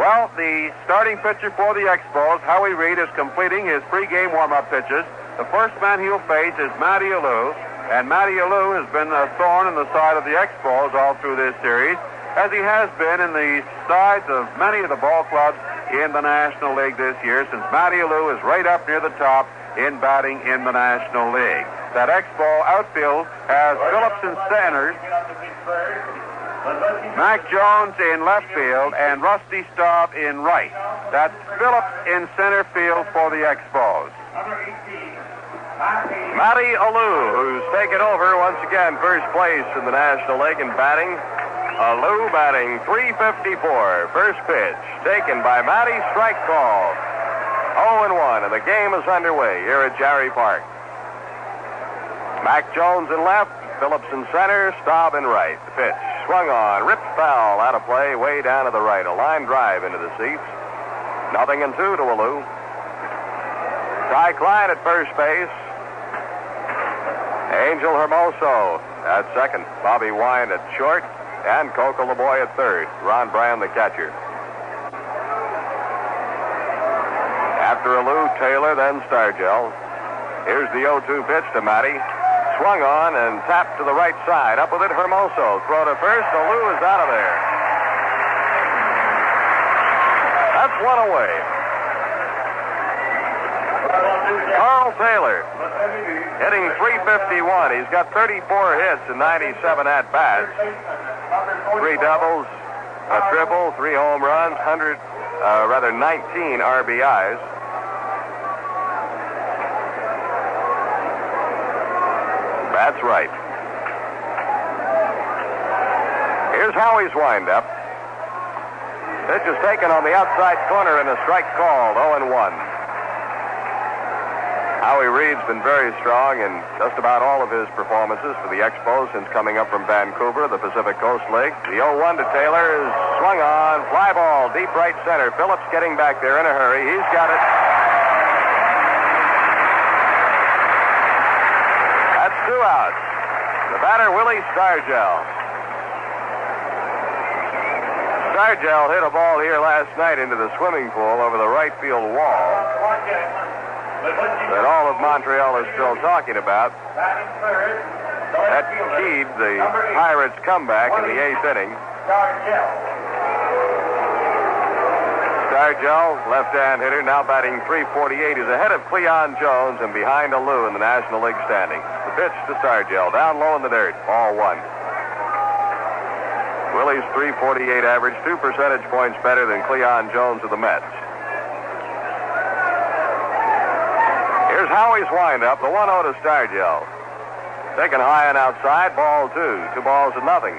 Well, the starting pitcher for the Expos, Howie Reed, is completing his pregame warm-up pitches. The first man he'll face is Matty Alou, and Matty Alou has been a thorn in the side of the Expos all through this series, as he has been in the sides of many of the ball clubs in the National League this year, since Matty Alou is right up near the top in batting in the National League. That Expo outfield has Phillips in center, Mac Jones in left field, and Rusty Staub in right. That's Phillips in center field for the Expos. Matty Alou, who's taken over once again first place in the National League in batting. Alou batting .354. First pitch taken by Matty, strike call. 0-1, and the game is underway here at Jarry Park. Mac Jones in left, Phillips in center, Staub in right. The pitch swung on, ripped foul, out of play, way down to the right. A line drive into the seats. 0-2 to Alou. Ty Cline at first base. Angel Hermoso at second. Bobby Wine at short. And Coco LeBoy at third. Ron Brand, the catcher. After Alou, Taylor, then Stargell. Here's the 0-2 pitch to Matty. Swung on and tapped to the right side. Up with it, Hermoso. Throw to first. Alou is out of there. That's one away. Carl Taylor, hitting .351. He's got 34 hits and 97 at-bats. 3 doubles, a triple, 3 home runs, 19 RBIs. That's right. Here's Howie's windup. Pitch is taken on the outside corner and a strike called, 0-1. Howie Reed's been very strong in just about all of his performances for the Expos since coming up from Vancouver, the Pacific Coast League. The 0-1 to Taylor is swung on, fly ball, deep right center. Phillips getting back there in a hurry. He's got it. That's 2 outs. The batter, Willie Stargell. Stargell hit a ball here last night into the swimming pool over the right field wall that all of Montreal is still talking about. That keyed the Pirates' comeback in the 8th inning. Stargell, left-hand hitter, now batting .348. He's ahead of Cleon Jones and behind Alou in the National League standings. The pitch to Stargell, down low in the dirt, ball 1. Willie's .348 average, 2 percentage points better than Cleon Jones of the Mets. Here's Howie's windup, the 1-0 to Stargell. Taken high and outside, ball 2. 2 balls to nothing.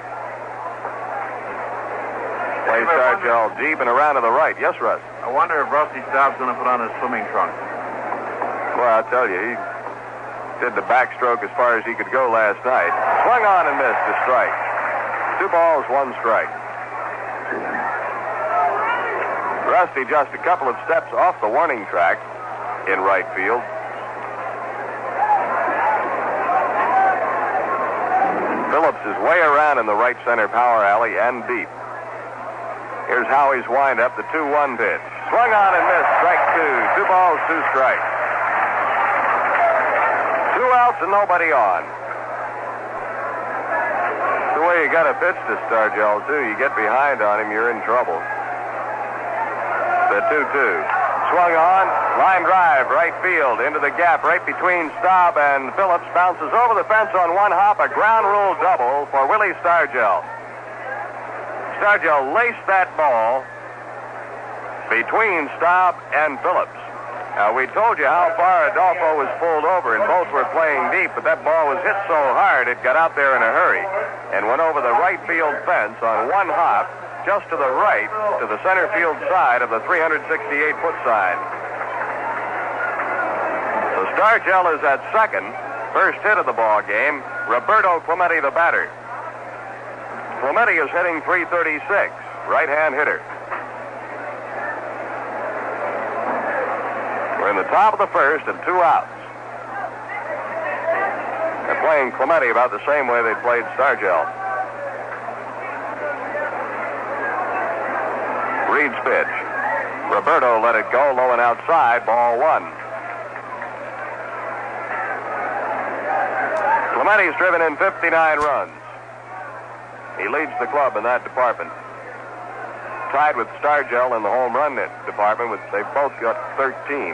Plays Stargell deep and around to the right. Yes, Russ? I wonder if Rusty Staub's going to put on his swimming trunks. Well, I'll tell you, he did the backstroke as far as he could go last night. Swung on and missed a strike. 2 balls, 1 strike. Rusty just a couple of steps off the warning track in right field. Phillips is way around in the right center power alley and deep. Here's Howie's windup, the 2-1 pitch. Swung on and missed, strike 2. 2 balls, 2 strikes. 2 outs and nobody on. That's the way you got to pitch to Stargell, too. You get behind on him, you're in trouble. The 2-2. Swung on, line drive, right field, into the gap, right between Staub and Phillips. Bounces over the fence on 1 hop, a ground rule double for Willie Stargell. Stargell laced that ball between Staub and Phillips. Now, we told you how far Adolfo was pulled over, and both were playing deep, but that ball was hit so hard it got out there in a hurry and went over the right field fence on 1 hop, just to the right, to the center field side of the 368-foot sign. So Stargell is at second. First hit of the ball game. Roberto Clemente, the batter. Clemente is hitting .336, right-hand hitter. We're in the top of the first and 2 outs. They're playing Clemente about the same way they played Stargell. Reed's pitch. Roberto let it go low and outside, ball one. Clemente's driven in 59 runs. He leads the club in that department. Tied with Stargell in the home run department. They've both got 13.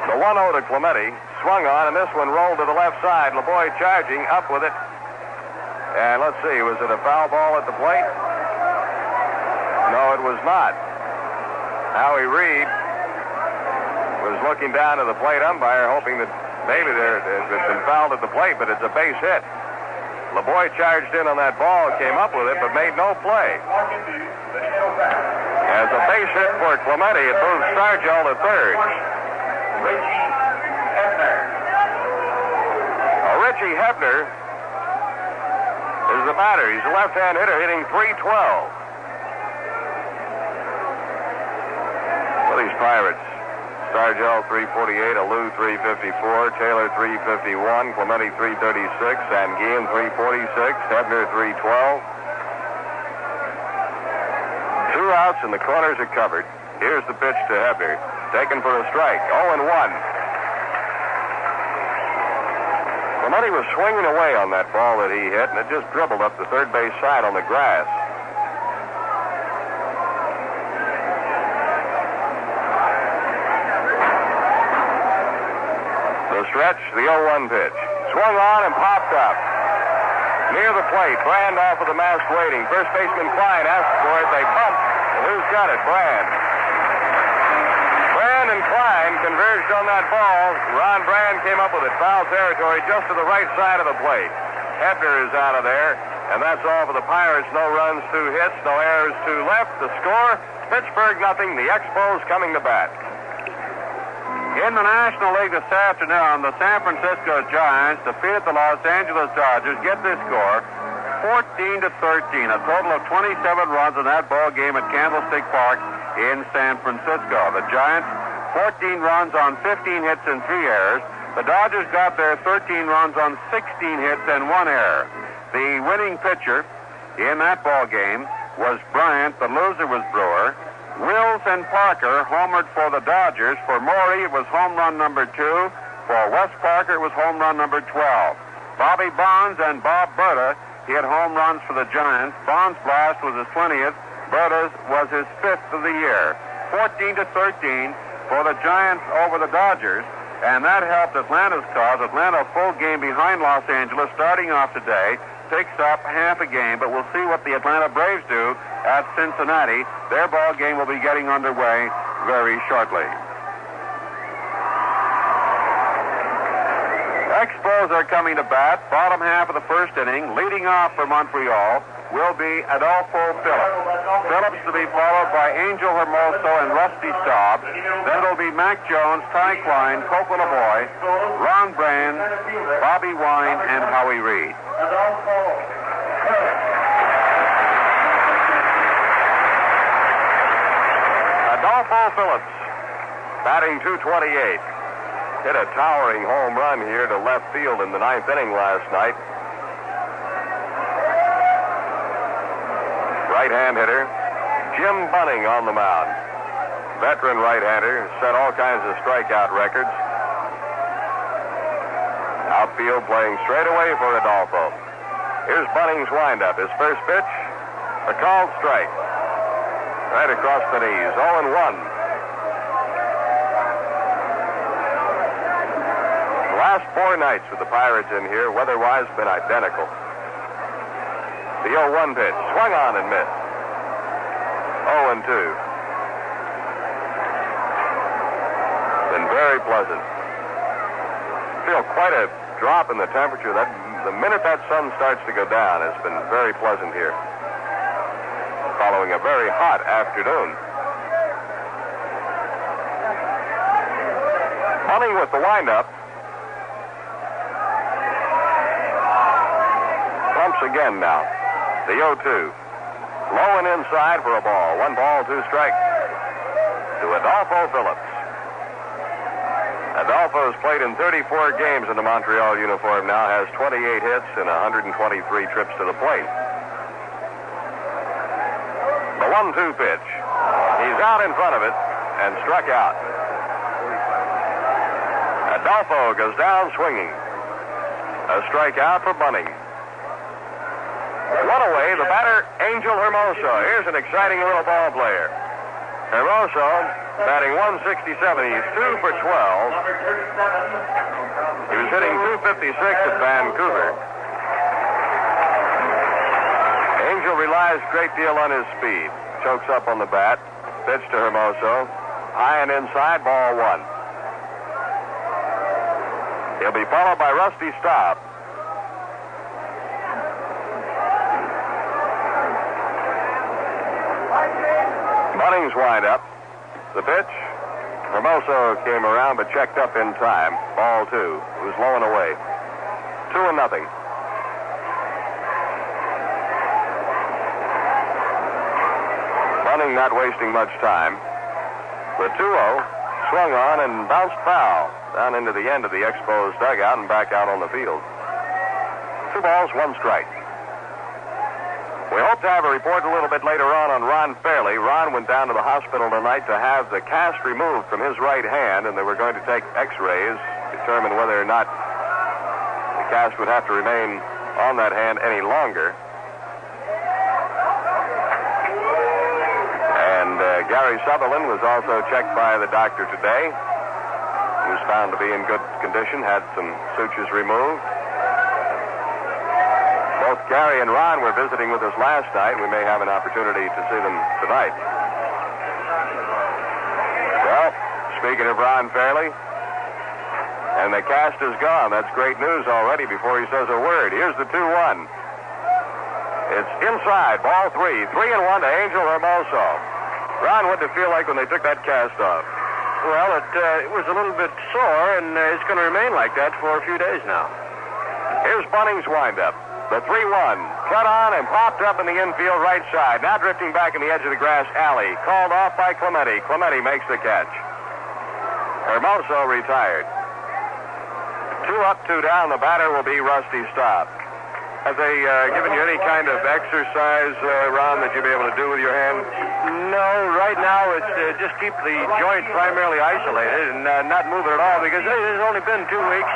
The 1-0 to Clemente. Swung on, and this one rolled to the left side. LeBoy charging, up with it. And let's see, was it a foul ball at the plate? No, it was not. Howie Reed was looking down to the plate umpire, hoping that maybe it had been fouled at the plate, but it's a base hit. LeBoy charged in on that ball, came up with it, but made no play. As a base hit for Clemente, it moves Stargell to third. Richie Hebner is the batter. He's a left-hand hitter hitting .312. For these Pirates, Stargell .348, Alou .354, Taylor .351, Clemente .336, and Guillen .346, Hebner .312. 2 outs and the corners are covered. Here's the pitch to Hebner, taken for a strike. 0-1. Clemente was swinging away on that ball that he hit, and it just dribbled up the third base side on the grass. The stretch, the 0-1 pitch. Swung on and popped up. Near the plate, Brand off of the mask waiting. First baseman Cline asks for it. They bump. And who's got it? Brand. Brand and Cline converged on that ball. Ron Brand came up with it. Foul territory just to the right side of the plate. Hebner is out of there. And that's all for the Pirates. No runs, 2 hits, no errors, 2 left. The score, Pittsburgh nothing. The Expos coming to bat. In the National League this afternoon, the San Francisco Giants defeated the Los Angeles Dodgers. Get this score, 14-13. A total of 27 runs in that ball game at Candlestick Park in San Francisco. The Giants, 14 runs on 15 hits and 3 errors. The Dodgers got their 13 runs on 16 hits and 1 error. The winning pitcher in that ball game was Bryant. The loser was Brewer. Wills and Parker homered for the Dodgers. For Morey, it was home run number 2. For Wes Parker, it was home run number 12. Bobby Bonds and Bob Berta hit home runs for the Giants. Bonds' blast was his 20th. Berta's was his 5th of the year. 14-13 for the Giants over the Dodgers. And that helped Atlanta's cause. Atlanta full game behind Los Angeles starting off today. Takes up half a game, but we'll see what the Atlanta Braves do at Cincinnati. Their ball game will be getting underway very shortly. Expos are coming to bat. Bottom half of the first inning. Leading off for Montreal will be Adolfo Phillips. Phillips to be followed by Angel Hermoso and Rusty Staub. Then it'll be Mac Jones, Ty Cline, Coco LeBoy, Ron Brand, Bobby Wine, and Howie Reed. Adolfo Phillips, batting .228. Hit a towering home run here to left field in the 9th inning last night. Right-hand hitter, Jim Bunning on the mound. Veteran right-hander, set all kinds of strikeout records. Outfield playing straight away for Adolfo. Here's Bunning's windup. His first pitch, a called strike. Right across the knees, 0-1. Last 4 nights with the Pirates in here, weather-wise, been identical. The 0-1 pitch, swung on and missed. 0-2. Been very pleasant. Feel quite a drop in the temperature. The minute that sun starts to go down, it's been very pleasant here. Following a very hot afternoon. Bunning with the windup. Pumps again now. The 0-2. Low and inside for a ball. 1 ball, 2 strikes. To Adolfo Phillips. Adolfo has played in 34 games in the Montreal uniform now, has 28 hits and 123 trips to the plate. The 1-2 pitch. He's out in front of it and struck out. Adolfo goes down swinging. A strikeout for Bunning. One away, the batter, Angel Hermoso. Here's an exciting little ball player. Hermoso batting 167. He's 2 for 12. He was hitting 256 at Vancouver. Angel relies a great deal on his speed. Chokes up on the bat. Pitch to Hermoso. High and inside, ball 1. He'll be followed by Rusty Staub. Bunning's wind up. The pitch. Hermoso came around but checked up in time. Ball 2. It was low and away. 2-0. Bunning not wasting much time. The 2-0 swung on and bounced foul down into the end of the Expos dugout and back out on the field. 2 balls, 1 strike. We hope to have a report a little bit later on Ron Fairley. Ron went down to the hospital tonight to have the cast removed from his right hand, and they were going to take x-rays, determine whether or not the cast would have to remain on that hand any longer. And Gary Sutherland was also checked by the doctor today. He was found to be in good condition, had some sutures removed. Both Gary and Ron were visiting with us last night. We may have an opportunity to see them tonight. Well, speaking of Ron Fairley, and the cast is gone. That's great news already before he says a word. Here's the 2-1. It's inside, ball 3. 3-1 to Angel Hermoso. Ron, what did it feel like when they took that cast off? Well, it was a little bit sore, and it's going to remain like that for a few days now. Here's Bunning's windup. The 3-1, cut on and popped up in the infield right side. Now drifting back in the edge of the grass alley. Called off by Clemente. Clemente makes the catch. Hermoso retired. 2 up, 2 down. The batter will be Rusty Staub. Have they given you any kind of exercise, Ron, that you'll be able to do with your hand? No, right now it's just keep the joint primarily isolated and not move it at all because it has only been 2 weeks.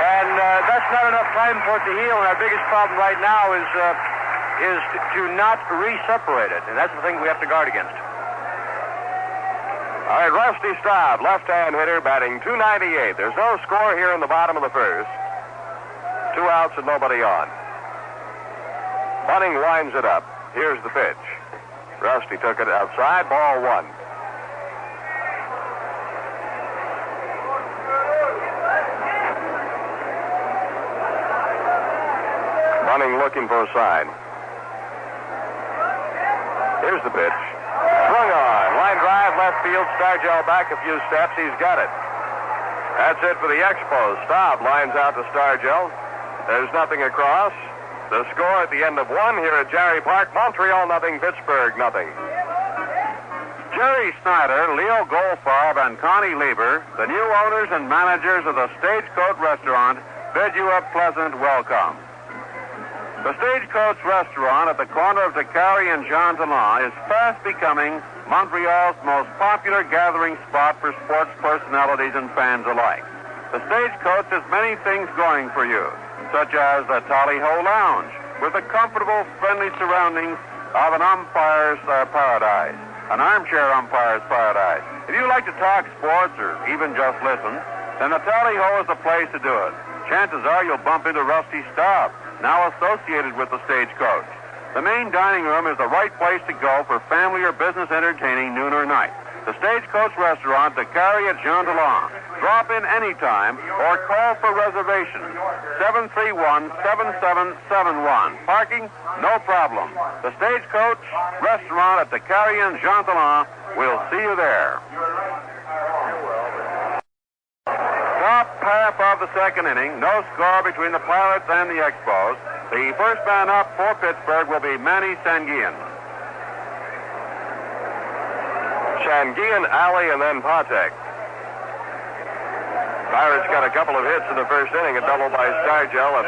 And that's not enough time for it to heal. And our biggest problem right now is to not re-separate it. And that's the thing we have to guard against. All right, Rusty Staub, left-hand hitter, batting .298. There's no score here in the bottom of the first. 2 outs and nobody on. Bunning winds it up. Here's the pitch. Rusty took it outside, ball 1. Bunning looking for a sign. Here's the pitch. Swung on. Line drive, left field. Stargell back a few steps. He's got it. That's it for the Expos. Staub lines out to Stargell. There's nothing across. The score at the end of 1 here at Jarry Park. Montreal nothing, Pittsburgh nothing. Jerry Snyder, Leo Goldfarb, and Connie Lieber, the new owners and managers of the Stagecoach Restaurant, bid you a pleasant welcome. The Stagecoach Restaurant at the corner of Dakari and Jean Talon is fast becoming Montreal's most popular gathering spot for sports personalities and fans alike. The Stagecoach has many things going for you, such as the Tally-Ho Lounge, with the comfortable, friendly surroundings of an umpire's paradise, an armchair umpire's paradise. If you like to talk sports or even just listen, then the Tally-Ho is the place to do it. Chances are you'll bump into Rusty Staub, now associated with the Stagecoach. The main dining room is the right place to go for family or business entertaining noon or night. The Stagecoach Restaurant, Dakari at Jean Talon. Drop in anytime or call for reservations. 731-7771. Parking? No problem. The Stagecoach Restaurant at Dakari and Jean Talon. We'll see you there. Top half of the second inning. No score between the Pirates and the Expos. The first man up for Pittsburgh will be Manny Sanguillen. Sanguillen, Alley, and then Patek. Pirates got a couple of hits in the first inning, a double by Stargell, an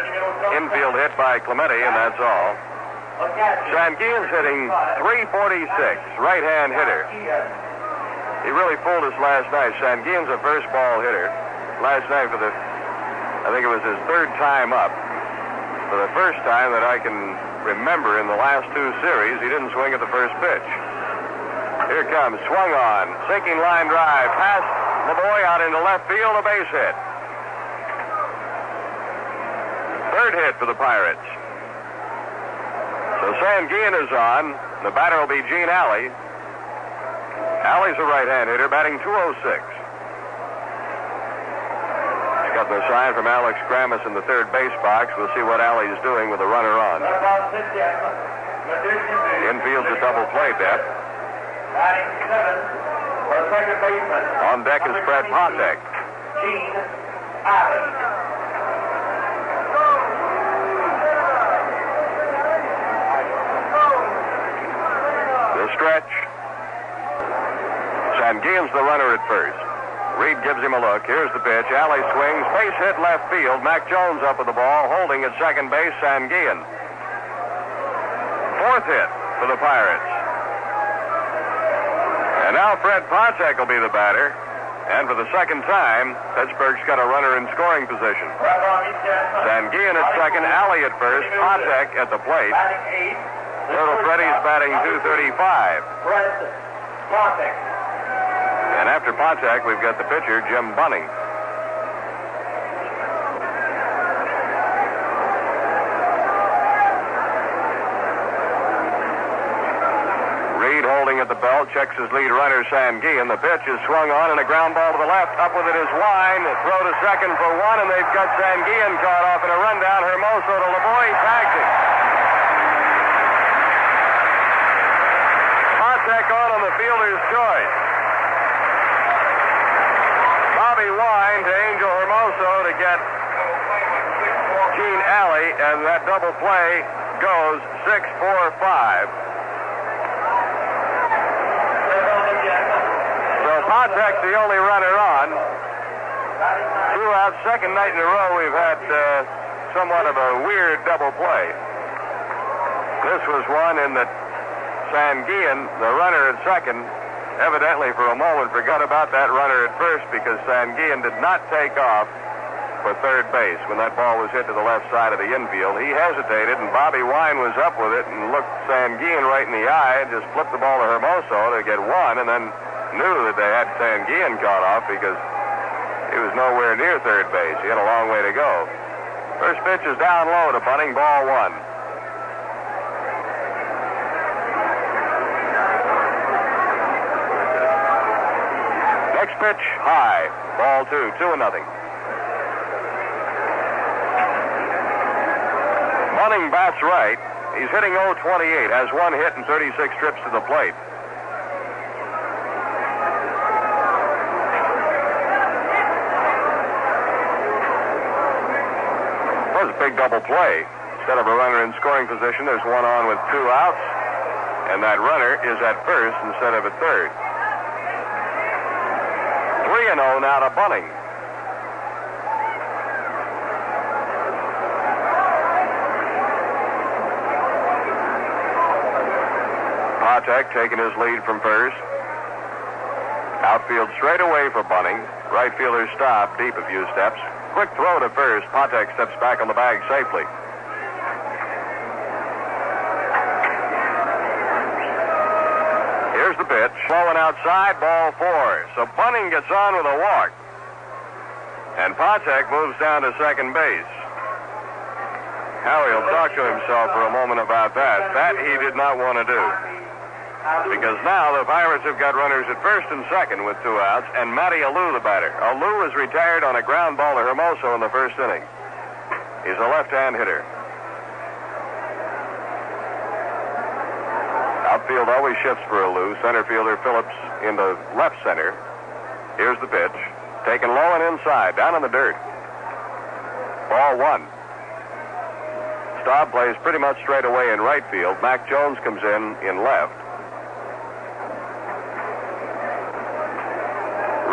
infield hit by Clemente, and that's all. Sanguin's hitting .346, right-hand hitter. He really fooled us last night. Sanguin's a first ball hitter. Last night I think it was his third time up. For the first time that I can remember in the last two series, he didn't swing at the first pitch. Here comes, swung on, sinking line drive, past Lavoy out into left field, a base hit. Third hit for the Pirates. So Sanguin is on. The batter will be Gene Alley. Alley's a right-hand hitter, batting .206. He's got the sign from Alex Kramis in the third base box. We'll see what Alley's doing with a runner on. Infield's a double play, Depp. On deck is Fred Pontek. Gene Alley. The stretch. Sanguin's the runner at first. Reed gives him a look. Here's the pitch. Alley swings. Base hit left field. Mac Jones up with the ball. Holding at second base, Sanguin. Fourth hit for the Pirates. And now Fred Pontek will be the batter. And for the second time, Pittsburgh's got a runner in scoring position. Sanguin at second. Alley at first. Pontek at the plate. Little Freddie's batting .235. And after Pontek, we've got the pitcher, Jim Bunning. Reed holding at the belt, checks his lead runner, Sanguin. The pitch is swung on and a ground ball to the left. Up with it is Wine. Throw to second for one, and they've got Sanguin caught off in a rundown. Hermoso to Lavoy, tags him. Pontek on the fielder's choice. Bobby Wine to Angel Hermoso to get Gene Alley, and that double play goes 6-4-5. So Pontek's the only runner on. Throughout second night in a row, we've had somewhat of a weird double play. This was one in that Sanguin, the runner at second, evidently for a moment forgot about that runner at first because Sanguin did not take off for third base when that ball was hit to the left side of the infield. He hesitated, and Bobby Wine was up with it and looked Sanguin right in the eye and just flipped the ball to Hermoso to get one, and then knew that they had Sanguin caught off because he was nowhere near third base. He had a long way to go. First pitch is down low to Bunning, ball one. Next pitch, high. Ball two, 2-0. Bunning bats right. He's hitting .028, has one hit and 36 trips to the plate. That was a big double play. Instead of a runner in scoring position, there's one on with 2 outs, and that runner is at first instead of at third. 3-0 now to Bunning. Pontek taking his lead from first. Outfield straight away for Bunning. Right fielder stop deep a few steps. Quick throw to first. Pontek steps back on the bag safely. Here's the pitch. Flowing outside, ball 4. So Bunning gets on with a walk. And Pontek moves down to second base. Howie will talk to himself for a moment about that. That he did not want to do. Because now the Pirates have got runners at first and second with 2 outs, and Matty Alou the batter. Alou was retired on a ground ball to Hermoso in the first inning. He's a left-hand hitter. Outfield always shifts for Alou. Center fielder Phillips into left center. Here's the pitch. Taken low and inside, down in the dirt. Ball 1. Staub plays pretty much straight away in right field. Mac Jones comes in left.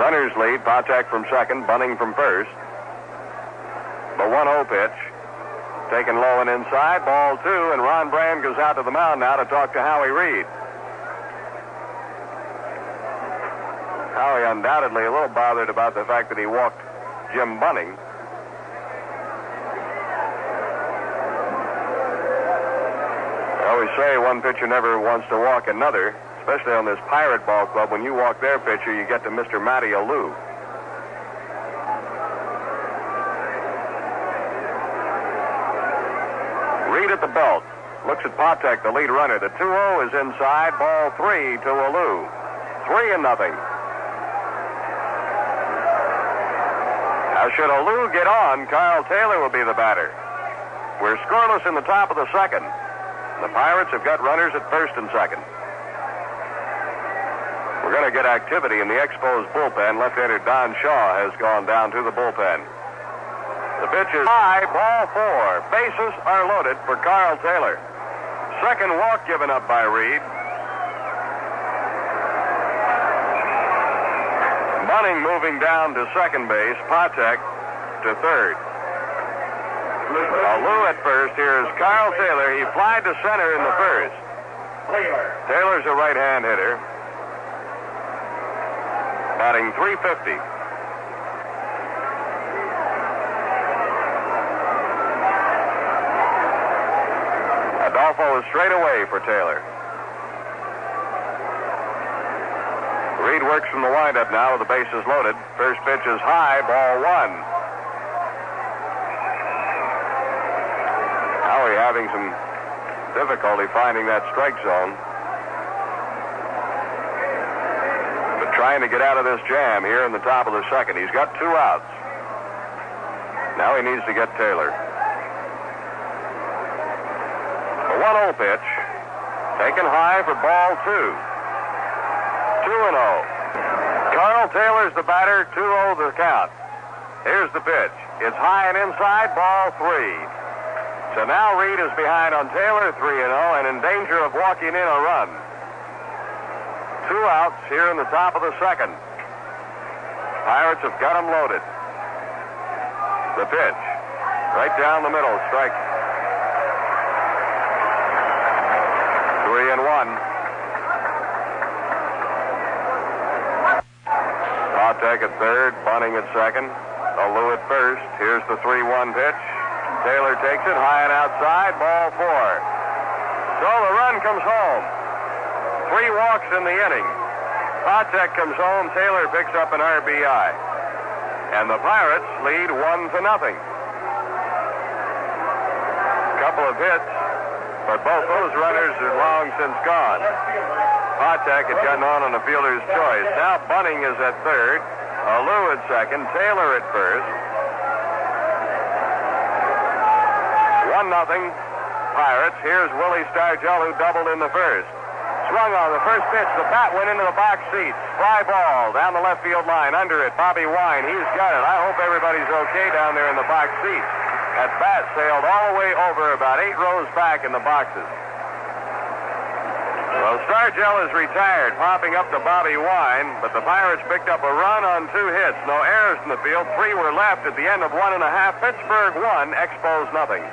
Runners lead. Pontek from second, Bunning from first. The 1-0 pitch. taken low and inside, ball 2, and Ron Brand goes out to the mound now to talk to Howie Reed. Howie undoubtedly a little bothered about the fact that he walked Jim Bunning. I always say one pitcher never wants to walk another, especially on this Pirate ball club. When you walk their pitcher, you get to Mr. Matty Alou. Reed at the belt. Looks at Patek, the lead runner. The 2-0 is inside. Ball 3 to Alou. 3-0. Now, should Alou get on, Carl Taylor will be the batter. We're scoreless in the top of the second. The Pirates have got runners at first and second. We're going to get activity in the Expos bullpen. Left-hander Don Shaw has gone down to the bullpen. The pitch is high, ball 4. Bases are loaded for Carl Taylor. Second walk given up by Reed. Bunning moving down to second base. Patek to third. Alou at first. Here's Carl Taylor. He flied to center in the first. Taylor's a right-hand hitter. Batting .350. Adolfo is straight away for Taylor. Reed works from the windup now with the bases loaded. First pitch is high, ball 1. Howie having some difficulty finding that strike zone. But trying to get out of this jam here in the top of the second. He's got 2 outs. Now he needs to get Taylor. The 1-0 pitch. Taken high for ball 2. 2-0. Carl Taylor's the batter. 2-0 the count. Here's the pitch. It's high and inside, ball 3. So now Reed is behind on Taylor, 3-0, and in danger of walking in a run. 2 outs here in the top of the second. Pirates have got them loaded. The pitch. Right down the middle, strike. 3-1. Patek at third, Bunning at second, Alou at first. Here's the 3-1 pitch. Taylor takes it high and outside, ball 4. So the run comes home. 3 walks in the inning. Patek comes home, Taylor picks up an RBI. And the Pirates lead 1-0. Couple of hits, but both those runners are long since gone. Patek had gotten on a fielder's choice. Now Bunning is at third, Alou at second, Taylor at first. 1-0 Pirates. Here's Willie Stargell, who doubled in the first. Swung on the first pitch. The bat went into the box seats. Fly ball down the left field line. Under it, Bobby Wine. He's got it. I hope everybody's okay down there in the box seats. That bat sailed all the way over about 8 rows back in the boxes. Well, Stargell is retired, popping up to Bobby Wine, but the Pirates picked up a run on 2 hits. No errors in the field. 3 were left at the end of 1 1/2. Pittsburgh 1, Expos nothing.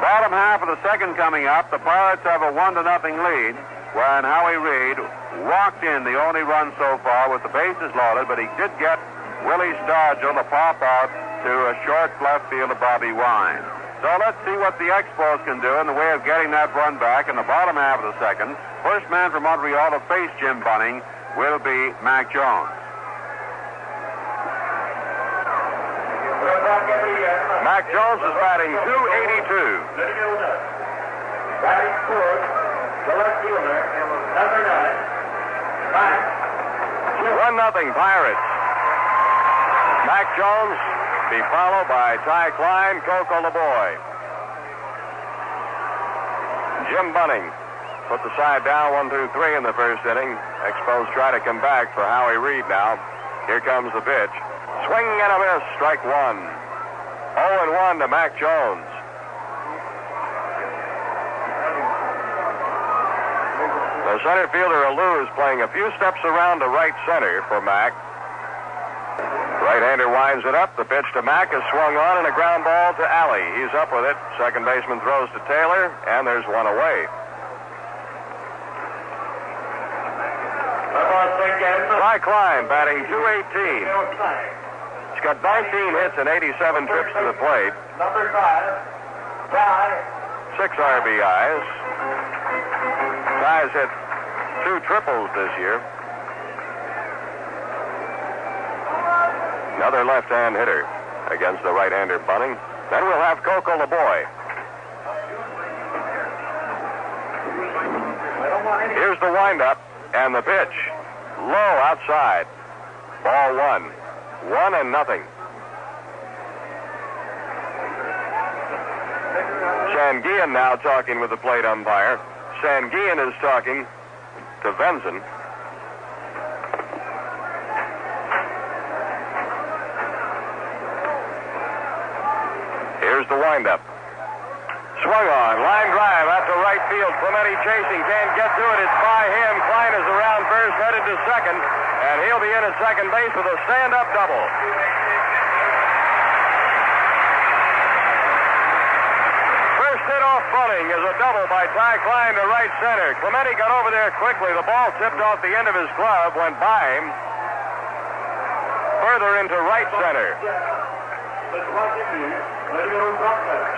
Bottom half of the second coming up. The Pirates have a 1-0 lead, when Howie Reed walked in the only run so far with the bases loaded, but he did get Willie Stargell to pop out to a short left field of Bobby Wine. So let's see what the Expos can do in the way of getting that run back in the bottom half of the second. First man from Montreal to face Jim Bunning will be Mac Jones. Mac Jones is batting .282. Batting fourth, the left fielder, number 9, Mac. 1-0 Pirates. Mac Jones be followed by Ty Cline, Coco LeBoy. Jim Bunning put the side down 1-2-3 in the first inning. Expos try to come back for Howie Reed now. Here comes the pitch. Swing and a miss, strike 1. 0-1 to Mac Jones. The center fielder Alou is playing a few steps around to right center for Mac. Right-hander winds it up. The pitch to Mack is swung on and a ground ball to Alley. He's up with it. Second baseman throws to Taylor, and there's one away. Ty Cline batting .218. He's got 19 hits and 87 trips to the plate. Number 5, Ty. 6 RBIs. Ty's hit 2 triples this year. Another left-hand hitter against the right-hander Bunning. Then we'll have Coco LeBoy. Here's the windup and the pitch. Low outside. Ball 1. 1-0. Sanguillen now talking with the plate umpire. Sanguillen is talking to Venzen. Here's the windup. Swung on. Line drive out to right field. Clemente chasing. Can't get to it. It's by him. Cline is around first, headed to second. And he'll be in at second base with a stand-up double. First hit off Bunning is a double by Ty Cline to right center. Clemente got over there quickly. The ball tipped off the end of his glove, went by him. Further into right center.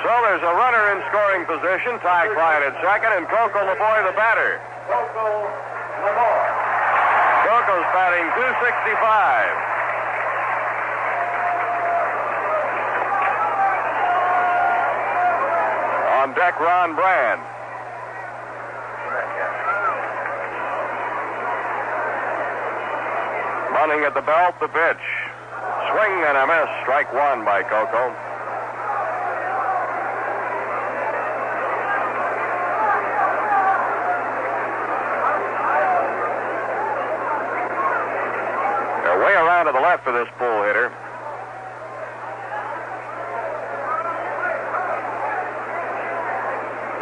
So there's a runner in scoring position. Ty Cline at second, and Coco LeBoy the batter. Coco's batting .265. On deck, Ron Brand. Bunning at the belt, the pitch. Swing and a miss. Strike 1 by Coco. They're way around to the left for this pull hitter.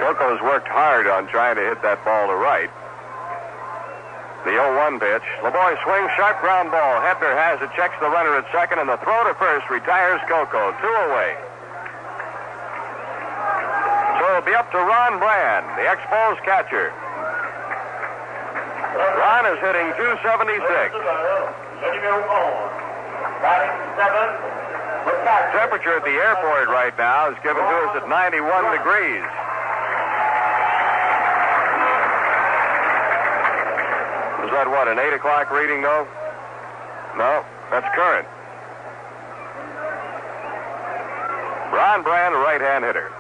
Coco's worked hard on trying to hit that ball to right. The 0-1 pitch. LeBoy swings, sharp ground ball. Hebner has it, checks the runner at second, and the throw to first retires Coco. 2 away. So it'll be up to Ron Brand, the Expos catcher. Ron is hitting .276. Temperature at the airport right now is given to us at 91 degrees. Is that what, an 8 o'clock reading, though? No, that's current. Ron Brand, a right-hand hitter.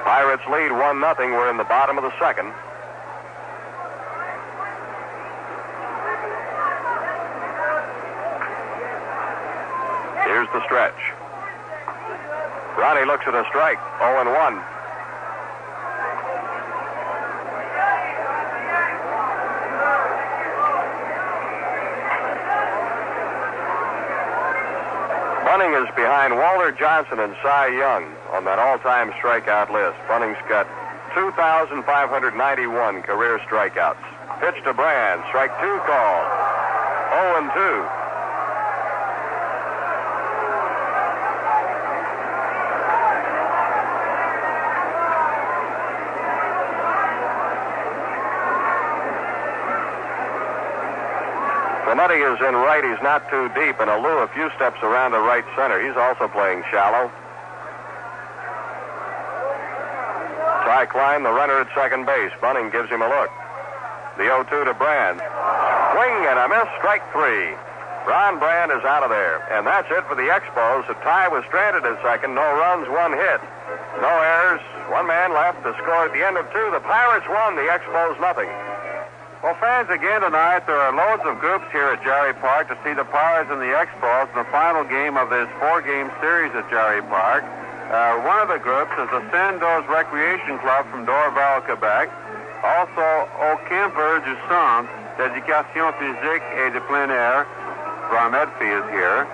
Pirates lead 1-0. We're in the bottom of the second. Here's the stretch. Ronnie looks at a strike. 0-1. Bunning is behind Walter Johnson and Cy Young on that all-time strikeout list. Bunning's got 2,591 career strikeouts. Pitch to Brand. Strike 2 called. 0-2. Clemente is in right. He's not too deep, and Alou a few steps around to right center. He's also playing shallow. Ty Cline, the runner at second base. Bunning gives him a look. The 0-2 to Brand. Swing and a miss. Strike 3. Ron Brand is out of there. And that's it for the Expos. The Ty was stranded at second. No runs, 1 hit. No errors. 1 man left to score at the end of 2. The Pirates won. The Expos nothing. Well, fans, again tonight, there are loads of groups here at Jarry Park to see the Pirates and the Expos in the final game of this 4-game series at Jarry Park. One of the groups is the Sandoz Recreation Club from Dorval, Quebec. Also, Au Camper du Centre d'Éducation Physique et de Plein Air from Edfi is here.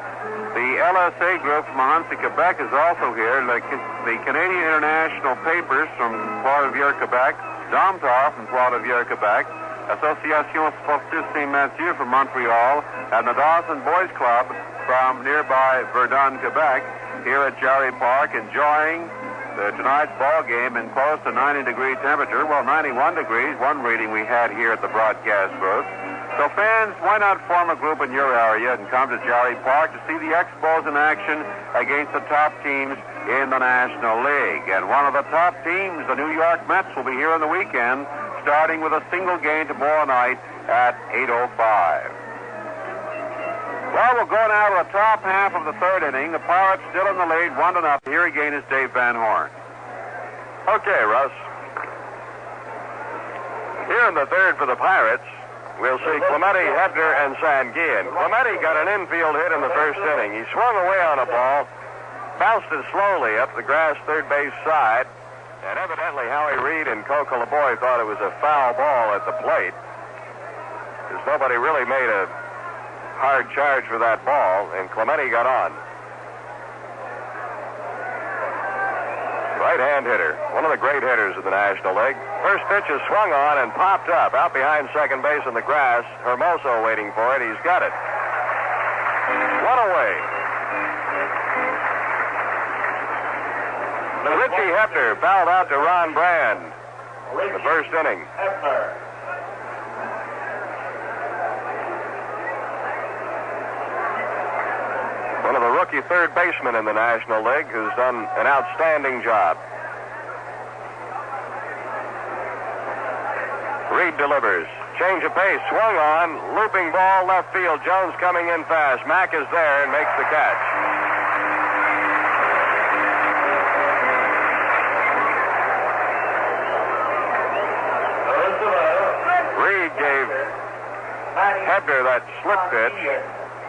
The LSA group from Huntsy, Quebec is also here. The Canadian International Papers from Trois-Rivières, Quebec. Domtar from Trois-Rivières, Quebec. Association Sportive Saint-Mathieu from Montreal, and the Dawson Boys Club from nearby Verdun, Quebec, here at Jarry Park, enjoying tonight's ball game in close to 90-degree temperature. Well, 91 degrees, one reading we had here at the broadcast booth. So fans, why not form a group in your area and come to Jarry Park to see the Expos in action against the top teams in the National League. And one of the top teams, the New York Mets, will be here on the weekend, starting with a single game tomorrow night at 8:05. Well, we'll go now to the top half of the third inning. The Pirates still in the lead, 1-0. Here again is Dave Van Horn. Okay, Russ. Here in the third for the Pirates, we'll see Clemente, Hebner, and Sanguillen. Clemente got an infield hit in the first inning. He swung away on a ball, bounced it slowly up the grass third base side, and evidently Howie Reed and Coco LeBoy thought it was a foul ball at the plate, because nobody really made a hard charge for that ball, and Clemente got on. Right-hand hitter, one of the great hitters of the National League. First pitch is swung on and popped up out behind second base in the grass. Hermoso waiting for it. He's got it. One away. Richie Hebner fouled out to Ron Brand in the first inning. One of the rookie third basemen in the National League who's done an outstanding job. Reed delivers. Change of pace. Swung on. Looping ball left field. Jones coming in fast. Mack is there and makes the catch. Reed gave Hebner that slip pitch,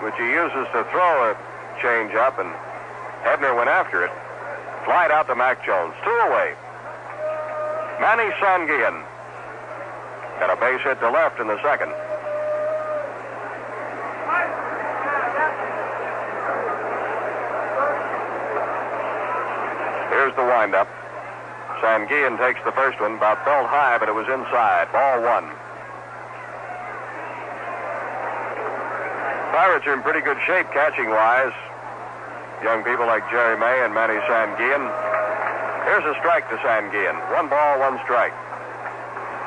which he uses to throw a change up, and Hebner went after it. Flied out to Mac Jones. 2 away. Manny Sanguillen got a base hit to left in the second. Here's the windup. Sanguillen takes the first one, about felt high, but it was inside. Ball 1. Pirates are in pretty good shape catching-wise. Young people like Jerry May and Manny Sanguillen. Here's a strike to Sanguillen. 1 ball, 1 strike.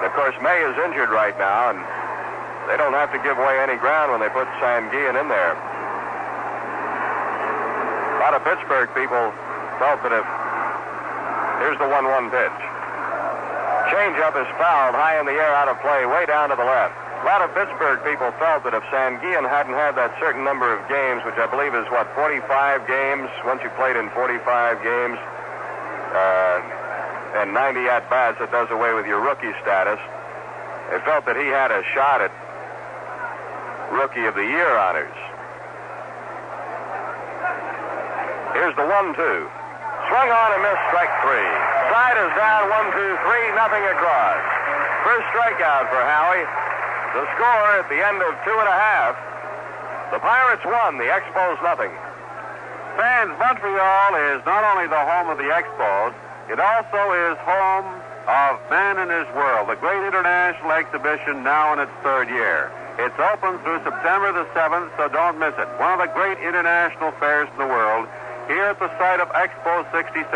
And of course, May is injured right now, and they don't have to give away any ground when they put Sanguillen in there. A lot of Pittsburgh people felt that if... Here's the 1-1 pitch. Changeup is fouled high in the air, out of play, way down to the left. A lot of Pittsburgh people felt that if Sanguillen hadn't had that certain number of games, which I believe is, 45 games, once you played in 45 games, and 90 at-bats, it does away with your rookie status. They felt that he had a shot at Rookie of the Year honors. Here's the 1-2. Swung on and missed, strike 3. Side is down, 1-2-3, nothing across. First strikeout for Howie. The score at the end of 2.5. The Pirates won, the Expos nothing. Fans, Montreal is not only the home of the Expos, it also is home of Man in His World, the great international exhibition now in its 3rd year. It's open through September the 7th, so don't miss it. One of the great international fairs in the world, here at the site of Expo 67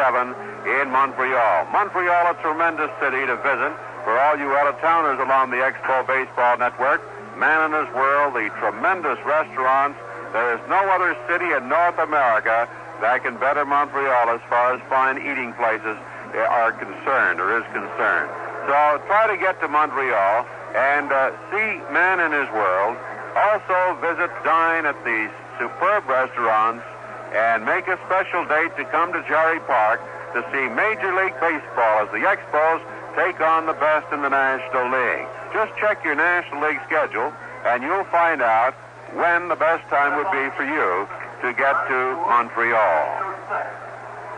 in Montreal. Montreal, a tremendous city to visit for all you out-of-towners along the Expo Baseball Network. Man in His World, the tremendous restaurants. There is no other city in North America that can better Montreal as far as fine eating places are concerned, or is concerned. So try to get to Montreal and see Man in His World. Also visit, dine at the superb restaurants, and make a special date to come to Jarry Park to see Major League Baseball as the Expos take on the best in the National League. Just check your National League schedule, and you'll find out when the best time would be for you to get to Montreal.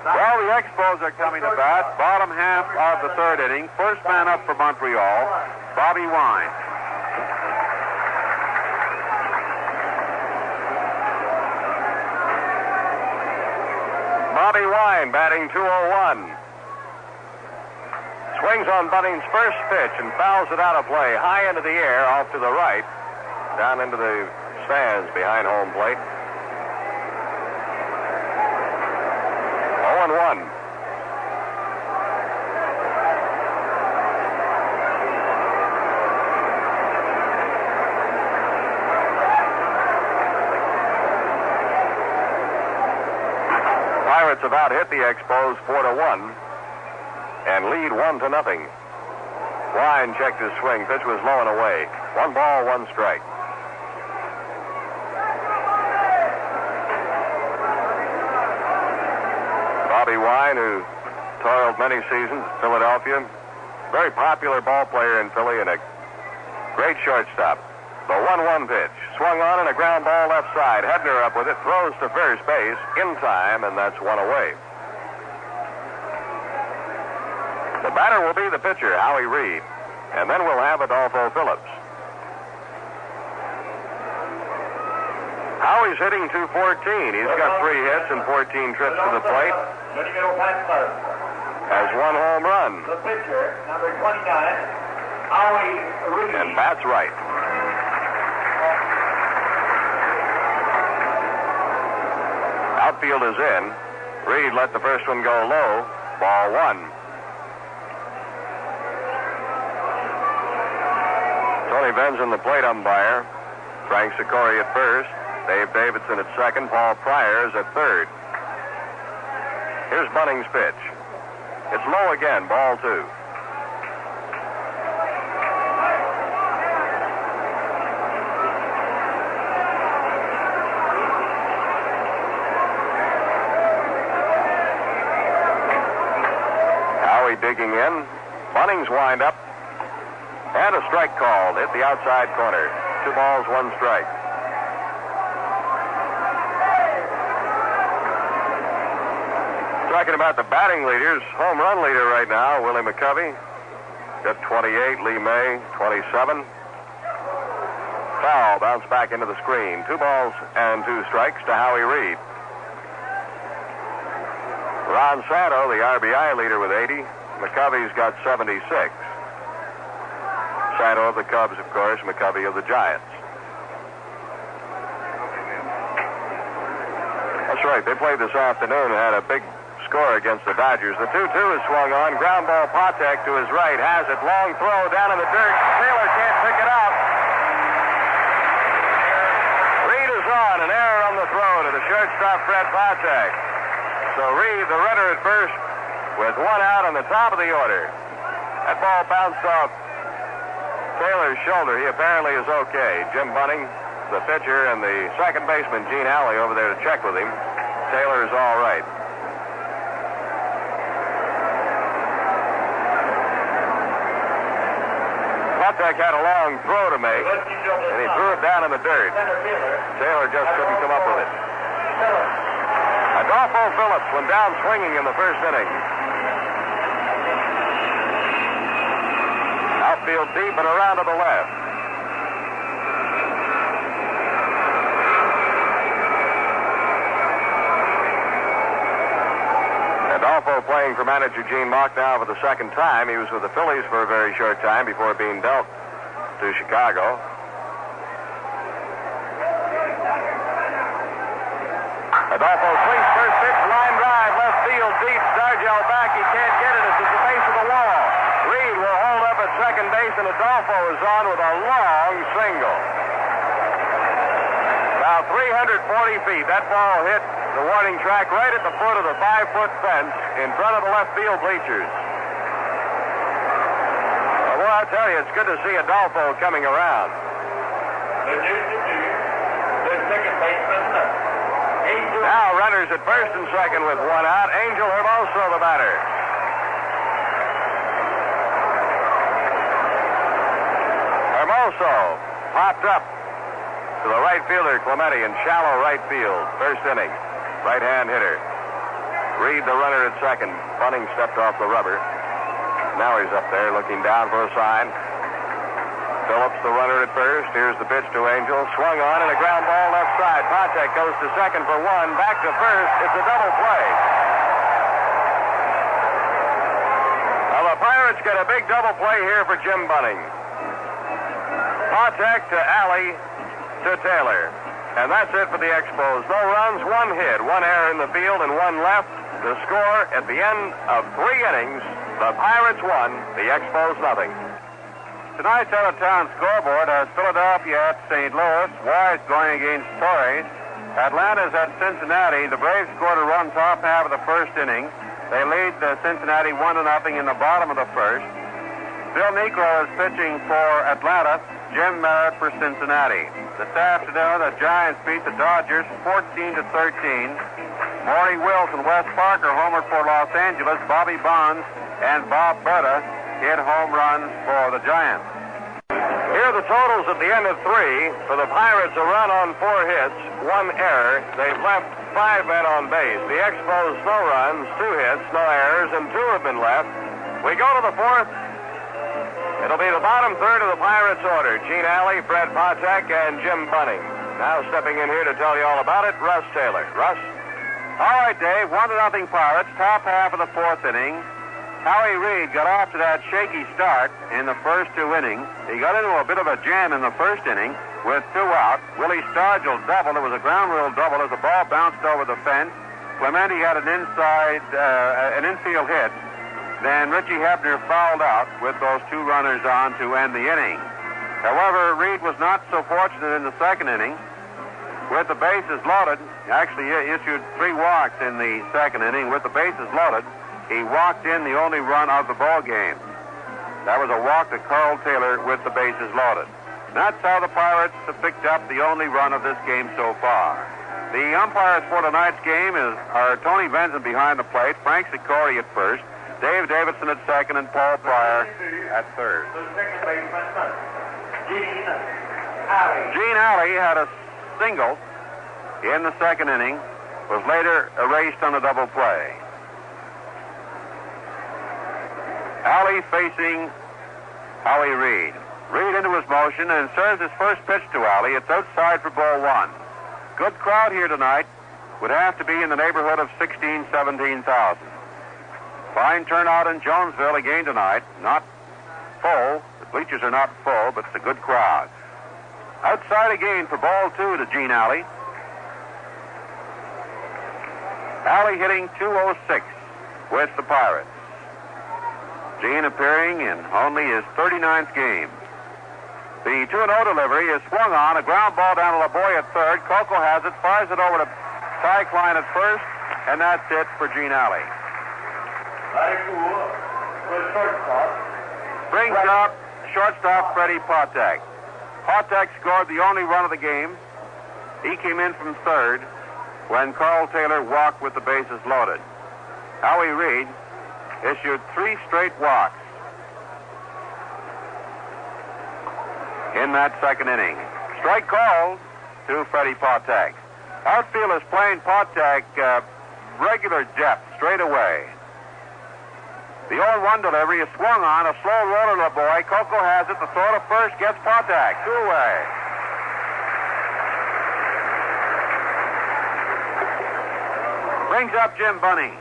Well, the Expos are coming to bat. Bottom half of the 3rd inning. First man up for Montreal, Bobby Wine. Bobby Wine batting .201. Swings on Bunting's first pitch and fouls it out of play. High into the air, off to the right. Down into the stands behind home plate. 0-1. Pirates have out-hit the Expos 4-1 and lead 1-0. Cline checked his swing. Pitch was low and away. 1 ball, 1 strike. Bobby Wine, who toiled many seasons at Philadelphia, very popular ball player in Philly and a great shortstop. The 1-1 pitch. Swung on and a ground ball left side. Hebner up with it, throws to first base in time, and that's 1 away. The batter will be the pitcher, Howie Reed, and then we'll have Adolfo Phillips. Howie's hitting .214. He's got 3 hits and 14 trips to the plate. Has 1 home run. The pitcher, number 29, Howie Reed. And bats right. Outfield is in. Reed let the first one go low. Ball 1. Tony Benson, the plate umpire. Frank Sikori at first. Dave Davidson at second. Paul Pryor's at third. Here's Bunting's pitch. It's low again. Ball 2. Digging in. Bunning's wind up. And a strike called. Hit the outside corner. 2 balls, 1 strike. Talking about the batting leaders, home run leader right now, Willie McCovey. Got 28. Lee May, 27. Foul, bounced back into the screen. 2 balls and 2 strikes to Howie Reed. Ron Santo, the RBI leader with 80. McCovey's got 76. Santo of the Cubs, of course. McCovey of the Giants. That's right. They played this afternoon and had a big score against the Dodgers. The 2-2 is swung on. Ground ball. Patek to his right. Has it. Long throw down in the dirt. Taylor can't pick it up. Reed is on. An error on the throw to the shortstop, Fred Patek. So Reed, the runner at first, with 1 out on the top of the order. That ball bounced off Taylor's shoulder. He apparently is okay. Jim Bunting, the pitcher, and the second baseman, Gene Alley, over there to check with him. Taylor is all right. Patek had a long throw to make, and he threw it down in the dirt. Taylor just couldn't come up with it. Adolfo Phillips went down swinging in the first inning. Outfield deep and around to the left. Adolfo playing for manager Gene Mauch now for the second time. He was with the Phillies for a very short time before being dealt to Chicago. Adolfo swings first pitch, line drive, left field deep. Stargell back, he can't get it. It's at the base of the wall. Reed will hold up at second base, and Adolfo is on with a long single. Now 340 feet. That ball hit the warning track right at the foot of the 5-foot fence in front of the left field bleachers. Well, I'll tell you, it's good to see Adolfo coming around. The second baseman, Angel. Now runners at first and second with 1 out. Angel Hermoso, the batter. Hermoso popped up to the right fielder, Clemente, in shallow right field. First inning. Right-hand hitter. Reed, the runner at second. Bunting stepped off the rubber. Now he's up there looking down for a sign. Phillips, the runner at first. Here's the pitch to Angel. Swung on and a ground ball left side. Patek goes to second for 1. Back to first. It's a double play. Well, the Pirates Pirates get a big double play here for Jim Bunning. Patek to Alley to Taylor. And that's it for the Expos. No runs, one hit, one error in the field, and one left. The score at the end of 3 innings, the Pirates won, the Expos nothing. Tonight's out-of-town scoreboard has Philadelphia at St. Louis, Wise going against Torres. Atlanta's at Cincinnati. The Braves scored a run top half of the first inning. They lead Cincinnati 1-0 in the bottom of the first. Bill Negro is pitching for Atlanta. Jim Merritt for Cincinnati. This afternoon, the Giants beat the Dodgers 14-13. Maury Wills and Wes Parker homered for Los Angeles. Bobby Bonds and Bob Berta hit home runs for the Giants. Here are the totals at the end of 3. For the Pirates, a run on 4 hits, 1 error. They've left 5 men on base. The Expos, no runs, 2 hits, no errors, and 2 have been left. We go to the 4th. It'll be the bottom third of the Pirates' order. Gene Alley, Fred Patek, and Jim Bunning. Now stepping in here to tell you all about it, Russ Taylor. Russ? All right, Dave, 1-0 Pirates, top half of the 4th inning. Howie Reed got off to that shaky start in the first 2 innings. He got into a bit of a jam in the first inning with 2 out. Willie Stargell doubled. It was a ground rule double as the ball bounced over the fence. Clemente had an infield hit. Then Richie Hebner fouled out with those 2 runners on to end the inning. However, Reed was not so fortunate in the second inning. With the bases loaded, actually issued 3 walks in the second inning. With the bases loaded, he walked in the only run of the ball game. That was a walk to Carl Taylor with the bases loaded. That's how the Pirates have picked up the only run of this game so far. The umpires for tonight's game are Tony Benson behind the plate, Frank Sicori at first, Dave Davidson at second, and Paul Pryor at third. Gene Alley had a single in the second inning, was later erased on a double play. Alley facing Howie Reed. Reed into his motion and serves his first pitch to Alley. It's outside for ball 1. Good crowd here tonight. Would have to be in the neighborhood of 16,000, 17,000. Fine turnout in Jonesville again tonight. Not full. The bleachers are not full, but it's a good crowd. Outside again for ball 2 to Gene Alley. Alley hitting .206 with the Pirates. Gene appearing in only his 39th game. The 2-0 delivery is swung on. A ground ball down to LeBoy at third. Coco has it, fires it over to Ty Cline at first, and that's it for Gene Alley. Brings up shortstop Freddie Patek. Patek scored the only run of the game. He came in from third when Carl Taylor walked with the bases loaded. Howie Reed issued 3 straight walks in that second inning. Strike called to Freddie Patek. Outfield is playing Patek regular depth straight away. The 0-1 delivery is swung on. A slow roller to the boy. Coco has it. The throw to first gets Patek. 2 away. Brings up Jim Bunning.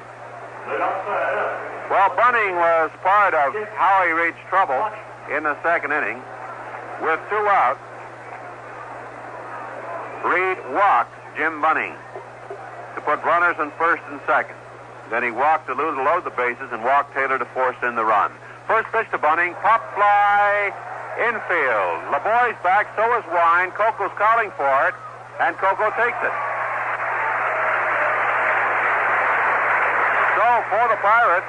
Well, Bunning was part of Howie Reed's trouble in the second inning. With 2 out, Reed walked Jim Bunning to put runners in first and second. Then he walked to load the bases and walked Taylor to force in the run. First pitch to Bunning, pop fly, infield. LeBoy's back, so is Wine. Coco's calling for it, and Coco takes it. So for the Pirates,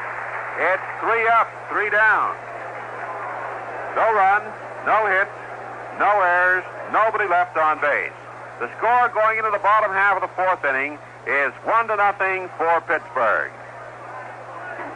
it's 3 up, 3 down. No run, no hits, no errors, nobody left on base. The score going into the bottom half of the 4th inning is 1-0 for Pittsburgh.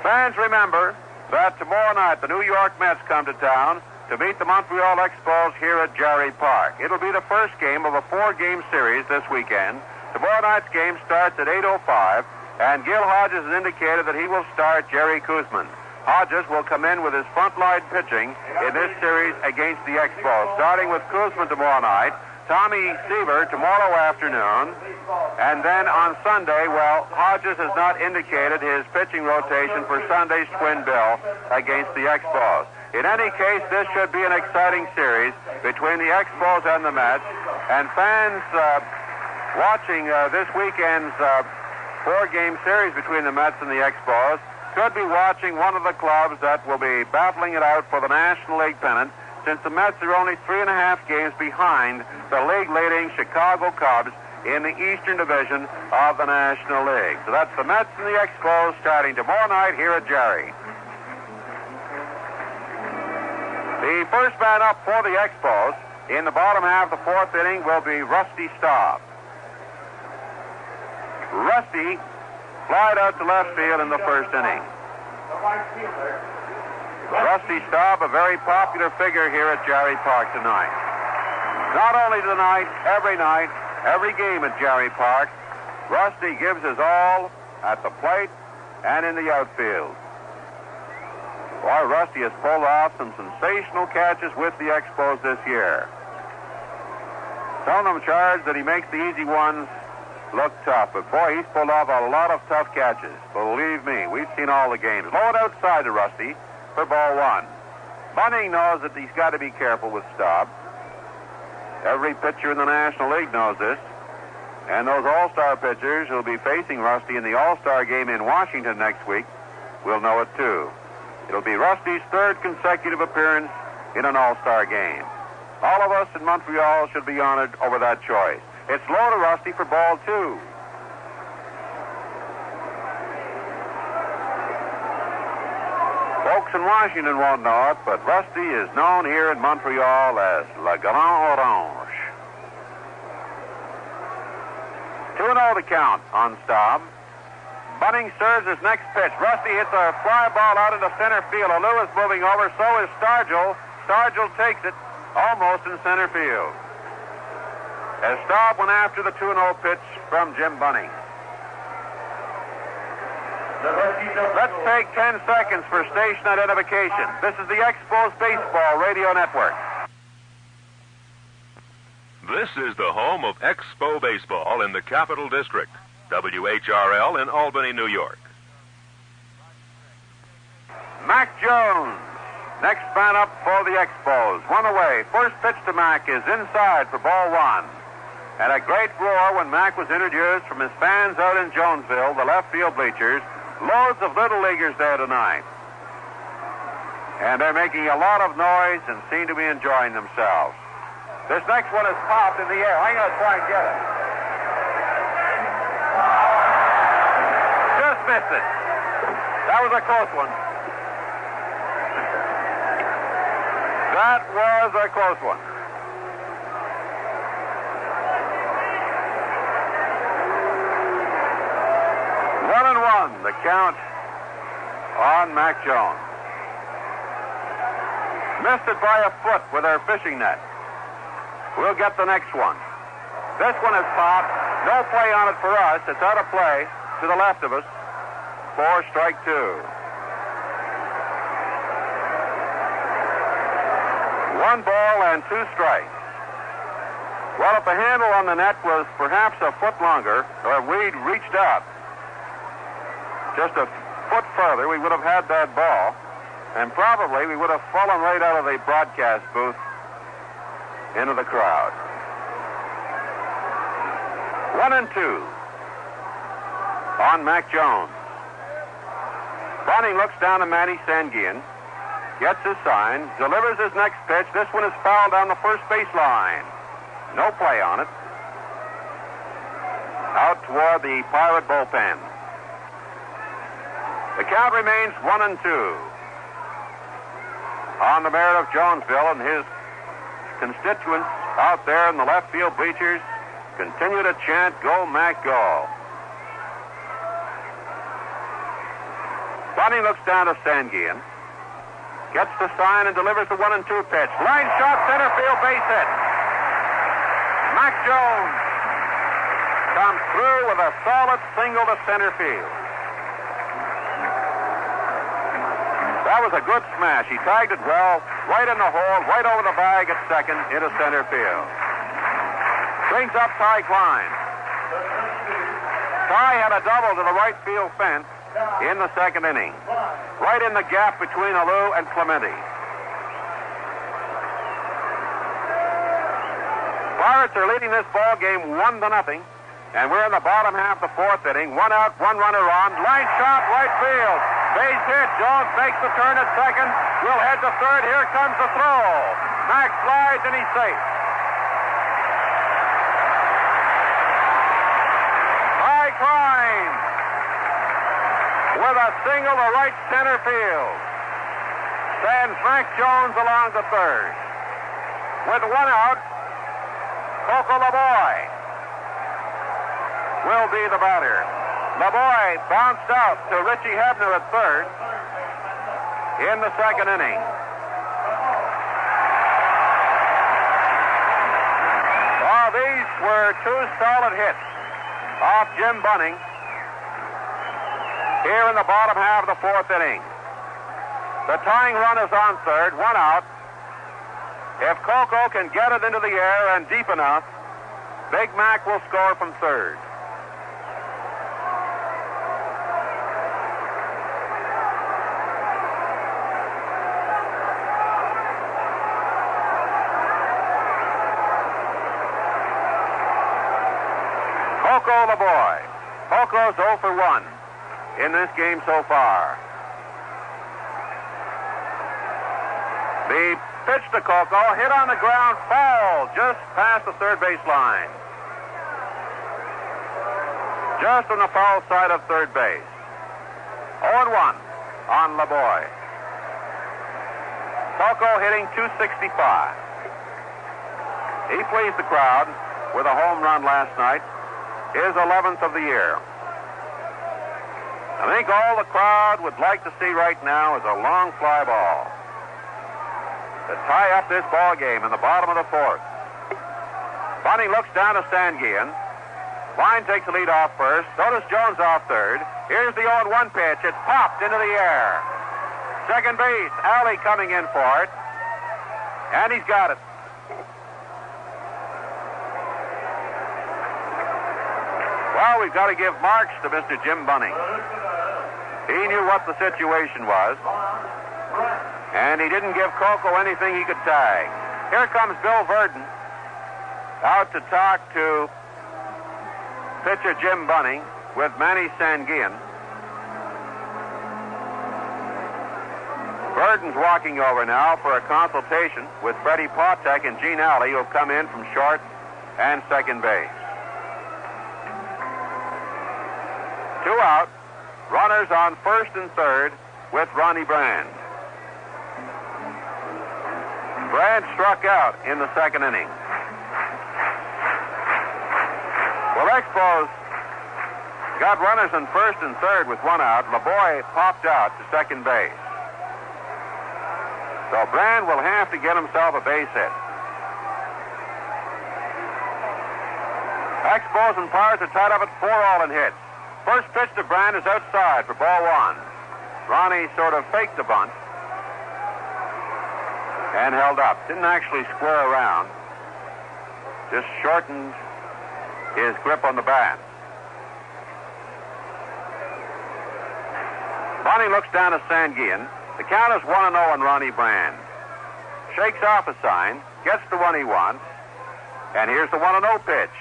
Fans, remember that tomorrow night the New York Mets come to town to meet the Montreal Expos here at Jarry Park. It'll be the first game of a 4-game series this weekend. Tomorrow night's game starts at 8:05, and Gil Hodges has indicated that he will start Jerry Koosman. Hodges will come in with his front line pitching in this series against the Expos, starting with Kuzman tomorrow night, Tommy Seaver tomorrow afternoon, and then on Sunday, well, Hodges has not indicated his pitching rotation for Sunday's twin bill against the Expos. In any case, this should be an exciting series between the Expos and the Mets, and fans watching this weekend's four-game series between the Mets and the Expos could be watching one of the clubs that will be battling it out for the National League pennant, since the Mets are only 3.5 games behind the league-leading Chicago Cubs in the Eastern Division of the National League. So that's the Mets and the Expos starting tomorrow night here at Jerry. The first man up for the Expos in the bottom half of the fourth inning will be Rusty Staub. Rusty flied out to left field in the first inning. Rusty Staub, a very popular figure here at Jerry Park tonight. Not only tonight, every game at Jerry Park, Rusty gives his all at the plate and in the outfield. Boy, Rusty has pulled off some sensational catches with the Expos this year. Some of them charged that he makes the easy ones look tough, but boy, he's pulled off a lot of tough catches. Believe me, we've seen all the games. Low it outside to Rusty for ball one. Bunning knows that he's got to be careful with Staub. Every pitcher in the National League knows this. And those All-Star pitchers who'll be facing Rusty in the All-Star game in Washington next week will know it too. It'll be Rusty's third consecutive appearance in an All-Star game. All of us in Montreal should be honored over that choice. It's low to Rusty for ball two. Folks in Washington won't know it, but Rusty is known here in Montreal as Le Grand Orange. 2-0 to count on Staub. Bunning serves his next pitch. Rusty hits a fly ball out into center field. Alou is moving over, so is Stargell. Stargell takes it almost in center field. As Staub went after the 2-0 pitch from Jim Bunning. Let's take 10 seconds for station identification. This is the Expos Baseball Radio Network. This is the home of Expo Baseball in the Capital District. WHRL in Albany, New York. Mac Jones, next man up for the Expos. One away. First pitch to Mac is inside for ball one. And a great roar when Mac was introduced from his fans out in Jonesville, the left field bleachers. Loads of little leaguers there tonight. And they're making a lot of noise and seem to be enjoying themselves. This next one is popped in the air. I'm going to try and get it. Just missed it. That was a close one. That was a close one. The count on Mac Jones. Missed it by a foot with our fishing net. We'll get the next one. This one is popped. No play on it for us. It's out of play to the left of us. 4 strike 2. 1 ball and 2 strikes. Well, if the handle on the net was perhaps a foot longer, or if we'd reached out just a foot further, we would have had that ball, and probably we would have fallen right out of the broadcast booth into the crowd. 1-2 on Mac Jones. Bunning looks down to Matty Sanguian, gets his sign, delivers his next pitch. This one is fouled down the first baseline. No play on it. Out toward the Pirate bullpen. The count remains 1-2. On the merit of Jonesville, and his constituents out there in the left field bleachers continue to chant, "Go, Mac, go." Bunning looks down to Sanguian, gets the sign and delivers the 1-2 pitch. Line shot, center field, base hit. Mac Jones comes through with a solid single to center field. That was a good smash. He tagged it well, right in the hole, right over the bag at second, into center field. Brings up Ty Cline. Ty had a double to the right field fence in the second inning, right in the gap between Alou and Clemente. Pirates are leading this ball game 1-0, and we're in the bottom half of the fourth inning. 1 out, 1 runner on. Line shot, right field. Base hit. Jones makes the turn at second. Will head to third. Here comes the throw. Max slides, and he's safe. Ty Cline with a single to right center field. Sends Frank Jones along to third. With 1 out, Coco LeBoy will be the batter. LeBoy bounced out to Richie Hebner at third in the second inning. Oh, these were 2 solid hits off Jim Bunning here in the bottom half of the fourth inning. The tying run is on third, 1 out. If Coco can get it into the air and deep enough, Big Mac will score from third. Coco LeBoy. Coco's 0 for 1 in this game so far. The pitch to Coco, hit on the ground, foul just past the third base line. Just on the foul side of third base. 0-1 on LeBoy. Coco hitting .265. He pleased the crowd with a home run last night, his 11th of the year. I think all the crowd would like to see right now is a long fly ball to tie up this ball game in the bottom of the fourth. Bunning looks down to Sanguian. Cline takes the lead off first. So does Jones off third. Here's the 0-1 pitch. It popped into the air. Second base, Alley coming in for it. And he's got it. Well, we've got to give marks to Mr. Jim Bunning. He knew what the situation was. And he didn't give Coco anything he could tag. Here comes Bill Verdon out to talk to pitcher Jim Bunning with Manny Sanguian. Verdon's walking over now for a consultation with Freddie Pautek and Gene Alley, who have come in from short and second base. 2 out. Runners on first and third with Ronnie Brand. Brand struck out in the second inning. Well, Expos got runners on first and third with 1 out. LeBoy popped out to second base. So Brand will have to get himself a base hit. Expos and Pirates are tied up at 4-all in hits. First pitch to Brand is outside for ball 1. Ronnie sort of faked the bunt and held up. Didn't actually square around. Just shortened his grip on the bat. Ronnie looks down to Sanguian. The count is 1-0 on Ronnie Brand. Shakes off a sign, gets the one he wants, and here's the 1-0 pitch.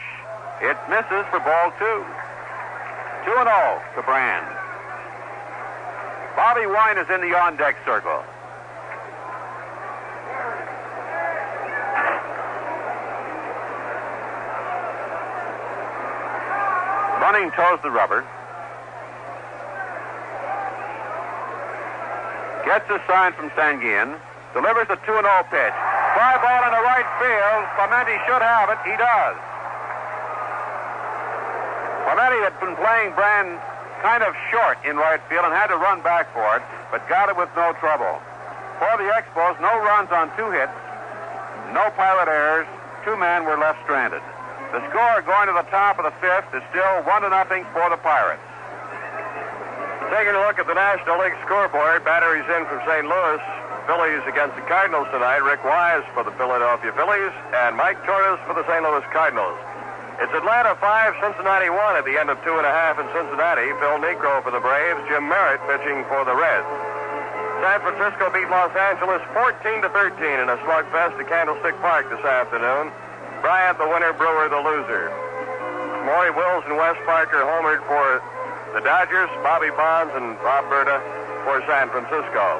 It misses for ball 2. 2-0 to Brand. Bobby Wine is in the on-deck circle. Bunning toes the rubber. Gets a sign from Sanguian. Delivers the 2-0 pitch. Fly ball into right field. Clemente should have it. He does. Clemente had been playing Brand kind of short in right field and had to run back for it, but got it with no trouble. For the Expos, no runs on 2 hits, no Pirate errors. 2 men were left stranded. The score going to the top of the 5th is still 1-0 for the Pirates. Taking a look at the National League scoreboard, batteries in from St. Louis. Phillies against the Cardinals tonight. Rick Wise for the Philadelphia Phillies and Mike Torres for the St. Louis Cardinals. It's Atlanta 5, Cincinnati 1 at the end of 2.5 in Cincinnati. Phil Niekro for the Braves, Jim Merritt pitching for the Reds. San Francisco beat Los Angeles 14-13 in a slugfest at Candlestick Park this afternoon. Bryant the winner, Brewer the loser. Maury Wills and Wes Parker homered for the Dodgers, Bobby Bonds and Bob Berta for San Francisco.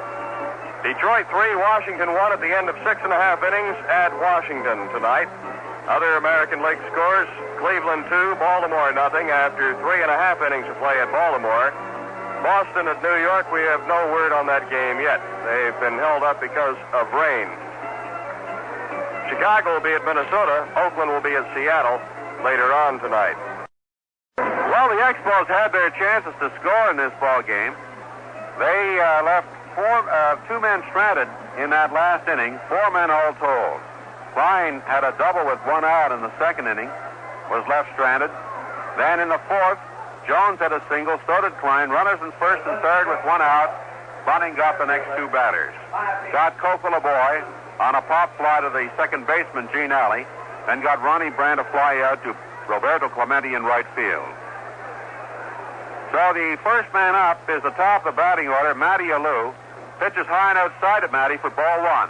Detroit 3, Washington 1 at the end of 6.5 innings at Washington tonight. Other American League scores, Cleveland 2, Baltimore nothing after 3.5 innings of play at Baltimore. Boston at New York, we have no word on that game yet. They've been held up because of rain. Chicago will be at Minnesota. Oakland will be at Seattle later on tonight. Well, the Expos had their chances to score in this ball game. They left two men stranded in that last inning, 4 men all told. Cline had a double with 1 out in the second inning, was left stranded. Then in the fourth, Jones had a single, so did Cline. Runners in first and third with 1 out. Bunning got the next 2 batters. Got Kokel a boy on a pop fly to the second baseman, Gene Alley, then got Ronnie Brandt a fly out to Roberto Clemente in right field. So the first man up is the top of the batting order, Matty Alou. Pitches high and outside of Matty for ball 1.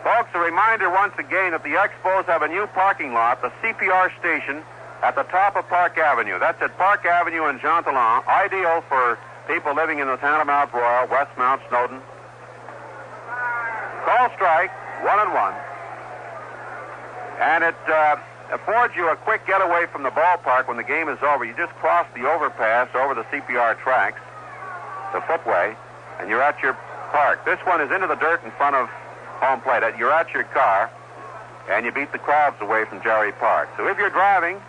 Folks, a reminder once again that the Expos have a new parking lot, the CPR station, at the top of Park Avenue. That's at Park Avenue in Jean Talon, ideal for people living in the town of Mount Royal, West Mount Snowden. Call strike, 1-1. And it affords you a quick getaway from the ballpark when the game is over. You just cross the overpass over the CPR tracks, the footway, and you're at your park. This one is into the dirt in front of home plate. You're at your car, and you beat the crowds away from Jerry Park. So if you're driving,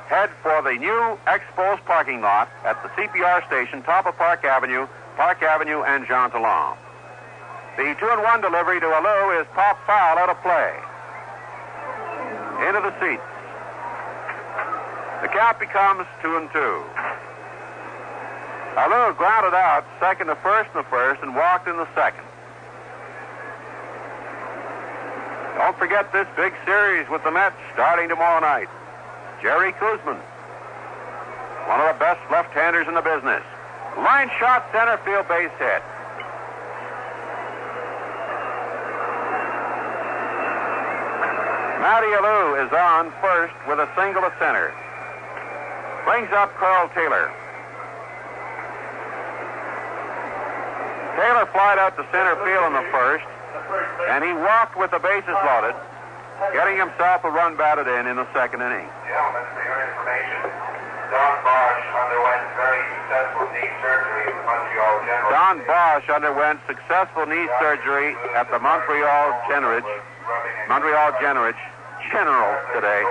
head for the new Expos parking lot at the CPR station, top of Park Avenue and Jean Talon. The 2-1 delivery to Alou is pop foul out of play. Into the seats. The count becomes 2-2. Alou grounded out second to first in the first and walked in the second. Don't forget this big series with the Mets starting tomorrow night. Jerry Kuzman, one of the best left-handers in the business. Line shot, center field, base hit. Matty Alou is on first with a single to center. Brings up Carl Taylor. Taylor flied out to center field in the first, and he walked with the bases loaded, getting himself a run batted in the second inning. Gentlemen, for your information, Don Bosch underwent very successful knee surgery at the Montreal General. Don Bosch underwent successful knee surgery at the Montreal General today,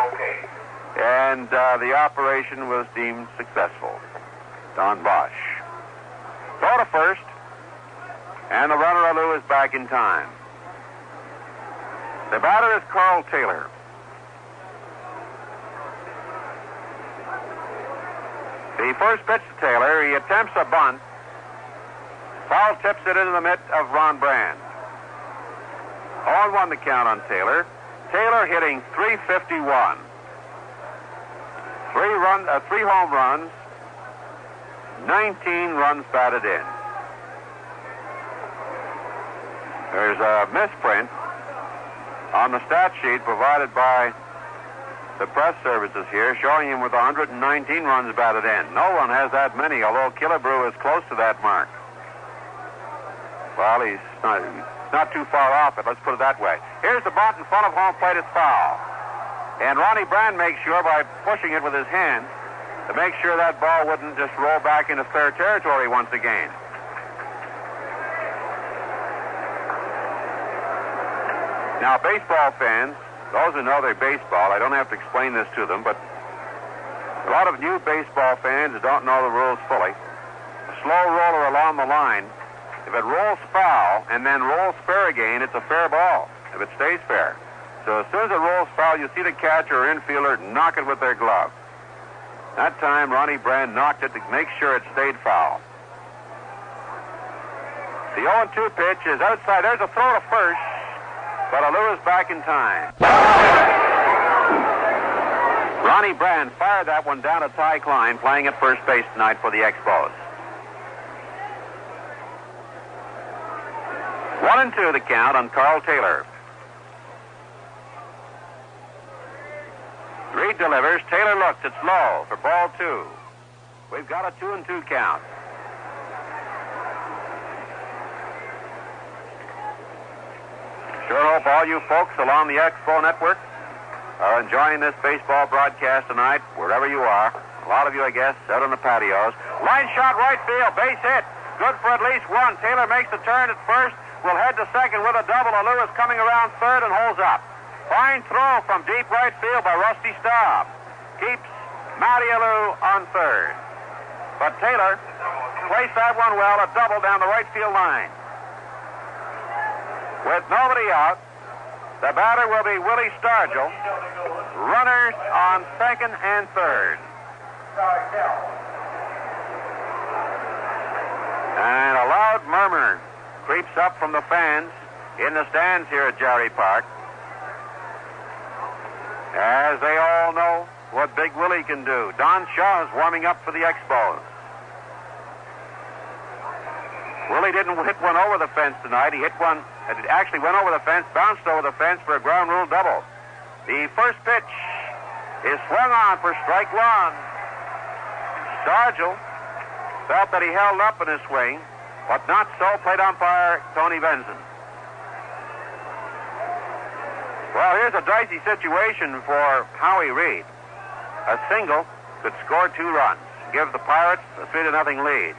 and the operation was deemed successful. Don Bosch. Throw to first, and the runner Alou is back in time. The batter is Carl Taylor. The first pitch to Taylor, he attempts a bunt. Foul tips it into the mitt of Ron Brand. 0-1 the count on Taylor. Taylor hitting .351. 3 home runs, 19 runs batted in. There's a misprint on the stat sheet provided by the press services here, showing him with 119 runs batted in. No one has that many, although Killebrew is close to that mark. Well, he's not too far off it, let's put it that way. Here's the bunt in front of home plate, it's foul. And Ronnie Brand makes sure by pushing it with his hand to make sure that ball wouldn't just roll back into fair territory once again. Now, baseball fans, those who know their baseball, I don't have to explain this to them, but a lot of new baseball fans who don't know the rules fully, a slow roller along the line, if it rolls foul and then rolls fair again, it's a fair ball, if it stays fair. So as soon as it rolls foul, you see the catcher or infielder knock it with their glove. That time, Ronnie Brand knocked it to make sure it stayed foul. The 0-2 pitch is outside. There's a throw to first, but Alou is back in time. Ronnie Brand fired that one down to Ty Cline, playing at first base tonight for the Expos. 1-2 the count on Carl Taylor. Reed delivers. Taylor looks. It's low for ball 2. We've got a 2-2 count. Sure hope all you folks along the Expo network are enjoying this baseball broadcast tonight, wherever you are. A lot of you, I guess, out on the patios. Line shot right field. Base hit. Good for at least one. Taylor makes the turn at first. Will head to second with a double. Alou is coming around third and holds up. Fine throw from deep right field by Rusty Staub. Keeps Matty Alou on third. But Taylor placed that one well, a double down the right field line. With nobody out, the batter will be Willie Stargell. Runners on second and third. And a loud murmur creeps up from the fans in the stands here at Jarry Park, as they all know what Big Willie can do. Don Shaw is warming up for the Expos. Willie didn't hit one over the fence tonight. He hit one that actually went over the fence, bounced over the fence for a ground rule double. The first pitch is swung on for strike one. Stargell felt that he held up in his swing, but not so plate umpire Tony Benson. Well, here's a dicey situation for Howie Reed. A single could score 2 runs, give the Pirates a 3-0 lead.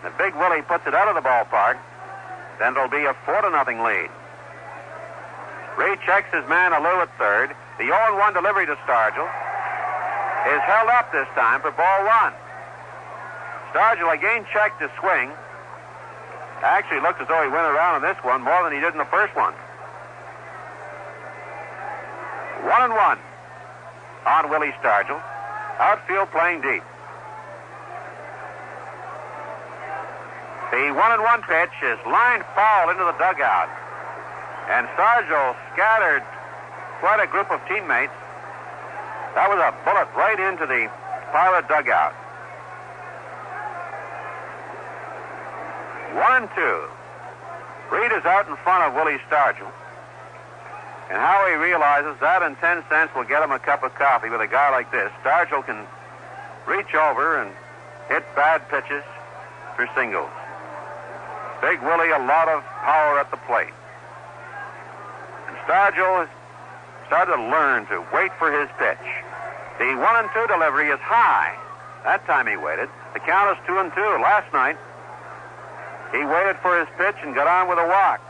If Big Willie puts it out of the ballpark, then it'll be a 4-0 lead. Reed checks his man Alou at third. The 0-1 delivery to Stargell is held up this time for ball 1. Stargell again checked his swing. Actually looked as though he went around on this one more than he did in the first one. 1-1 on Willie Stargell. Outfield playing deep. The 1-1 pitch is lined foul into the dugout. And Stargell scattered quite a group of teammates. That was a bullet right into the Pirate dugout. 1-2. Reed is out in front of Willie Stargell. And Howie realizes that and 10 cents will get him a cup of coffee with a guy like this. Stargell can reach over and hit bad pitches for singles. Big Willie, a lot of power at the plate. And Stargell has started to learn to wait for his pitch. The 1-2 delivery is high. That time he waited. The count is 2-2. Last night, he waited for his pitch and got on with a walk.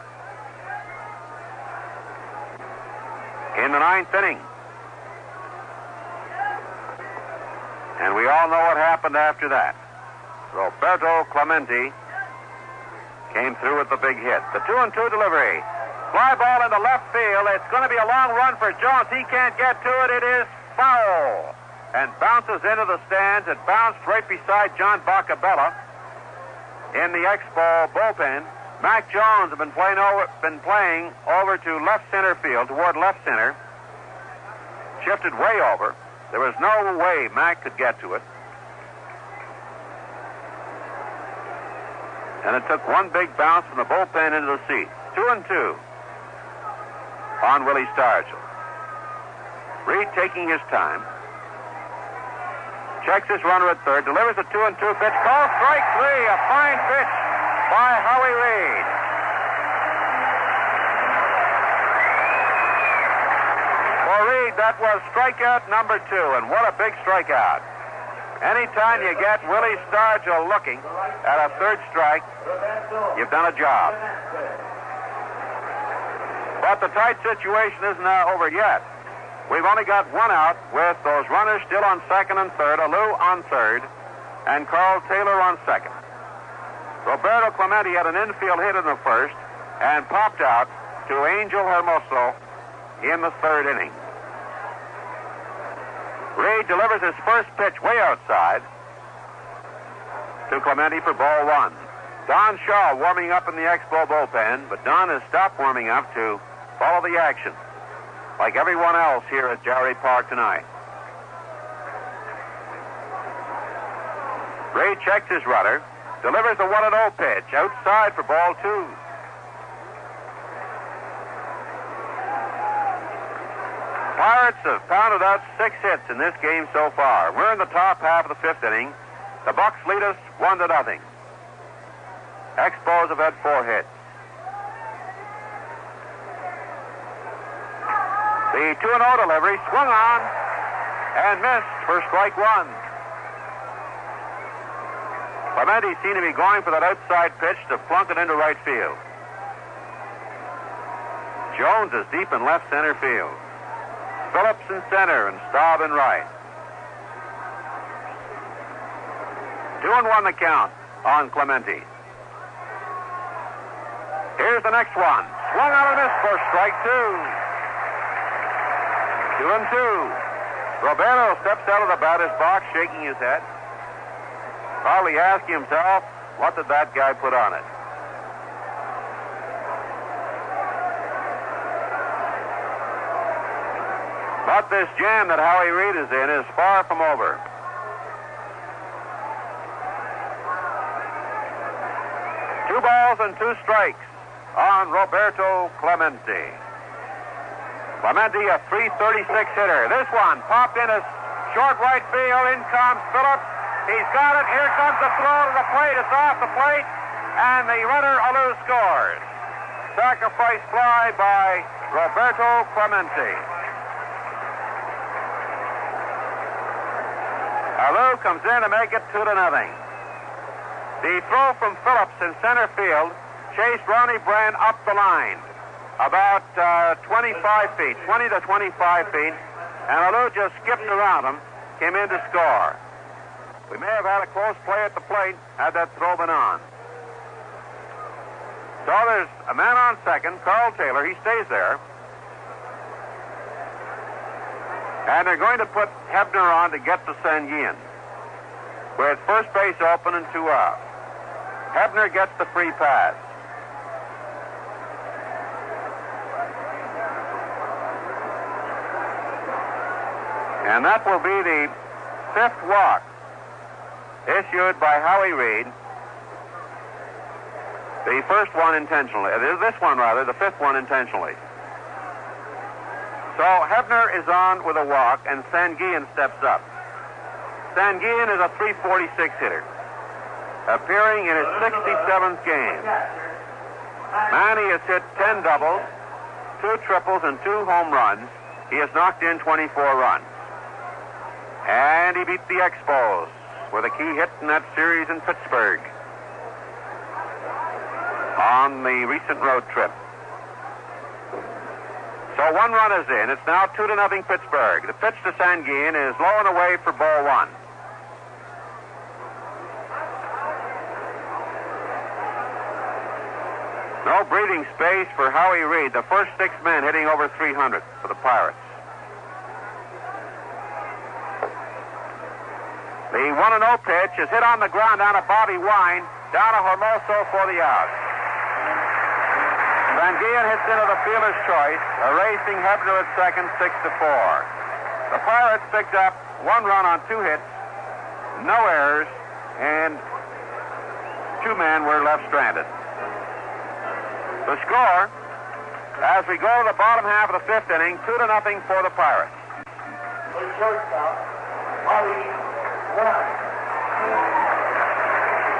In the 9th inning. And we all know what happened after that. Roberto Clemente came through with the big hit. The 2-2 delivery. Fly ball into left field. It's going to be a long run for Jones. He can't get to it. It is foul. And bounces into the stands. It bounced right beside John Bacabella in the Expo bullpen. Mac Jones had been playing over to left center field, toward left center. Shifted way over. There was no way Mac could get to it. And it took one big bounce from the bullpen into the seats. 2-2 on Willie Stargell. Reed taking his time. Checks his runner at third. Delivers a 2-2 pitch. Called strike 3. A fine pitch by Howie Reed. For Reed, that was strikeout number 2. And what a big strikeout. Anytime you get Willie Stargell looking at a third strike, you've done a job. But the tight situation isn't over yet. We've only got one out with those runners still on second and third, Alou on third, and Carl Taylor on second. Roberto Clemente had an infield hit in the first and popped out to Angel Hermoso in the third inning. Reed delivers his first pitch way outside to Clemente for ball one. Don Shaw warming up in the Expo bullpen, but Don has stopped warming up to follow the action, like everyone else here at Jarry Park tonight. Reed checks his rudder, delivers the 1-0 pitch outside for ball two. Pirates have pounded out 6 hits in this game so far. We're in the top half of the 5th inning. The Bucks lead us 1-0. Expos have had 4 hits. The 2-0 delivery swung on and missed for strike one. Clemente seemed to be going for that outside pitch to plunk it into right field. Jones is deep in left center field. Phillips in center and Staub in right. 2-1 the count on Clemente. Here's the next one. Swung out and missed for strike two. 2-2. Roberto steps out of the batter's box, shaking his head. Probably asking himself, what did that guy put on it? But this jam that Howie Reed is in is far from over. Two balls and 2 strikes on Roberto Clemente. Clemente, a .336 hitter. This one popped in a short right field. In comes Phillips. He's got it. Here comes the throw to the plate. It's off the plate. And the runner, Alou, scores. Sacrifice fly by Roberto Clemente. Alou comes in to make it 2-0. The throw from Phillips in center field chased Ronnie Brand up the line about 25 feet, 20 to 25 feet, and Alou just skipped around him, came in to score. We may have had a close play at the plate had that throw been on. So there's a man on second, Carl Taylor. He stays there. And they're going to put Hebner on to get to Sanguin, with first base open and 2 out. Hebner gets the free pass. And that will be the 5th walk issued by Howie Reed. The first one intentionally. This one, rather, the 5th one intentionally. So Hebner is on with a walk, and Sanguin steps up. Sanguin is a .346 hitter, appearing in his 67th game. Manny has hit 10 doubles, 2 triples, and 2 home runs. He has knocked in 24 runs. And he beat the Expos with a key hit in that series in Pittsburgh on the recent road trip. So 1 run is in. It's now 2-0 Pittsburgh. The pitch to Sanguin is low and away for ball 1. No breathing space for Howie Reed, the first 6 men hitting over 300 for the Pirates. The 1-0 pitch is hit on the ground down to Bobby Wine, down to Hermoso for the out. Sanguin hits into the fielder's choice, erasing Hebner at second, 6-4. The Pirates picked up 1 run on 2 hits, no errors, and 2 men were left stranded. The score, as we go to the bottom half of the 5th inning, 2-0 for the Pirates.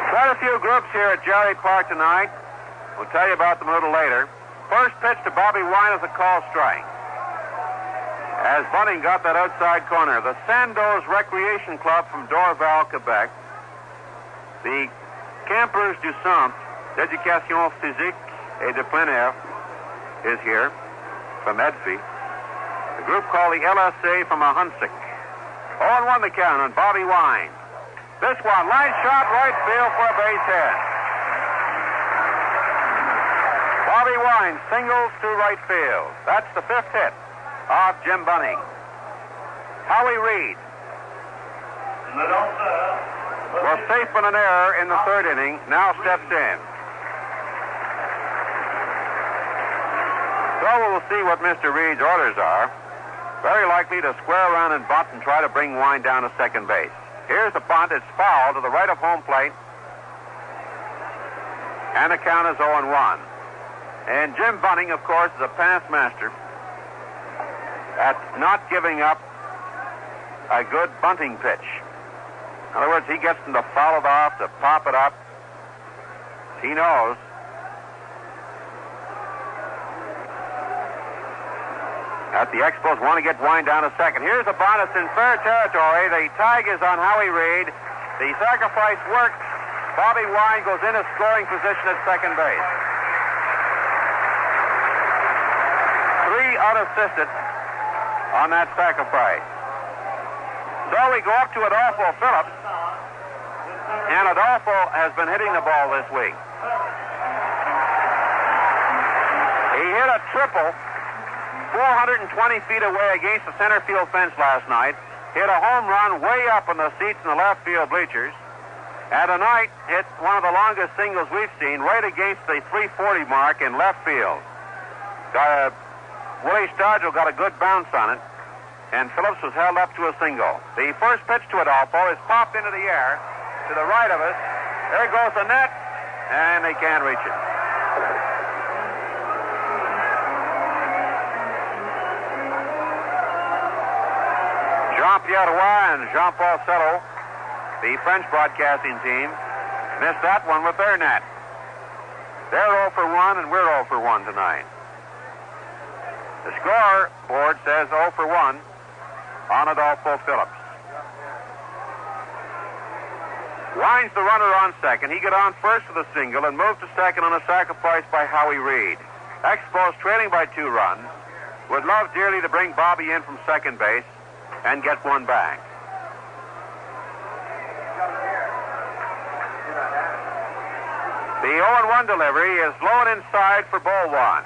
Quite a few groups here at Jarry Park tonight. We'll tell you about them a little later. First pitch to Bobby Wine is a call strike. As Bunting got that outside corner, the Sandoz Recreation Club from Dorval, Quebec, the Campers du Centre d'Éducation Physique et de Plein Air is here from Edfi. The group called the LSA from Ahunsik. 0-1 the count on Bobby Wine. This one, line shot right field for a base hit. Bobby Wine singles to right field. That's the 5th hit of Jim Bunning. Howie Reed will safeman an error in the third inning, now steps in. So we'll see what Mr. Reed's orders are. Very likely to square around and bunt and try to bring Wine down to second base. Here's the bunt. It's foul to the right of home plate. And the count is 0-1. And Jim Bunting, of course, is a past master at not giving up a good bunting pitch. In other words, he gets them to foul it off, to pop it up. He knows. That the Expos want to get Wine down to second. Here's the bunt. It's in fair territory. The tag is on Howie Reed. The sacrifice works. Bobby Wine goes in a scoring position at second base. 3 unassisted on that sacrifice. So we go up to Adolfo Phillips. And Adolfo has been hitting the ball this week. He hit a triple 420 feet away against the center field fence last night. Hit a home run way up in the seats in the left field bleachers. And tonight hit one of the longest singles we've seen right against the 340 mark in left field. Willie Stargell got a good bounce on it, and Phillips was held up to a single. The first pitch to Adolfo is popped into the air to the right of us. There goes the net, and they can't reach it. Jean-Pierre Roy and Jean-Paul Settle, the French broadcasting team, missed that one with their net. They're 0 for 1, and we're 0 for 1 tonight. The scoreboard says 0 for 1 on Adolfo Phillips. Wine's the runner on second. He got on first with a single and moved to second on a sacrifice by Howie Reed. Expos trailing by 2 runs. Would love dearly to bring Bobby in from second base and get one back. The 0-1 delivery is low and inside for ball 1.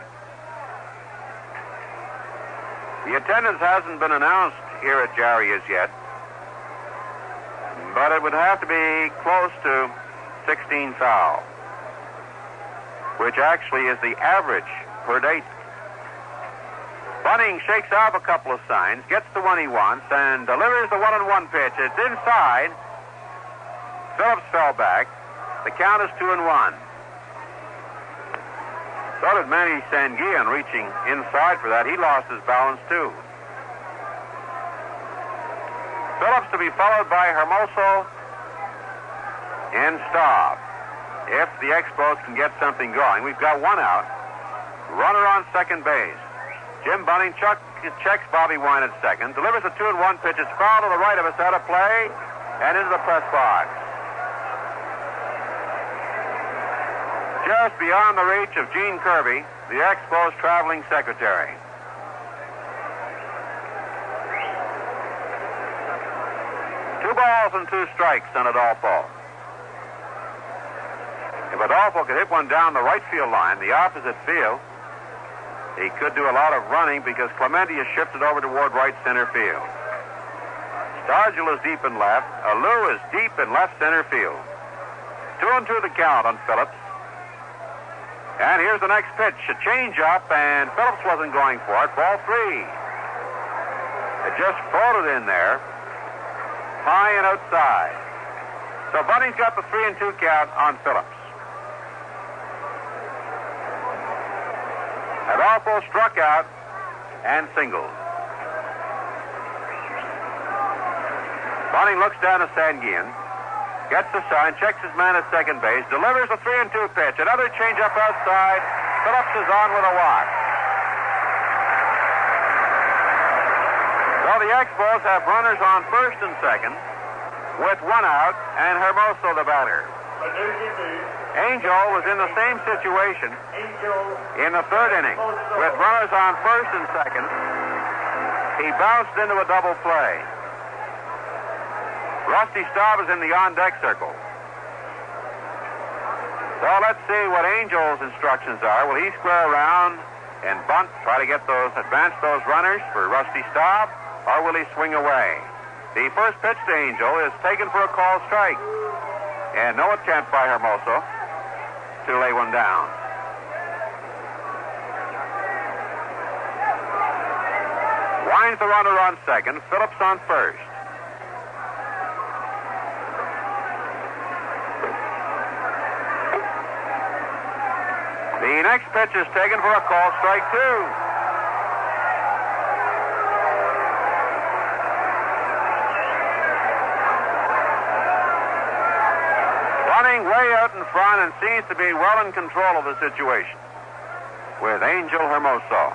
The attendance hasn't been announced here at Jarry as yet, but it would have to be close to 16 foul, which actually is the average per date. Bunting shakes off a couple of signs, gets the one he wants, and delivers the 1-1 pitch. It's inside. Phillips fell back. The count is 2-1. So did Manny Sanguillen, reaching inside for that. He lost his balance, too. Phillips to be followed by Hermoso and Staub. If the Expos can get something going. We've got 1 out. Runner on second base. Jim Bunting checks Bobby Wine at second. Delivers a 2-1 pitch. It's foul to the right of us, out of play, and into the press box. Just beyond the reach of Gene Kirby, the Expos traveling secretary. Two balls and 2 strikes on Adolfo. If Adolfo could hit one down the right field line, the opposite field, he could do a lot of running because Clemente is shifted over toward right center field. Stargell is deep in left. Alou is deep in left center field. 2-2 the count on Phillips. And here's the next pitch, a change-up, and Phillips wasn't going for it. Ball 3. It just floated in there, high and outside. So Bunting's got the 3-2 count on Phillips. Adolfo struck out and singled. Bunting looks down to Sanguillen, gets the sign, checks his man at second base, delivers a 3-2 pitch. Another changeup outside. Phillips is on with a walk. So the Expos have runners on first and second with 1 out, and Hermoso the batter. Angel was in the same situation in the third inning with runners on first and second. He bounced into a double play. Rusty Staub is in the on-deck circle. So let's see what Angel's instructions are. Will he square around and bunt, try to get those, advance those runners for Rusty Staub, or will he swing away? The first pitch to Angel is taken for a called strike. And no attempt by Hermoso to lay one down. Winds the runner on second. Phillips on first. The next pitch is taken for a call strike two. Running way out in front and seems to be well in control of the situation with Angel Hermoso.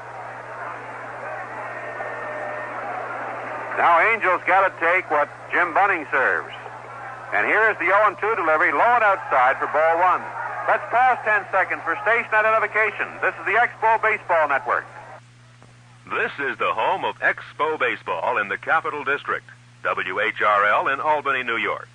Now Angel's got to take what Jim Bunning serves. And here's the 0-2 delivery, low and outside for ball one. Let's pause 10 seconds for station identification. This is the Expo Baseball Network. This is the home of Expo Baseball in the Capital District. WHRL in Albany, New York.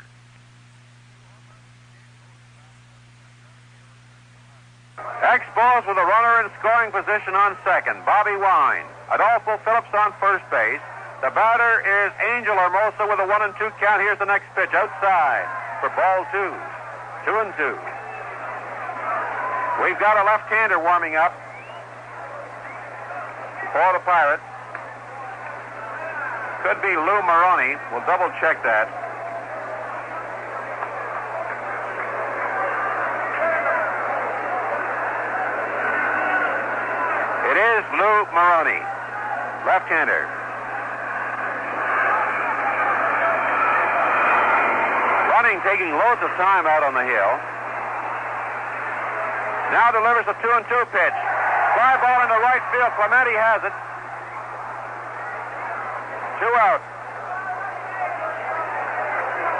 Expos with a runner in scoring position on second, Bobby Wine. Adolfo Phillips on first base. The batter is Angel Hermoso with a 1-2 count. Here's the next pitch outside for ball two. 2-2. We've got a left-hander warming up for the Pirates. Could be Lou Maroney. We'll double check that. It is Lou Maroney, left-hander. Running, taking loads of time out on the hill. Now delivers a 2-2 pitch. Fly ball into right field. Clemente has it. 2 out.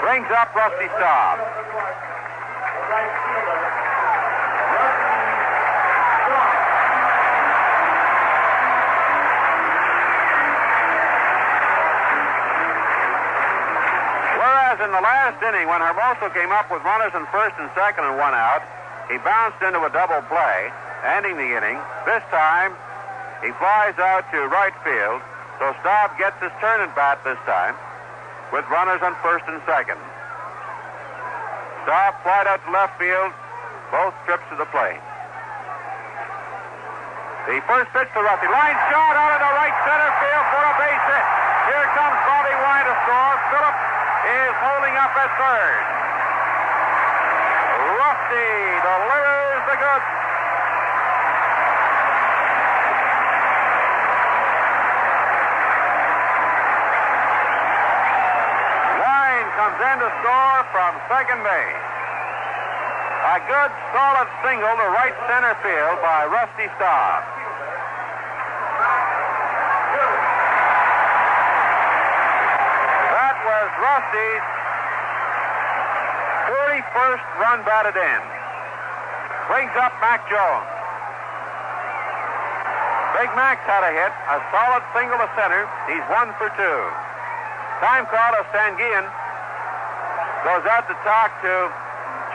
Brings up Rusty Staub. In the last inning, when Hermoso came up with runners in first and second and 1 out, he bounced into a double play, ending the inning. This time, he flies out to right field, so Staub gets his turn at bat this time, with runners on first and second. Staub flied out to left field, both trips to the plate. The first pitch to Rusty. Line shot out into right center field for a base hit. Here comes Bobby Wine to score. Phillips is holding up at third. Rusty delivers the goods. Wine comes in to score from second base. A good, solid single to right center field by Rusty Staub. Rusty's 41st run batted in. Brings up Mac Jones. Big Mac's had a hit, a solid single to center. He's 1 for 2. Time call of Sanguillen goes out to talk to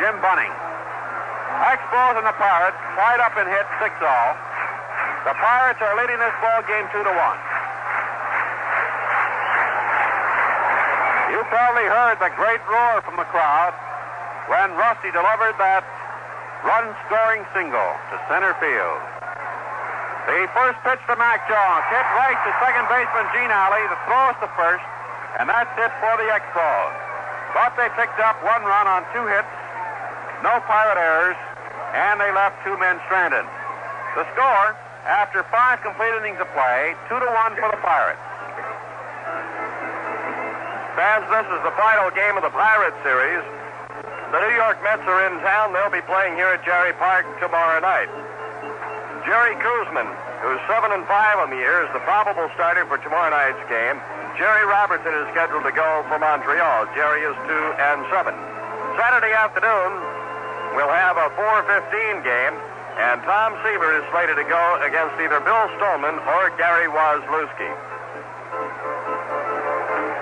Jim Bunning. Expos and the Pirates tied up in hits 6-all. The Pirates are leading this ball game 2-1. You probably heard the great roar from the crowd when Rusty delivered that run-scoring single to center field. The first pitch to Mac Jones, hit right to second baseman Gene Alley. The throw is to first, and that's it for the Expos. But they picked up 1 run on 2 hits, no Pirate errors, and they left 2 men stranded. The score, after 5 complete innings of play, 2-1 for the Pirates. Fans, this is the final game of the Pirate Series. The New York Mets are in town. They'll be playing here at Jerry Park tomorrow night. Jerry Kuzman, who's 7-5 on the year, is the probable starter for tomorrow night's game. Jerry Robertson is scheduled to go for Montreal. Jerry is 2-7. Saturday afternoon, we'll have a 4:15 game, and Tom Seaver is slated to go against either Bill Stolman or Gary Wozlewski.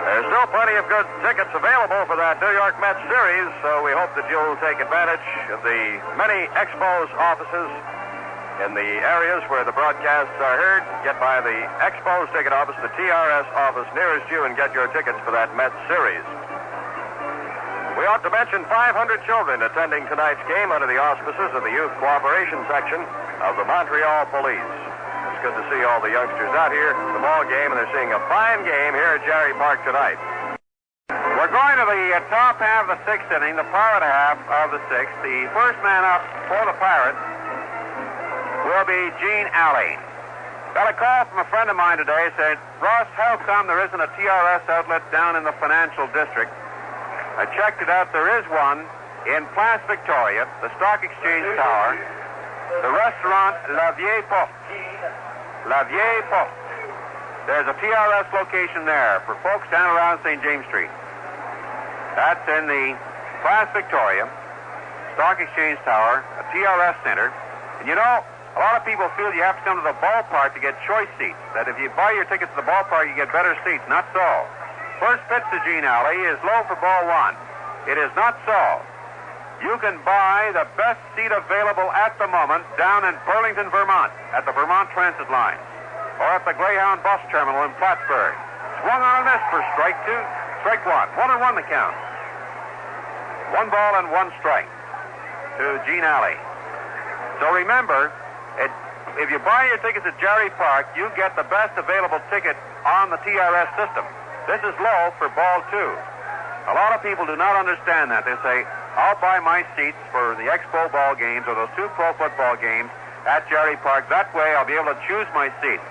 There's still plenty of good tickets available for that New York Mets series, so we hope that you'll take advantage of the many Expos offices in the areas where the broadcasts are heard, get by the Expos ticket office, the TRS office nearest you, and get your tickets for that Mets series. We ought to mention 500 children attending tonight's game under the auspices of the Youth Cooperation Section of the Montreal Police. It's good to see all the youngsters out here at the ball game, and they're seeing a fine game here at Jerry Park tonight. We're going to the top half of the sixth inning, the Pirate half of the sixth. The first man up for the Pirates will be Gene Alley. Got a call from a friend of mine today saying, Ross, how come there isn't a TRS outlet down in the financial district? I checked it out. There is one in Place Victoria, the Stock Exchange Tower, the restaurant La Vieille Porte. La Vieille Porte. There's a TRS location there for folks down around St. James Street. That's in the Place Victoria, Stock Exchange Tower, a TRS center. And you know, a lot of people feel you have to come to the ballpark to get choice seats, that if you buy your tickets to the ballpark, you get better seats. Not so. First pitch to Gene Alley is low for ball one. It is not so. You can buy the best seat available at the moment down in Burlington, Vermont, at the Vermont Transit line, or at the Greyhound bus terminal in Plattsburgh. Swung on a miss for strike two, strike one. 1-1 the count. 1 ball and 1 strike to Gene Alley. So remember, if you buy your tickets at Jerry Park, you get the best available ticket on the TRS system. This is low for ball two. A lot of people do not understand that. They say, I'll buy my seats for the Expo ball games or those 2 pro football games at Jerry Park. That way I'll be able to choose my seat.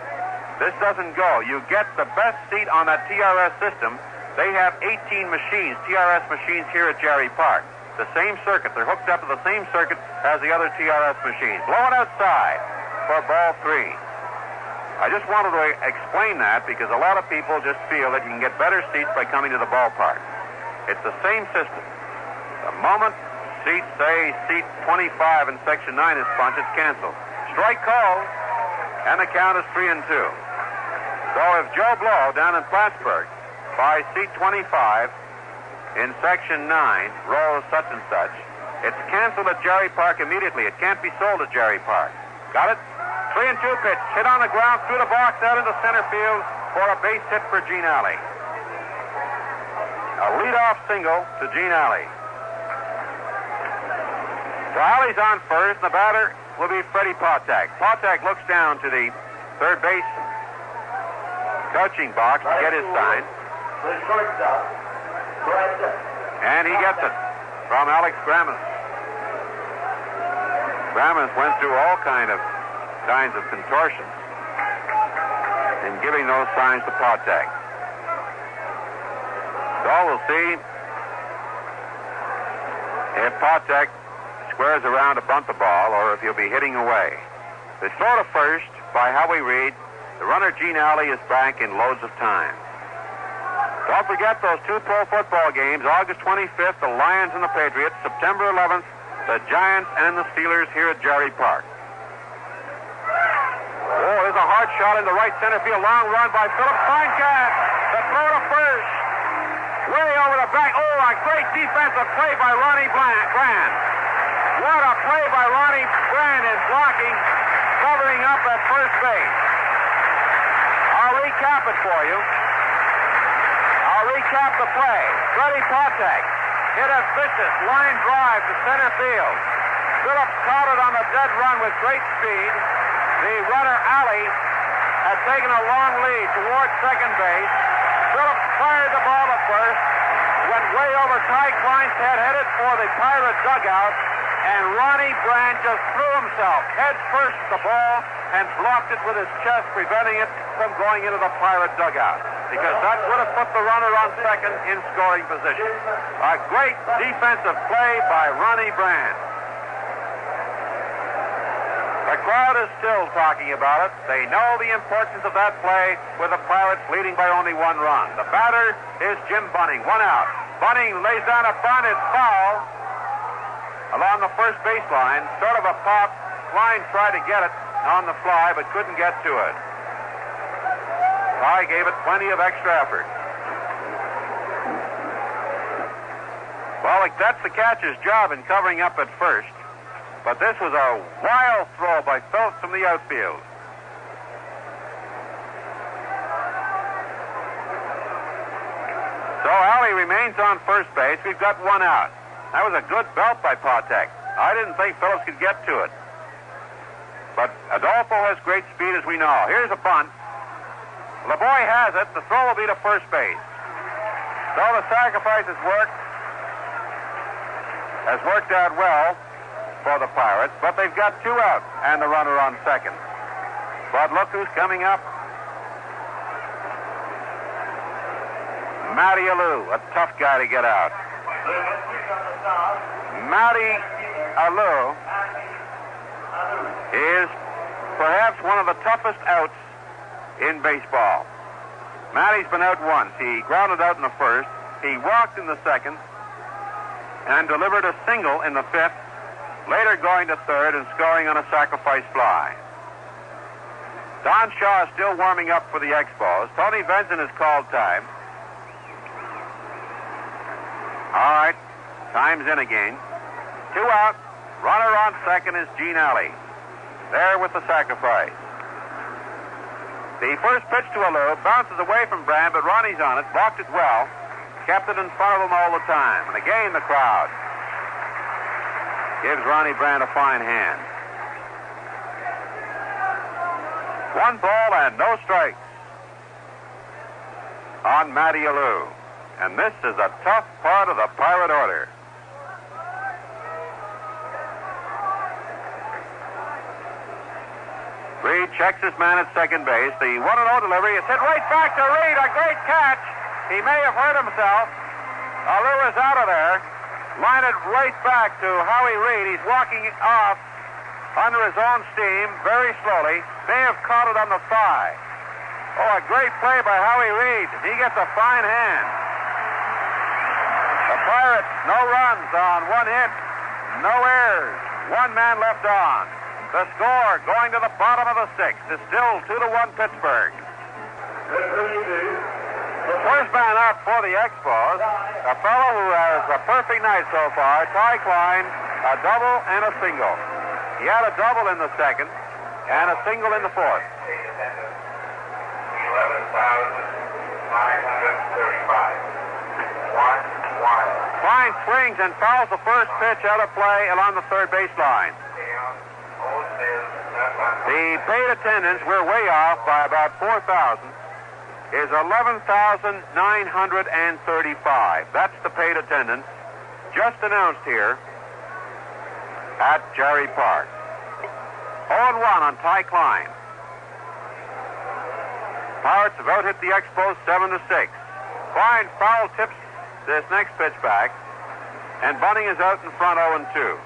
This doesn't go. You get the best seat on that TRS system. They have 18 machines, TRS machines here at Jerry Park. The same circuit. They're hooked up to the same circuit as the other TRS machines. Blow it outside for ball 3. I just wanted to explain that because a lot of people just feel that you can get better seats by coming to the ballpark. It's the same system. The moment seat 25 in section 9 is punched, it's canceled. Strike called, and the count is 3-2. So if Joe Blow down in Plattsburgh buys seat 25 in section 9, row such and such, it's canceled at Jerry Park immediately. It can't be sold at Jerry Park. Got it? 3-2 pitch. Hit on the ground through the box out into center field for a base hit for Gene Alley. A leadoff single to Gene Alley. So Alley's on first, and the batter will be Freddie Potak. Potak looks down to the third base coaching box to get his sign. And he gets it from Alex Gramus. Gramus went through all kinds of contortions in giving those signs to Potak. So we'll see if Potak squares around to bunt the ball or if he'll be hitting away. The throw to first by Howie Reed. The runner Gene Alley is back in loads of time. Don't forget those 2 pro football games, August 25th, the Lions and the Patriots, September 11th, the Giants and the Steelers here at Jerry Park. Oh, there's a hard shot in the right center field. Long run by Phillips. Fine catch. The throw to first. Way over the back. Oh, a great defensive play by Ronnie Brand. What a play by Ronnie Brand in blocking, covering up at first base. I'll recap it for you. Recap the play. Freddie Potak hit a vicious line drive to center field. Phillips caught it on a dead run with great speed. The runner Alley had taken a long lead towards second base. Phillips fired the ball at first, went way over Ty Cline's head, headed for the Pirate dugout, and Ronnie Brand just threw himself head first at the ball and blocked it with his chest, preventing it from going into the Pirate dugout, because that would have put the runner on second in scoring position. A great defensive play by Ronnie Brand. The crowd is still talking about it. They know the importance of that play with the Pirates leading by only 1 run. The batter is Jim Bunning. 1 out. Bunning lays down a bunt. It's foul along the first baseline. Sort of a pop. Cline tried to get it on the fly, but couldn't get to it. Ty gave it plenty of extra effort. Well, that's the catcher's job in covering up at first. But this was a wild throw by Phillips from the outfield. So Alley remains on first base. We've got one out. That was a good belt by Patek. I didn't think Phillips could get to it. But Adolfo has great speed, as we know. Here's a bunt. LeBoy has it. The throw will be to first base. So the sacrifice has worked out well for the Pirates, but they've got two out and the runner on second. But look who's coming up. Matty Alou, a tough guy to get out. Matty Alou is perhaps one of the toughest outs in baseball. Matty's been out once. He grounded out in the first. He walked in the second and delivered a single in the fifth, later going to third and scoring on a sacrifice fly. Don Shaw is still warming up for the Expos. Tony Benson has called time. All right, time's in again. Two out. Runner on second is Gene Alley. There with the sacrifice. The first pitch to Alou bounces away from Brand, but Ronnie's on it, blocked it well, kept it in front of him all the time. And again, the crowd gives Ronnie Brand a fine hand. 1 ball and no strikes on Matty Alou. And this is a tough part of the Pirate order. Reed checks his man at second base. The 1-0 delivery is hit right back to Reed. A great catch. He may have hurt himself. Alou is out of there. Line it right back to Howie Reed. He's walking off under his own steam very slowly. May have caught it on the thigh. Oh, a great play by Howie Reed. He gets a fine hand. The Pirates, no runs on one hit, no errors, one man left on. The score going to the bottom of the sixth is still 2-1 Pittsburgh. The first man up for the Expos, a fellow who has a perfect night so far, Ty Cline, a double and a single. He had a double in the second and a single in the fourth. 11,935. Cline swings and fouls the first pitch out of play along the third baseline. The paid attendance, we're way off by about 4,000, is 11,935. That's the paid attendance just announced here at Jerry Park. 0-1 on Ty Cline. Pirates have out-hit the Expos 7-6. Cline foul tips this next pitch back, and Bunning is out in front 0-2.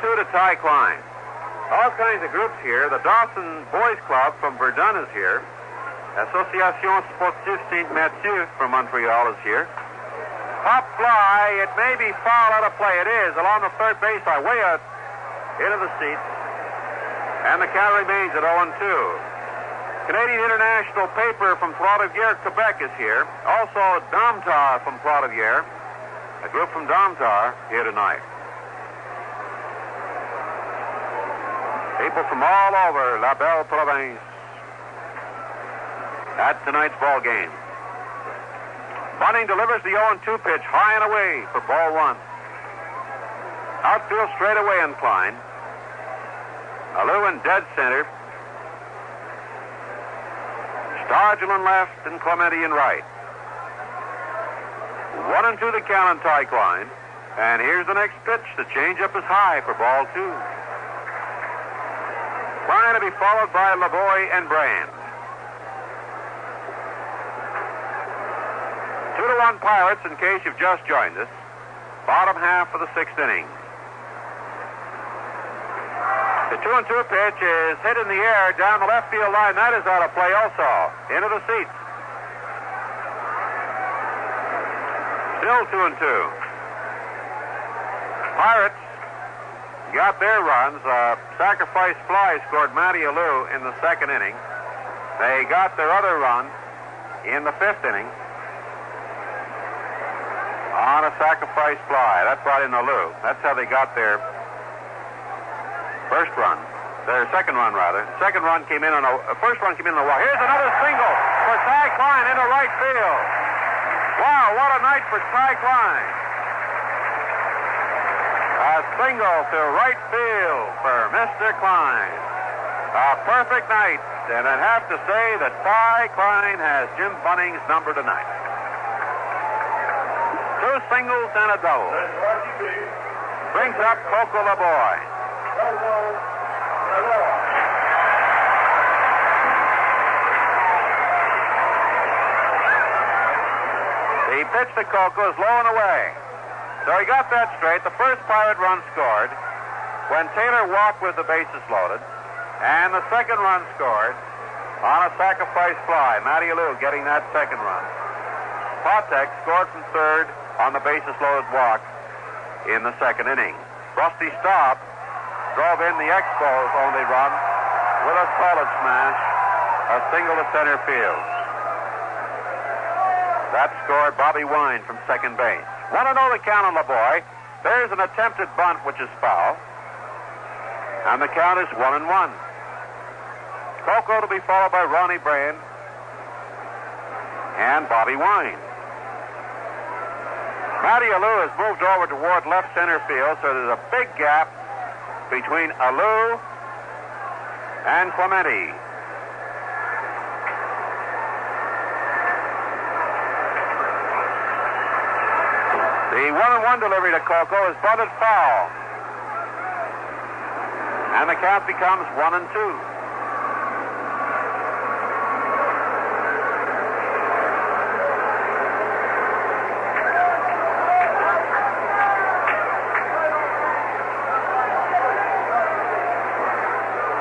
To Ty Cline. All kinds of groups here. The Dawson Boys Club from Verdun is here. Association Sportive Saint-Mathieu from Montreal is here. Pop fly. It may be foul out of play. It is along the third baseline, way out into the seats. And the count remains at 0-2. Canadian International Paper from Trois-Rivières, Quebec is here. Also Domtar from Trois-Rivières. A group from Domtar here tonight. People from all over La Belle Province at tonight's ball game. Bunning delivers the 0-2 pitch high and away for ball one. Outfield straight away on Cline. Alou in dead center. Stargell in left and Clemente in right. 1-2 the count on Ty Cline. And here's the next pitch. The changeup is high for ball two. Cline to be followed by LeBoy and Brand. 2-1 Pirates in case you've just joined us. Bottom half of the sixth inning. The 2-2 pitch is hit in the air down the left field line. That is out of play also. Into the seats. Still 2-2. Pirates got their runs. Sacrifice fly scored Matty Alou in the second inning. They got their other run in the 5th inning on a sacrifice fly. That brought in the Lou. That's how they got their first run. Their second run, rather. Second run came in on a first run came in on a walk. Here's another single for Ty Cline into right field. Wow, what a night for Ty Cline. A single to right field for Mr. Cline. A perfect night, and I'd have to say that Ty Cline has Jim Bunning's number tonight. 2 singles and a double. Brings up Coco LeBoy. The pitch to Coco is low and away. So he got that straight. The first Pirate run scored when Tater walked with the bases loaded. And the second run scored on a sacrifice fly. Matty Alou getting that second run. Patek scored from third on the bases loaded walk in the 2nd inning. Rusty Staub drove in the Expos' only run with a solid smash, a single to center field. That scored Bobby Wine from second base. 1-0 the count on LeBoy. There's an attempted bunt, which is foul. And the count is 1-1. Coco to be followed by Ronnie Brand and Bobby Wine. Matty Alou has moved over toward left center field, so there's a big gap between Alou and Clemente. The 1-1 delivery to Coco is bunted foul. And the count becomes 1-2.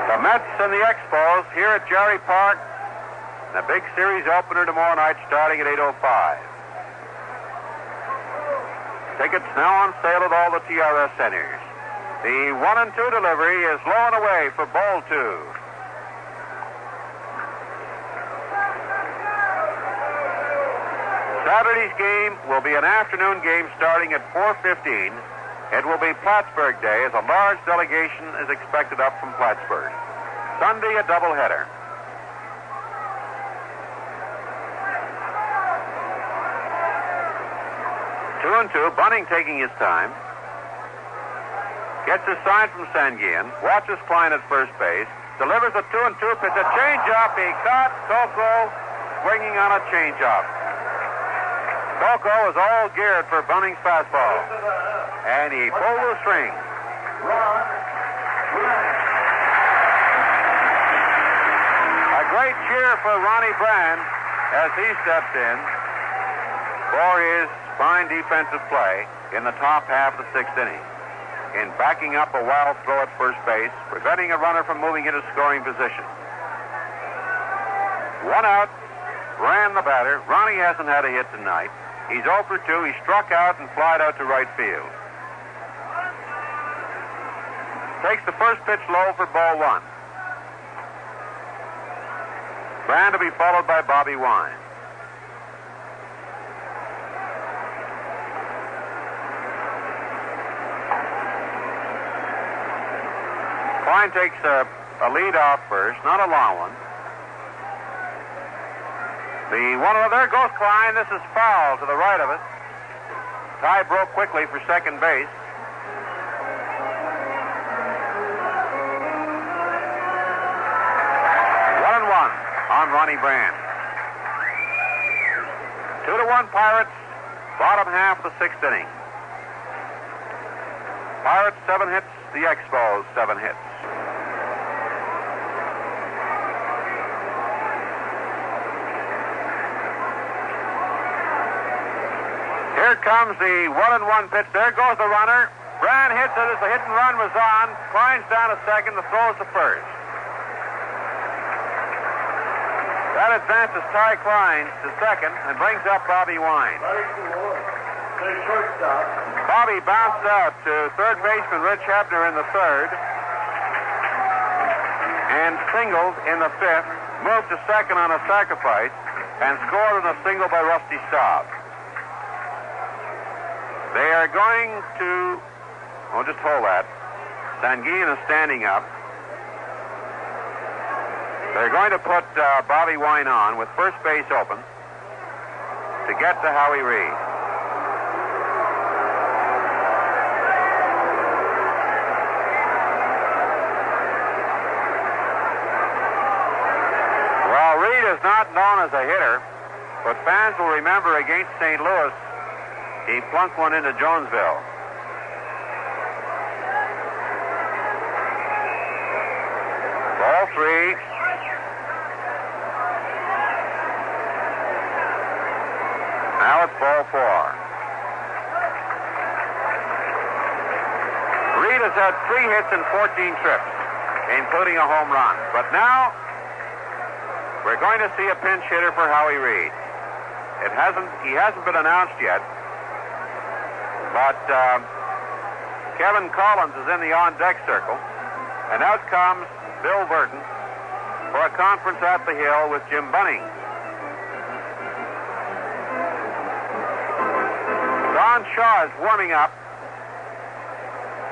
The Mets and the Expos here at Jerry Park. The big series opener tomorrow night starting at 8:05. Tickets now on sale at all the TRS centers. The 1-2 delivery is low and away for ball 2. Saturday's game will be an afternoon game starting at 4:15. It will be Plattsburgh Day as a large delegation is expected up from Plattsburgh. Sunday, a doubleheader. 2-2. Bunning taking his time. Gets a sign from Sanguian. Watches Cline at first base. Delivers a 2-2 pitch. A changeup. He caught Coco swinging on a changeup. Coco is all geared for Bunning's fastball. And he pulled the string. A great cheer for Ronnie Brand as he steps in for his fine defensive play in the top half of the 6th inning. In backing up a wild throw at first base, preventing a runner from moving into scoring position. 1 out. Brand the batter. Ronnie hasn't had a hit tonight. He's 0 for 2. He struck out and flied out to right field. Takes the first pitch low for ball 1. Brand to be followed by Bobby Wine. Cline takes a lead off first, not a long one. There goes Cline. This is foul to the right of it. Ty broke quickly for second base. On Ronnie Brand. 2-1 Pirates, bottom half of the 6th inning. Pirates 7 hits, the Expos 7 hits. Here comes the 1-1 pitch. There goes the runner. Brand hits it as the hit and run was on. Climbs down to second, the throw is to first. That advances Ty Cline to second and brings up Bobby Wine. Bobby bounced out to third baseman Rich Hebner in the 3rd and singled in the 5th. moved to second on a sacrifice and scored in a single by Rusty Staub. They are going to... Oh, just hold that. Sanguine is standing up. They're going to put Bobby Wine on with first base open to get to Howie Reed. Well, Reed is not known as a hitter, but fans will remember against St. Louis, he plunked one into Jonesville. Ball 3. Now it's ball 4. Reed has had 3 hits in 14 trips, including a home run. But now we're going to see a pinch hitter for Howie Reed. He hasn't been announced yet, but Kevin Collins is in the on-deck circle, and out comes Bill Burton for a conference at the Hill with Jim Bunning. Don Shaw is warming up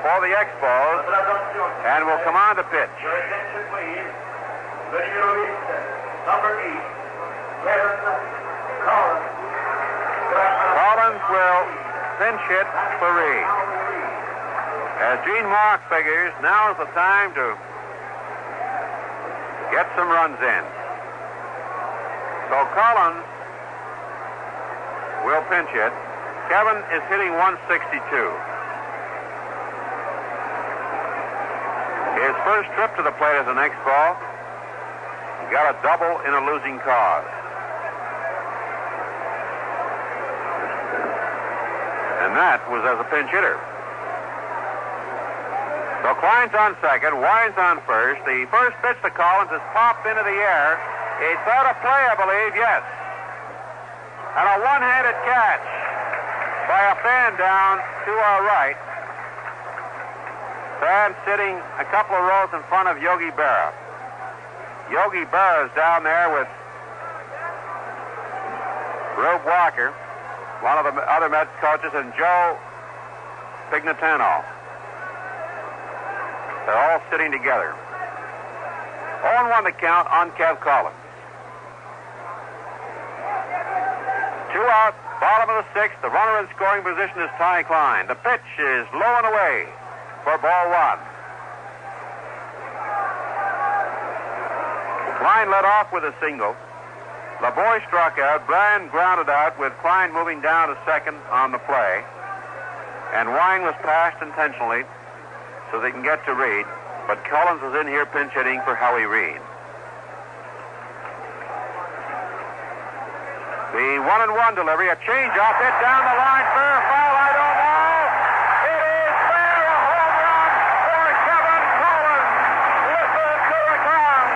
for the Expos and will come on to pitch. Your attention, please. Video is number 8, Kevin Collins. Collins will pinch hit for Reed. As Gene Mark figures, now is the time to get some runs in. So Collins will pinch hit. Kevin is hitting 162. His first trip to the plate as an Expo, he got a double in a losing cause. And that was as a pinch hitter. So Cline's on second, Wine's on first. The first pitch to Collins is popped into the air. He thought a play, I believe, yes. And a one-handed catch by a fan down to our right. Fan sitting a couple of rows in front of Yogi Berra. Yogi Berra is down there with Rube Walker, one of the other Mets coaches, and Joe Pignatano. They're all sitting together. 0-1 to count on Kev Collins. 2 out, bottom of the 6th. The runner in scoring position is Ty Cline. The pitch is low and away for ball 1. Cline led off with a single. LeBoy struck out. Bryan grounded out with Cline moving down to second on the play. And Wine was passed intentionally so they can get to Reed. But Collins was in here pinch hitting for Howie Reed. The 1-1 delivery, a change-up, hit down the line, fair or foul, I don't know. It is fair, a home run for Kevin Collins. Listen to the crowd.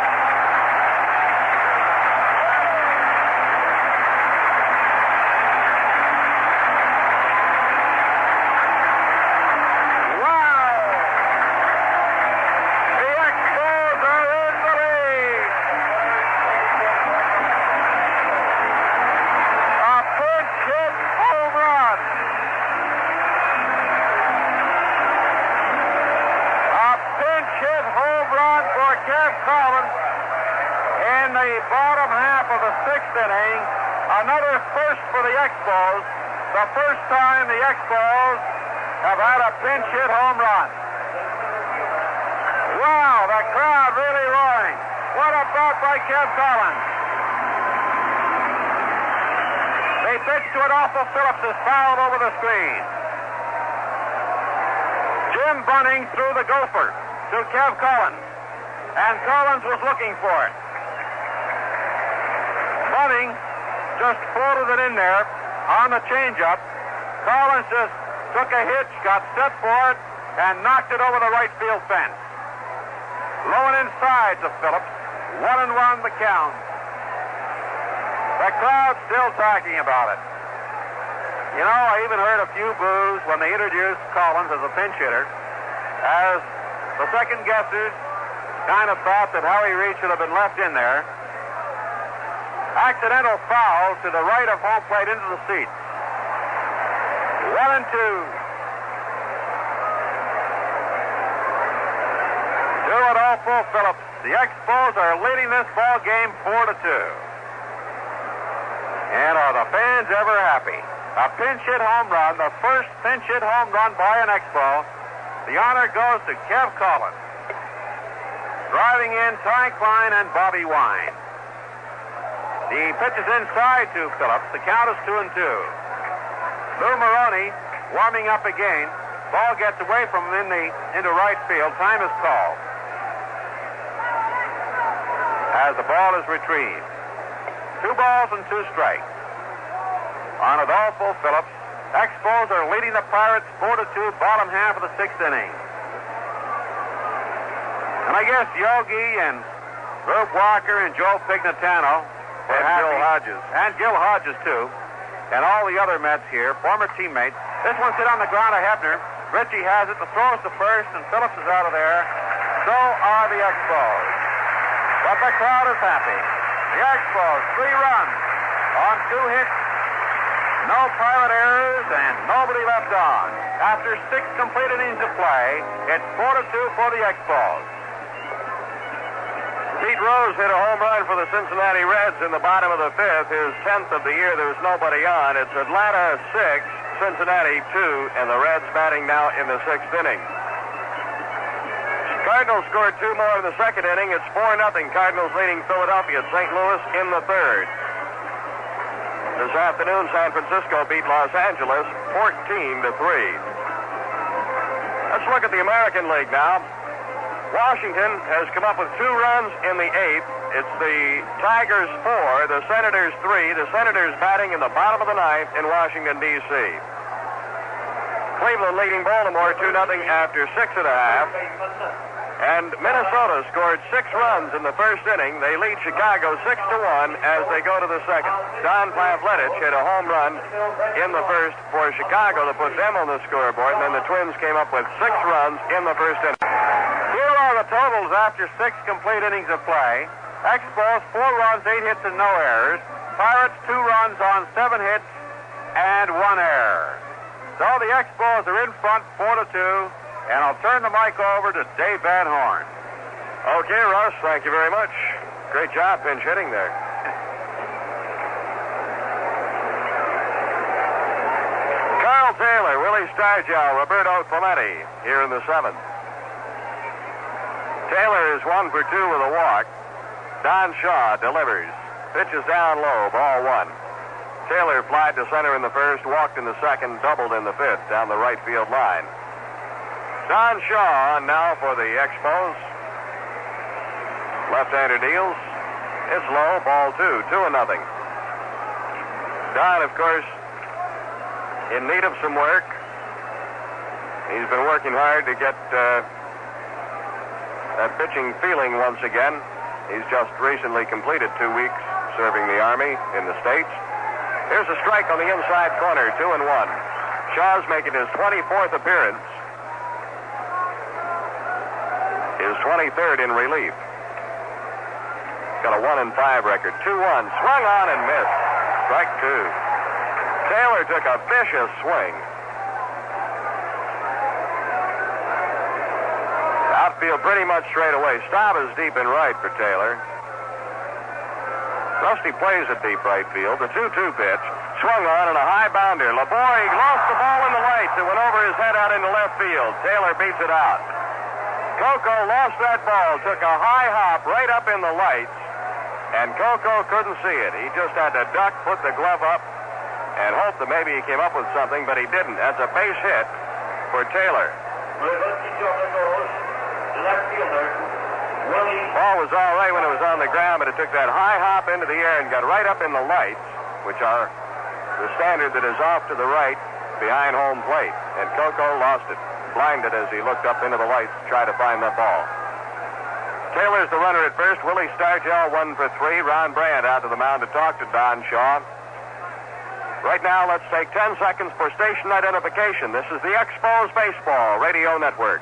Wow! The Expos are in the lead. Hit home run. A pinch hit home run for Kev Collins in the bottom half of the 6th inning. Another first for the Expos. The first time the Expos have had a pinch hit home run. Wow, the crowd really roaring. What a bat by Kev Collins. They pitch to it off of Phillips, is fouled over the screen. Jim Bunning threw the gopher to Kev Collins, and Collins was looking for it. Bunning just floated it in there on the changeup. Collins just took a hitch, got set for it, and knocked it over the right field fence. Low and inside to Phillips. 1-1 the count. The crowd's still talking about it. You know, I even heard a few boos when they introduced Collins as a pinch hitter, as the second guessers kind of thought that Howie Reed should have been left in there Accidental foul to the right of home plate into the seats. 1-2. To Adolfo Phillips. The Expos are leading this ball game 4-2. And are the fans ever happy? A pinch hit home run, the first pinch hit home run by an Expo. The honor goes to Kev Collins. Driving in Ty Cline and Bobby Wine. The pitch is inside to Phillips. The count is 2-2. Lou Maroney warming up again. Ball gets away from him into right field. Time is called. As the ball is retrieved. 2 balls and 2 strikes. On Adolfo Phillips, Expos are leading the Pirates 4-2, bottom half of the 6th inning. And I guess Yogi and Rube Walker and Joe Pignatano and Gil Hodges. And Gil Hodges, too. And all the other Mets here, former teammates. This one's hit on the ground to Hebner. Ritchie has it. The throw is to first, and Phillips is out of there. So are the Expos. But the crowd is happy. The Expos, 3 runs on 2 hits. No Pirate errors and nobody left on. After 6 complete innings of play, it's 4-2 for the Expos. Pete Rose hit a home run for the Cincinnati Reds in the bottom of the 5th, his 10th of the year. There's nobody on. It's Atlanta 6, Cincinnati 2, and the Reds batting now in the 6th inning. Cardinals scored 2 more in the 2nd inning. It's 4-0. Cardinals leading Philadelphia at St. Louis in the 3rd. This afternoon, San Francisco beat Los Angeles 14-3. Let's look at the American League now. Washington has come up with 2 runs in the 8th. It's the Tigers 4, the Senators 3. The Senators batting in the bottom of the 9th in Washington, D.C. Cleveland leading Baltimore 2-0 after 6.5. And Minnesota scored 6 runs in the 1st inning. They lead Chicago 6-1 as they go to the 2nd. Don Pavletich hit a home run in the 1st for Chicago to put them on the scoreboard, and then the Twins came up with 6 runs in the 1st inning. Here are the totals after 6 complete innings of play. Expos, 4 runs, 8 hits, and no errors. Pirates, 2 runs on 7 hits and 1 error. So the Expos are in front 4-2. And I'll turn the mic over to Dave Van Horn. Okay, Russ, thank you very much. Great job pinch hitting there. Carl Taylor, Willie Stargell, Roberto Clemente here in the 7th. Taylor is 1 for 2 with a walk. Don Shaw delivers. Pitch is down low, ball 1. Taylor flied to center in the 1st, walked in the 2nd, doubled in the 5th down the right field line. Don Shaw now for the Expos. Left-hander deals. It's low, ball 2, 2-0. Don, of course, in need of some work. He's been working hard to get that pitching feeling once again. He's just recently completed 2 weeks serving the Army in the States. Here's a strike on the inside corner, 2-1. Shaw's making his 24th appearance. His 23rd in relief. Got a 1-5 record. 2-1. Swung on and missed. Strike 2. Taylor took a vicious swing. Outfield pretty much straight away. Staub is deep in right for Taylor. Rusty plays at deep right field. The 2-2 pitch. Swung on and a high bounder. Laboy lost the ball in the lights. It went over his head out into left field. Taylor beats it out. Coco lost that ball, took a high hop right up in the lights, and Coco couldn't see it. He just had to duck, put the glove up, and hope that maybe he came up with something, but he didn't. That's a base hit for Taylor. Ball was all right when it was on the ground, but it took that high hop into the air and got right up in the lights, which are the standard that is off to the right behind home plate, and Coco lost it. Blinded as he looked up into the lights to try to find that ball. Taylor's the runner at first. Willie Stargell 1 for 3. Ron Brandt out to the mound to talk to Don Shaw. Right now, let's take 10 seconds for station identification. This is the Expos Baseball Radio Network.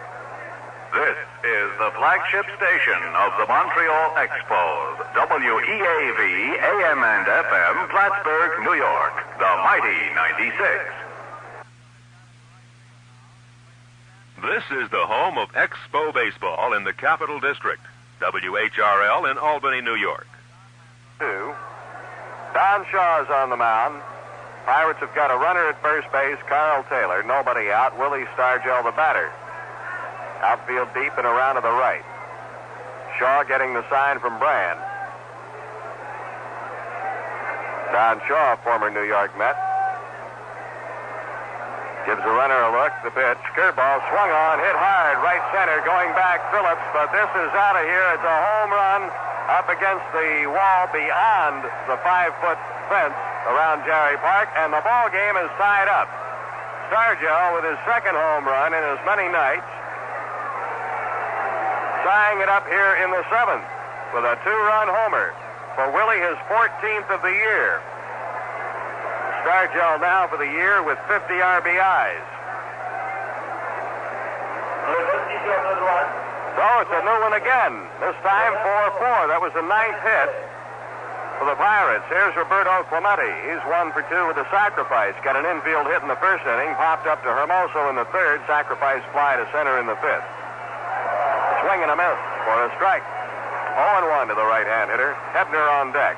This is the flagship station of the Montreal Expos, WEAV, AM and FM, Plattsburgh, New York, the mighty 96. This is the home of Expo baseball in the Capital District, WHRL in Albany, New York. Don Shaw's on the mound. Pirates have got a runner at first base, Carl Taylor. Nobody out. Willie Stargell, the batter. Outfield deep and around to the right. Shaw getting the sign from Brand. Don Shaw, former New York Met. Gives the runner a look. The pitch. Curveball swung on, hit hard, right center, going back Phillips, but this is out of here. It's a home run up against the wall beyond the 5-foot fence around Jerry Park, and the ball game is tied up. Stargell with his second home run in as many nights, tying it up here in the 7th with a 2-run homer for Willie, his 14th of the year. Stargell now for the year with 50 RBIs. So it's a new one again. This time 4-4. That was the 9th hit for the Pirates. Here's Roberto Clemente. He's 1 for 2 with a sacrifice. Got an infield hit in the first inning. Popped up to Hermoso in the 3rd. Sacrifice fly to center in the 5th. Swing and a miss for a strike. 0-1 to the right-hand hitter. Hebner on deck.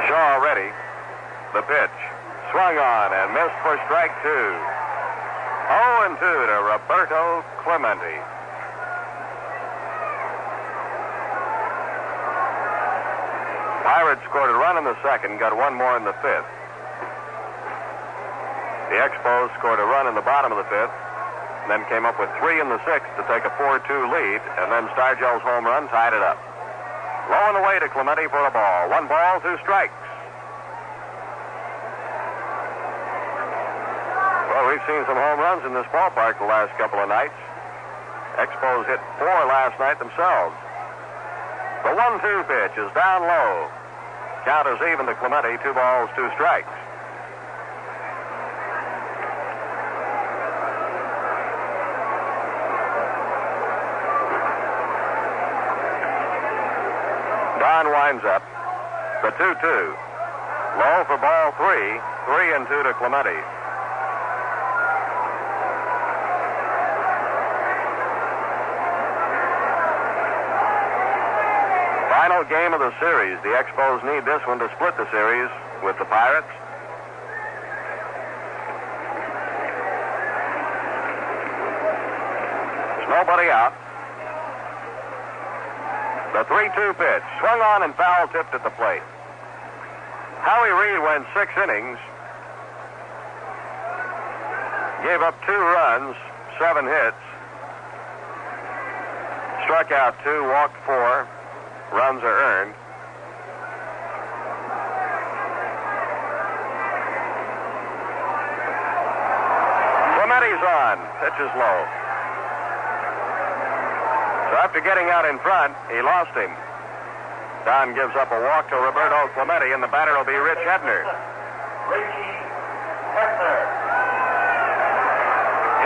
Shaw ready. The pitch. Swung on and missed for strike 2. 0-2 to Roberto Clemente. Pirates scored a run in the 2nd, got 1 more in the 5th. The Expos scored a run in the bottom of the 5th, and then came up with 3 in the 6th to take a 4-2 lead, and then Stargell's home run tied it up. Low and away to Clemente for a ball. 1 ball, 2 strikes. Well, we've seen some home runs in this ballpark the last couple of nights. Expos hit 4 last night themselves. The 1-2 pitch is down low. Count is even to Clemente, 2 balls, 2 strikes. Don winds up. The 2-2. Low for ball 3. 3-2 to Clemente. Final game of the series. The Expos need this one to split the series with the Pirates. There's nobody out. The 3-2 pitch. Swung on and foul tipped at the plate. Howie Reed went 6 innings. Gave up 2 runs, 7 hits. Struck out 2, walked 4. Runs are earned. Clemente's on. Pitch is low. So after getting out in front, he lost him. Don gives up a walk to Roberto Clemente, and the batter will be Rich Hebner. Richie Hebner.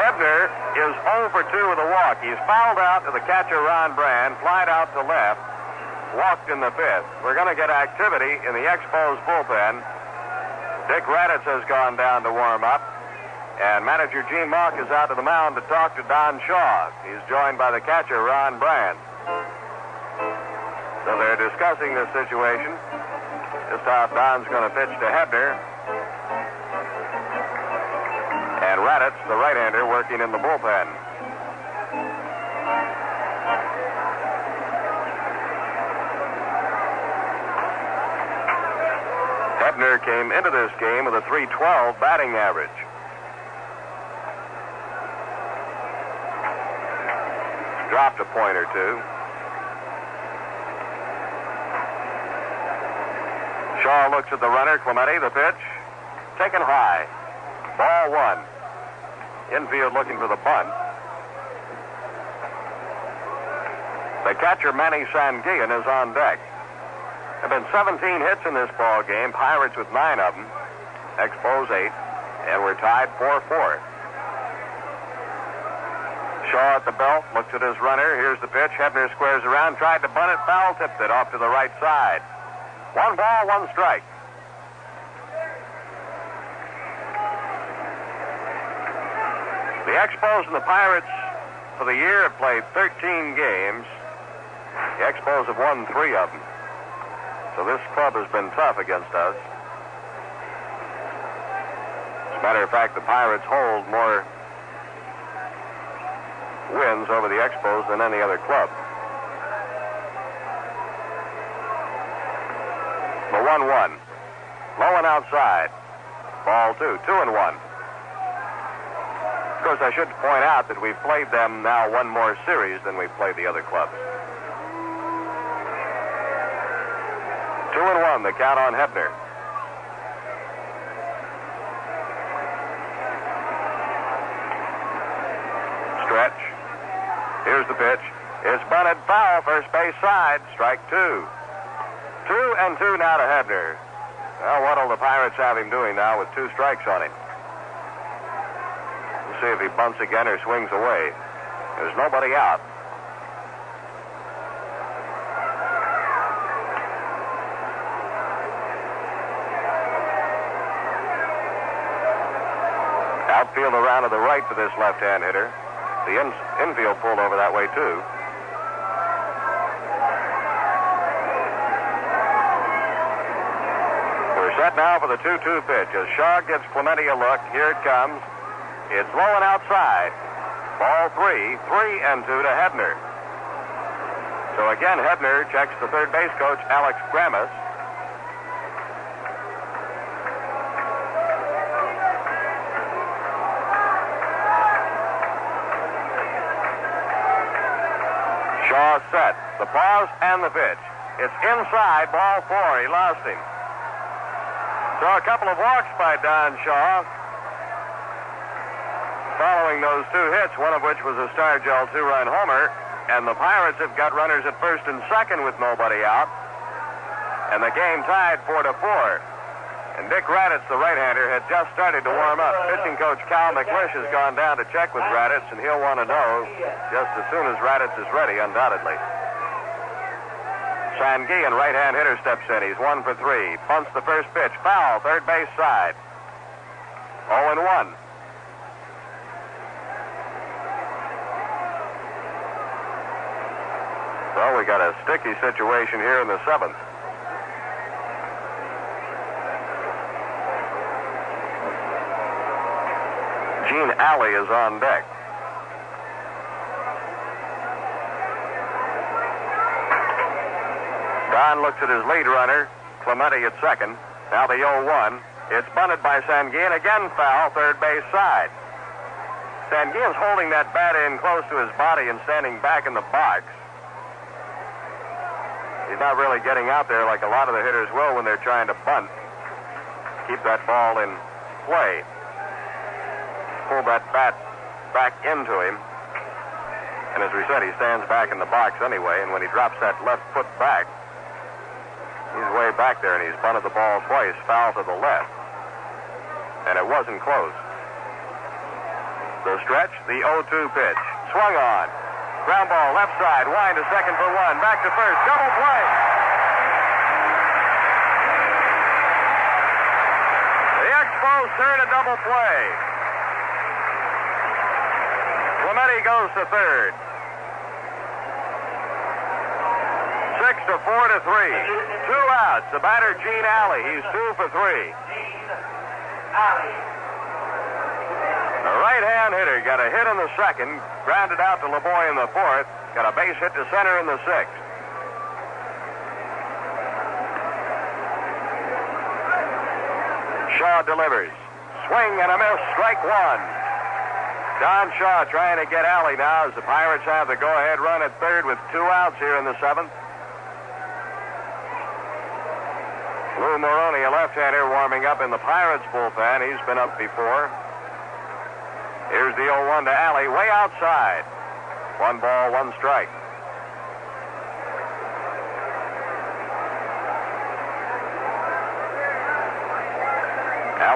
Hebner is 0 for 2 with a walk. He's fouled out to the catcher, Ron Brand, flied out to left, walked in the 5th. We're going to get activity in the Expos bullpen. Dick Raditz has gone down to warm up, and manager Gene Mauch is out to the mound to talk to Don Shaw. He's joined by the catcher, Ron Brand. So they're discussing this situation. Just how Don's going to pitch to Hebner. And Raditz, the right-hander, working in the bullpen. Hebner came into this game with a .312 batting average. Dropped a point or 2. Shaw looks at the runner, Clemente, the pitch. Taken high. Ball 1. Infield looking for the bunt. The catcher, Manny Sanguillen, is on deck. There have been 17 hits in this ball game. Pirates with 9 of them. Expos 8. And we're tied 4-4. Shaw at the belt, looks at his runner. Here's the pitch. Hebner squares around, tried to bunt it, foul tipped it off to the right side. 1 ball, 1 strike. The Expos and the Pirates for the year have played 13 games. The Expos have won 3 of them. So this club has been tough against us. As a matter of fact, the Pirates hold more wins over the Expos than any other club. The 1-1. Low and outside. Ball 2. 2-1. Of course, I should point out that we've played them now 1 more series than we've played the other clubs. 2-1, the count on Hebner. Stretch. Here's the pitch. It's bunted foul, first base side, strike 2. 2-2 now to Hebner. Well, what'll the Pirates have him doing now with 2 strikes on him? We'll see if he bunts again or swings away. There's nobody out. Outfield around to the right for this left-hand hitter. The infield pulled over that way, too. We're set now for the 2-2 pitch. As Shaw gives Clemente a look, here it comes. It's low and outside. Ball 3, 3-2 to Hebner. So again, Hebner checks the third base coach, Alex Gramus. Shaw set. The pause and the pitch. It's inside, ball 4. He lost him. So a couple of walks by Don Shaw. Following those 2 hits, one of which was a Stargell 2-run homer. And the Pirates have got runners at first and second with nobody out. And the game tied 4-4. And Dick Raditz, the right-hander, had just started to warm up. Pitching coach Cal McLish has gone down to check with Raditz, and he'll want to know just as soon as Raditz is ready, undoubtedly. Sanguillen, right-hand hitter, steps in. He's 1 for 3. Punts the first pitch. Foul, third base side. 0-1. Well, we got a sticky situation here in the 7th. Gene Alley is on deck. Don looks at his lead runner, Clemente at second. Now the 0-1. It's bunted by Sanguillen. Again foul, third base side. Sanguillen's holding that bat in close to his body and standing back in the box. He's not really getting out there like a lot of the hitters will when they're trying to bunt. Keep that ball in play. Pull that bat back into him. And as we said, he stands back in the box anyway, and when he drops that left foot back, he's way back there, and he's bunted the ball twice, foul to the left. And it wasn't close. The stretch, the 0-2 pitch. Swung on. Ground ball, left side, wind to second for 1. Back to first, double play. The Expos turn a double play. Clemente goes to third. 6-4-3. 2 outs. The batter, Gene Alley. He's 2 for 3. The right-hand hitter got a hit in the 2nd, grounded out to LeBoy in the 4th, got a base hit to center in the 6th. Shaw delivers. Swing and a miss, strike 1. Don Shaw trying to get Alley now as the Pirates have the go-ahead run at third with 2 outs here in the 7th. Lou Moroney, a left-hander, warming up in the Pirates bullpen. He's been up before. Here's the 0-1 to Alley, way outside. 1 ball, 1 strike.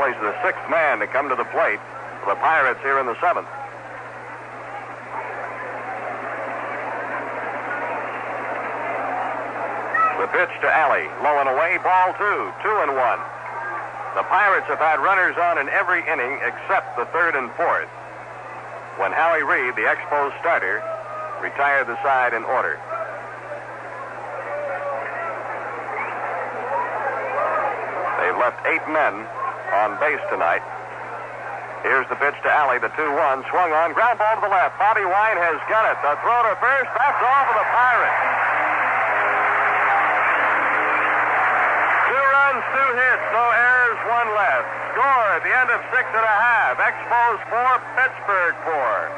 Well, he's the sixth man to come to the plate for the Pirates here in the seventh. The pitch to Alley, low and away, ball 2, 2-1. The Pirates have had runners on in every inning except the third and fourth, when Howie Reed, the Expos starter, retired the side in order. They've left 8 men on base tonight. Here's the pitch to Alley, the 2-1, swung on, ground ball to the left. Bobby Wine has got it. The throw to first, that's all for the Pirates. 2 runs, 2 hits, no errors, 1 left. Score at the end of 6 1/2. Expos 4, Pittsburgh 4.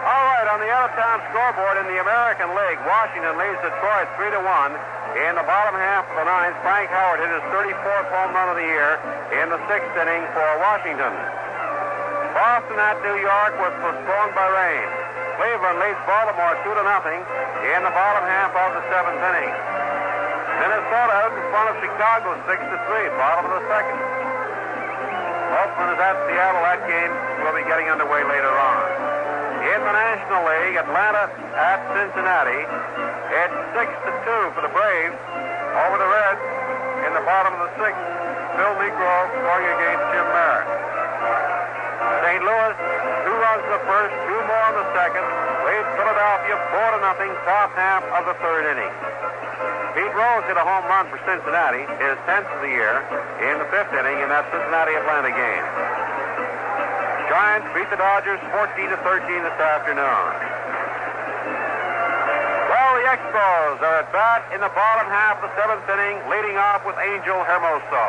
All right, on the out-of-town scoreboard in the American League, Washington leads Detroit 3-1. In the bottom half of the ninth, Frank Howard hit his 34th home run of the year in the 6th inning for Washington. Boston at New York was postponed by rain. Cleveland leads Baltimore 2-0 in the bottom half of the 7th inning. Minnesota out in front of Chicago 6-3, bottom of the 2nd. Oakland is at Seattle. That game will be getting underway later on. In the National League, Atlanta at Cincinnati. It's 6-2 for the Braves over the Reds in the bottom of the 6th. Phil Negro scoring against Jim Merritt. St. Louis, 2 runs in the first, 2 more in the second. Leads Philadelphia 4-0, top half of the 3rd inning. Pete Rose hit a home run for Cincinnati, his 10th of the year, in the 5th inning in that Cincinnati-Atlanta game. Giants beat the Dodgers 14-13 this afternoon. Well, the Expos are at bat in the bottom half of the 7th inning, leading off with Angel Hermoso.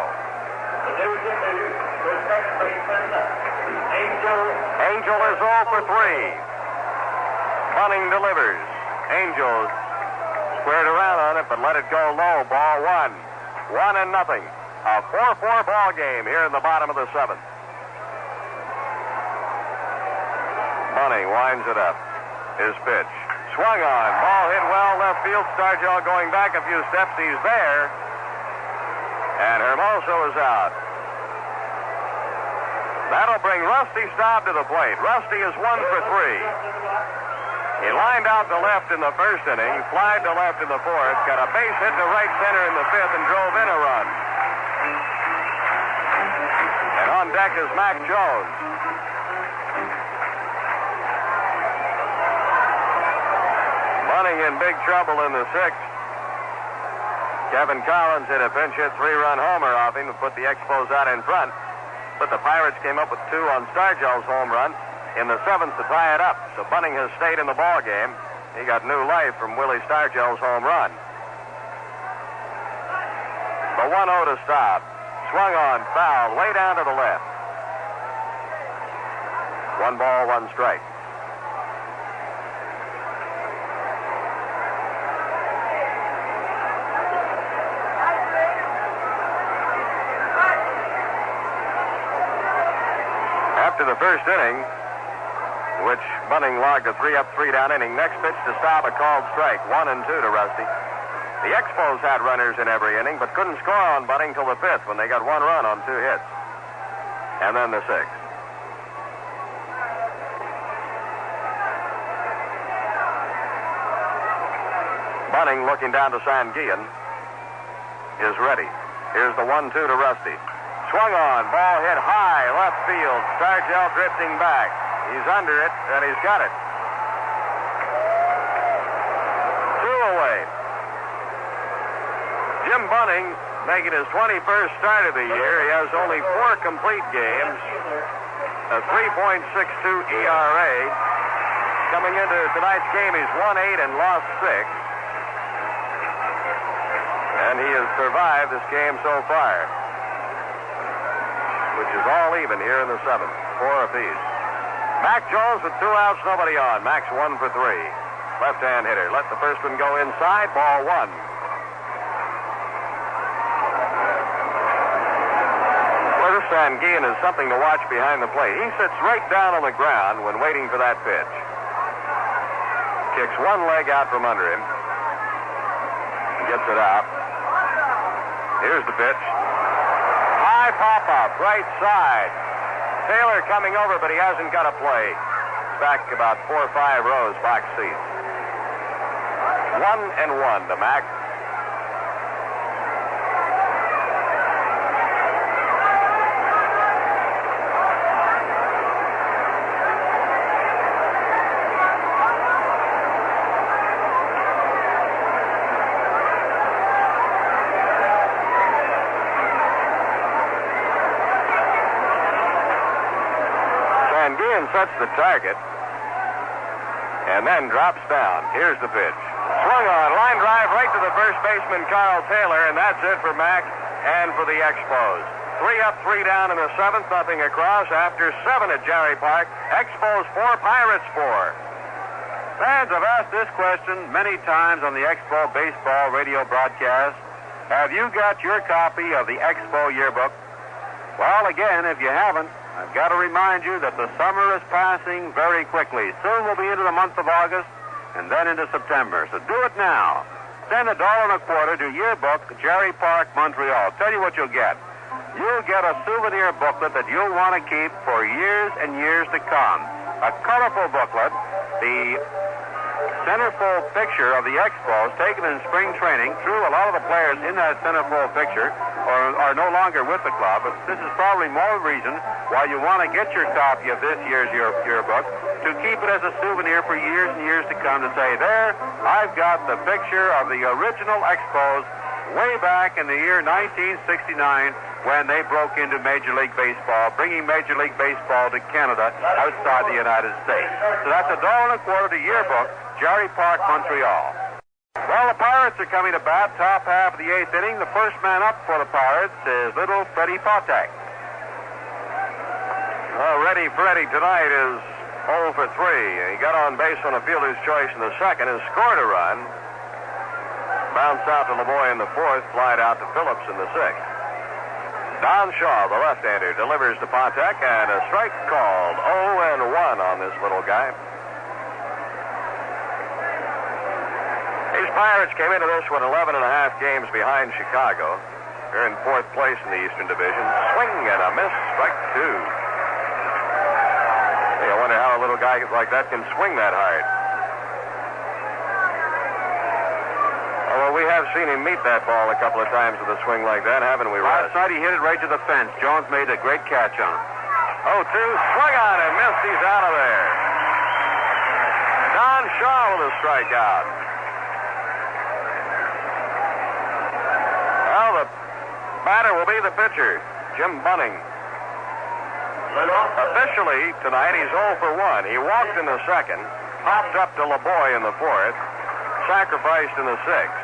Angel is 0 for 3. Bunning delivers. Angel squared around on it, but let it go low. Ball 1. 1-0. A 4-4 ball game here in the bottom of the 7th. Bunning winds it up. His pitch. Swung on. Ball hit well left field. Stargell going back a few steps. He's there. And Hermoso is out. That'll bring Rusty Staub to the plate. Rusty is 1 for 3. He lined out to left in the 1st inning, flied to left in the 4th, got a base hit to right center in the 5th, and drove in a run. And on deck is Mac Jones. Bunning in big trouble in the 6th. Kevin Collins hit a pinch hit 3-run homer off him to put the Expos out in front. But the Pirates came up with 2 on Stargell's home run in the 7th to tie it up. So Bunning has stayed in the ball game. He got new life from Willie Stargell's home run. The 1-0 to Staub. Swung on, foul, way down to the left. 1 ball, 1 strike. After the 1st inning, which Bunning logged a 3-up, 3-down inning, next pitch to Staub, a called strike, 1-2 to Rusty. The Expos had runners in every inning, but couldn't score on Bunning till the 5th when they got 1 run on 2 hits. And then the 6th. Bunning looking down to Sanguillen is ready. Here's the 1-2 to Rusty. Swung on, ball hit high, left field. Stargell drifting back. He's under it, and he's got it. 2 away. Jim Bunning making his 21st start of the year. He has only 4 complete games, a 3.62 ERA. Coming into tonight's game, he's 1-8 and lost 6. And he has survived this game so far, which is all even here in the 7th. 4 apiece. Mac Jones with 2 outs, nobody on. Mac's 1 for 3. Left-hand hitter. Let the first one go inside. Ball 1. Well, this Sanguillen is something to watch behind the plate. He sits right down on the ground when waiting for that pitch. Kicks 1 leg out from under him. Gets it out. Here's the pitch. high pop-up, right side. Taylor coming over, but he hasn't got a play. Back about 4 or 5 rows, box seats. 1-1 to Mac. Sets the target and then drops down. Here's the pitch. Swung on, line drive right to the first baseman, Carl Taylor, and that's it for Mac and for the Expos. 3 up, 3 down in the 7th, nothing across. After 7 at Jarry Park, Expos 4, Pirates 4. Fans have asked this question many times on the Expo baseball radio broadcast. Have you got your copy of the Expo yearbook? Well, again, if you haven't, I've got to remind you that the summer is passing very quickly. Soon we'll be into the month of August and then into September. So do it now. Send $1.25 to Yearbook, Jarry Park, Montreal. Tell you what you'll get. You'll get a souvenir booklet that you'll want to keep for years and years to come. A colorful booklet, the centerfold picture of the Expos taken in spring training. True, a lot of the players in that centerfold picture are no longer with the club, but this is probably more reason why you want to get your copy of this year's yearbook, to keep it as a souvenir for years and years to come, to say, there, I've got the picture of the original Expos way back in the year 1969 when they broke into Major League Baseball, bringing Major League Baseball to Canada outside the United States. So that's $1.25 to Yearbook, Jarry Park, Montreal. Well, the Pirates are coming to bat, top half of the 8th inning. The first man up for the Pirates is little Freddie Patek. Well, Ready Freddie tonight is 0 for 3. He got on base on a fielder's choice in the 2nd and scored a run. Bounced out to LeBoy in the 4th, flied out to Phillips in the 6th. Don Shaw, the left-hander, delivers to Patek, and a strike called. 0-1 on this little guy. These Pirates came into this one 11.5 games behind Chicago. They're in 4th place in the Eastern Division. Swing and a miss, strike 2. Hey, I wonder how a little guy like that can swing that hard. Well, we have seen him meet that ball a couple of times with a swing like that, haven't we, Russ? Last night he hit it right to the fence. Jones made a great catch on it. 0-2, swung on and missed. He's out of there. Don Shaw with a strikeout. Well, the batter will be the pitcher, Jim Bunning. Officially, tonight, he's 0 for 1. He walked in the 2nd, popped up to LeBoy in the 4th, sacrificed in the 6th.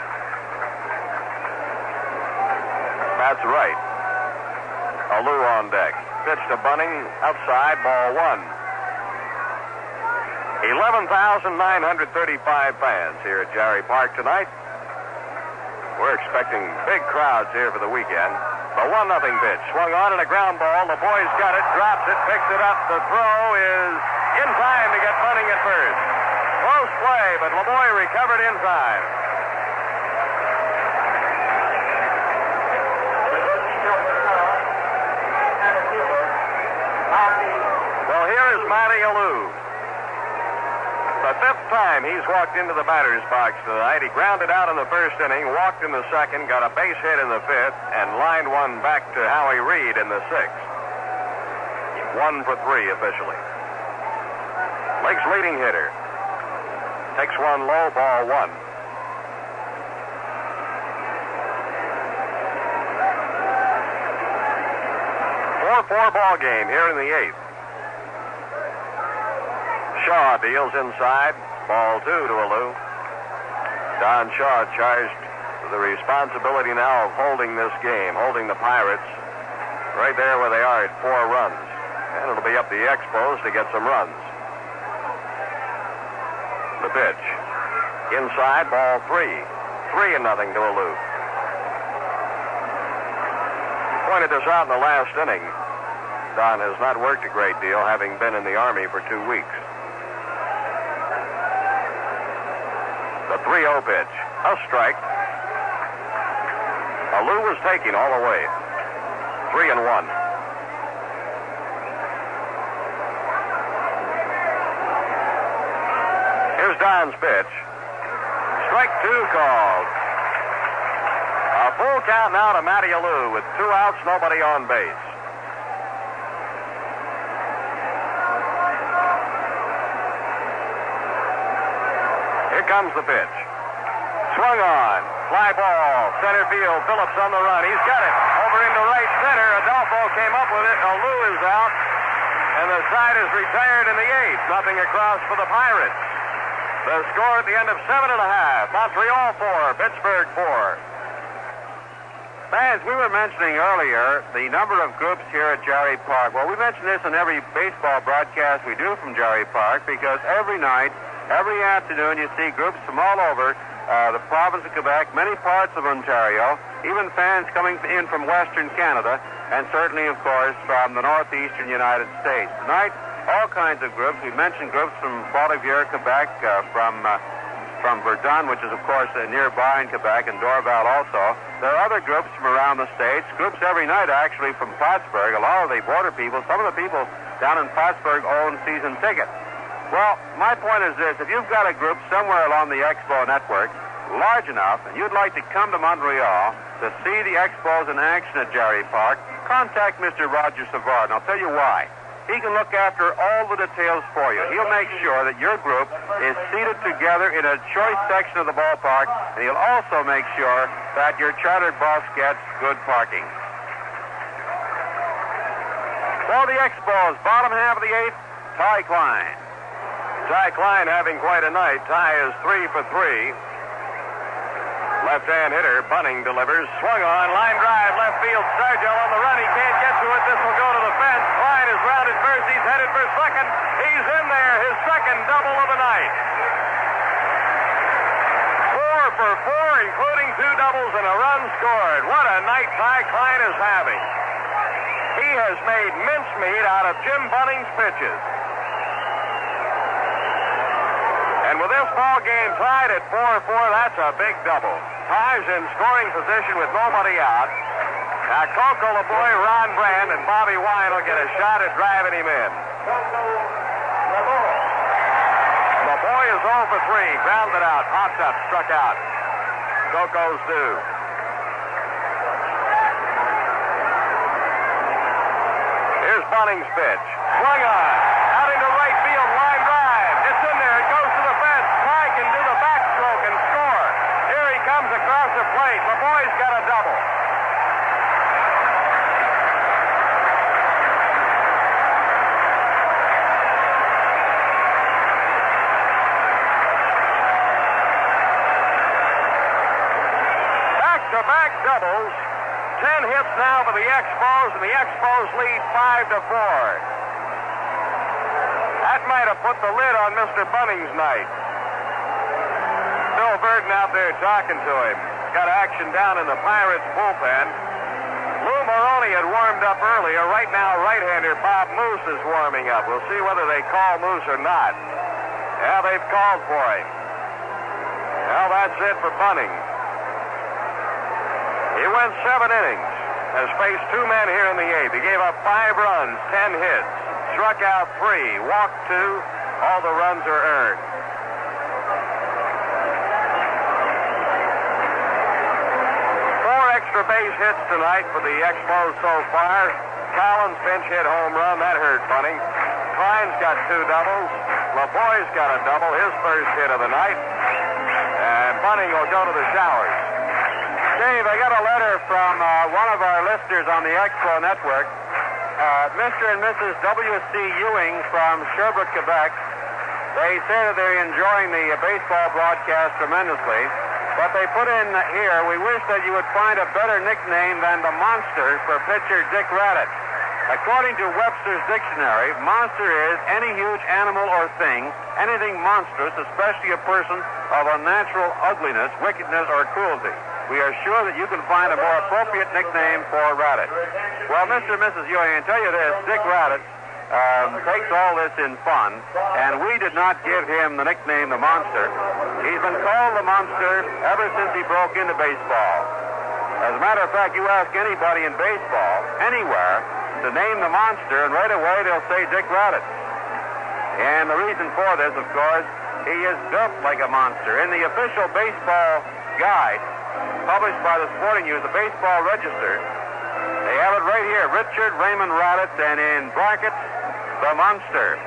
That's right. Alou on deck. Pitch to Bunning, outside, ball 1. 11,935 fans here at Jarry Park tonight. We're expecting big crowds here for the weekend. The 1-0 pitch. Swung on and a ground ball. The boy's got it, drops it, picks it up. The throw is in time to get Bunning at first. Close play, but LeBoy recovered in time. Well, here is Matty Alou. The 5th time he's walked into the batter's box tonight. He grounded out in the 1st inning, walked in the 2nd, got a base hit in the 5th, and lined one back to Howie Reed in the 6th. 1 for 3 officially. Lake's leading hitter. Takes one low, ball 1. 4-4 ball game here in the 8th. Shaw deals inside. Ball 2 to Alou. Don Shaw charged with the responsibility now of holding this game, holding the Pirates right there where they are at 4 runs. And it'll be up to the Expos to get some runs. The pitch. Inside, ball 3. 3-0 to Alou. Pointed this out in the last inning. Don has not worked a great deal, having been in the Army for 2 weeks. The 3-0 pitch. A strike. Alou was taking all the way. 3-1. Here's Don's pitch. Strike 2 called. A full count now to Matty Alou with 2 outs, nobody on base. Here comes the pitch. Swung on. Fly ball. Center field. Phillips on the run. He's got it. Over into right center. Adolfo came up with it. Alou is out. And the side is retired in the 8th. Nothing across for the Pirates. The score at the end of 7.5. Montreal 4, Pittsburgh 4. Fans, we were mentioning earlier the number of groups here at Jarry Park. Well, we mention this in every baseball broadcast we do from Jarry Park because every night, every afternoon, you see groups from all over the province of Quebec, many parts of Ontario, even fans coming in from Western Canada, and certainly, of course, from the northeastern United States. Tonight, all kinds of groups. We mentioned groups from Bolivier, Quebec, from Verdun, which is, of course, nearby in Quebec, and Dorval also. There are other groups from around the states, groups every night, actually, from Plattsburgh. A lot of the border people, some of the people down in Plattsburgh own season tickets. Well, my point is this. If you've got a group somewhere along the Expo network, large enough, and you'd like to come to Montreal to see the Expos in action at Jarry Park, contact Mr. Roger Savard, and I'll tell you why. He can look after all the details for you. He'll make sure that your group is seated together in a choice section of the ballpark, and he'll also make sure that your chartered bus gets good parking. For the Expos, bottom half of the 8th, Ty Cline. Ty Cline having quite a night. Ty is 3 for 3. Left-hand hitter, Bunning delivers. Swung on, line drive, left field. Stargell on the run. He can't get to it. This will go to the fence. Cline is rounded first. He's headed for second. He's in there. His second double of the night. 4 for 4, including 2 doubles and a run scored. What a night Ty Cline is having. He has made mincemeat out of Jim Bunning's pitches. And with this ball game tied at 4-4, that's a big double. Ty's in scoring position with nobody out. Now Coco LeBoy, Ron Brand, and Bobby Wine will get a shot at driving him in. LeBoy is 0 for 3, grounded out, popped up, struck out. Coco's due. Here's Bunning's pitch. Swung on. Out into right field, line drive. It's in there. It goes to the fence. Ty can do the backstroke and score. Here he comes across the plate. LeBoy's got a double. Back-to-back doubles. 10 hits now for the Expos, and the Expos lead 5-4. That might have put the lid on Mr. Bunning's night. Bill Burton out there talking to him. Got action down in the Pirates bullpen. Lou Moroni had warmed up earlier. Right now, right-hander Bob Moose is warming up. We'll see whether they call Moose or not. Yeah, they've called for him. Well, that's it for Bunning. He went 7 innings, has faced 2 men here in the 8th. He gave up 5 runs, 10 hits, struck out 3, walked 2. All the runs are earned. 4 extra base hits tonight for the Expos so far. Collins pinch hit home run, that hurt Bunning. Cline's got 2 doubles. LeBoy's got a double, his first hit of the night. And Bunning will go to the showers. Dave, I got a letter from one of our listeners on the Expo Network, Mr. and Mrs. W.C. Ewing from Sherbrooke, Quebec. They say that they're enjoying the baseball broadcast tremendously, but they put in here, we wish that you would find a better nickname than the Monster for pitcher Dick Radditt. According to Webster's Dictionary, monster is any huge animal or thing, anything monstrous, especially a person of unnatural ugliness, wickedness, or cruelty. We are sure that you can find a more appropriate nickname for Radditt. Well, Mr. and Mrs. Ewing, I can tell you this, Dick Radditt takes all this in fun, and we did not give him the nickname the Monster. He's been called the Monster ever since he broke into baseball. As a matter of fact, you ask anybody in baseball, anywhere, to name the monster, and right away they'll say Dick Raditz. And the reason for this, of course, he is built like a monster. In the official baseball guide, published by the Sporting News, the Baseball Register, they have it right here, Richard Raymond Raditz, and in brackets, the monster.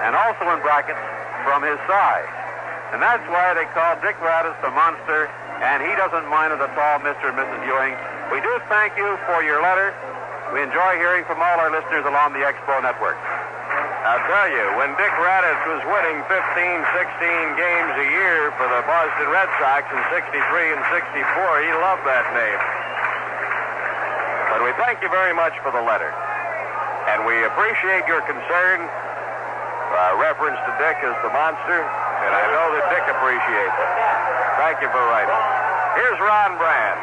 And also in brackets, from his size. And that's why they call Dick Raditz the monster, and he doesn't mind it at all, Mr. and Mrs. Ewing. We do thank you for your letter. We enjoy hearing from all our listeners along the Expo Network. I'll tell you, when Dick Raditz was winning 15, 16 games a year for the Boston Red Sox in 63 and 64, he loved that name. But we thank you very much for the letter. And we appreciate your concern. Reference to Dick as the monster, and I know that Dick appreciates it. Thank you for writing. Here's Ron Brand.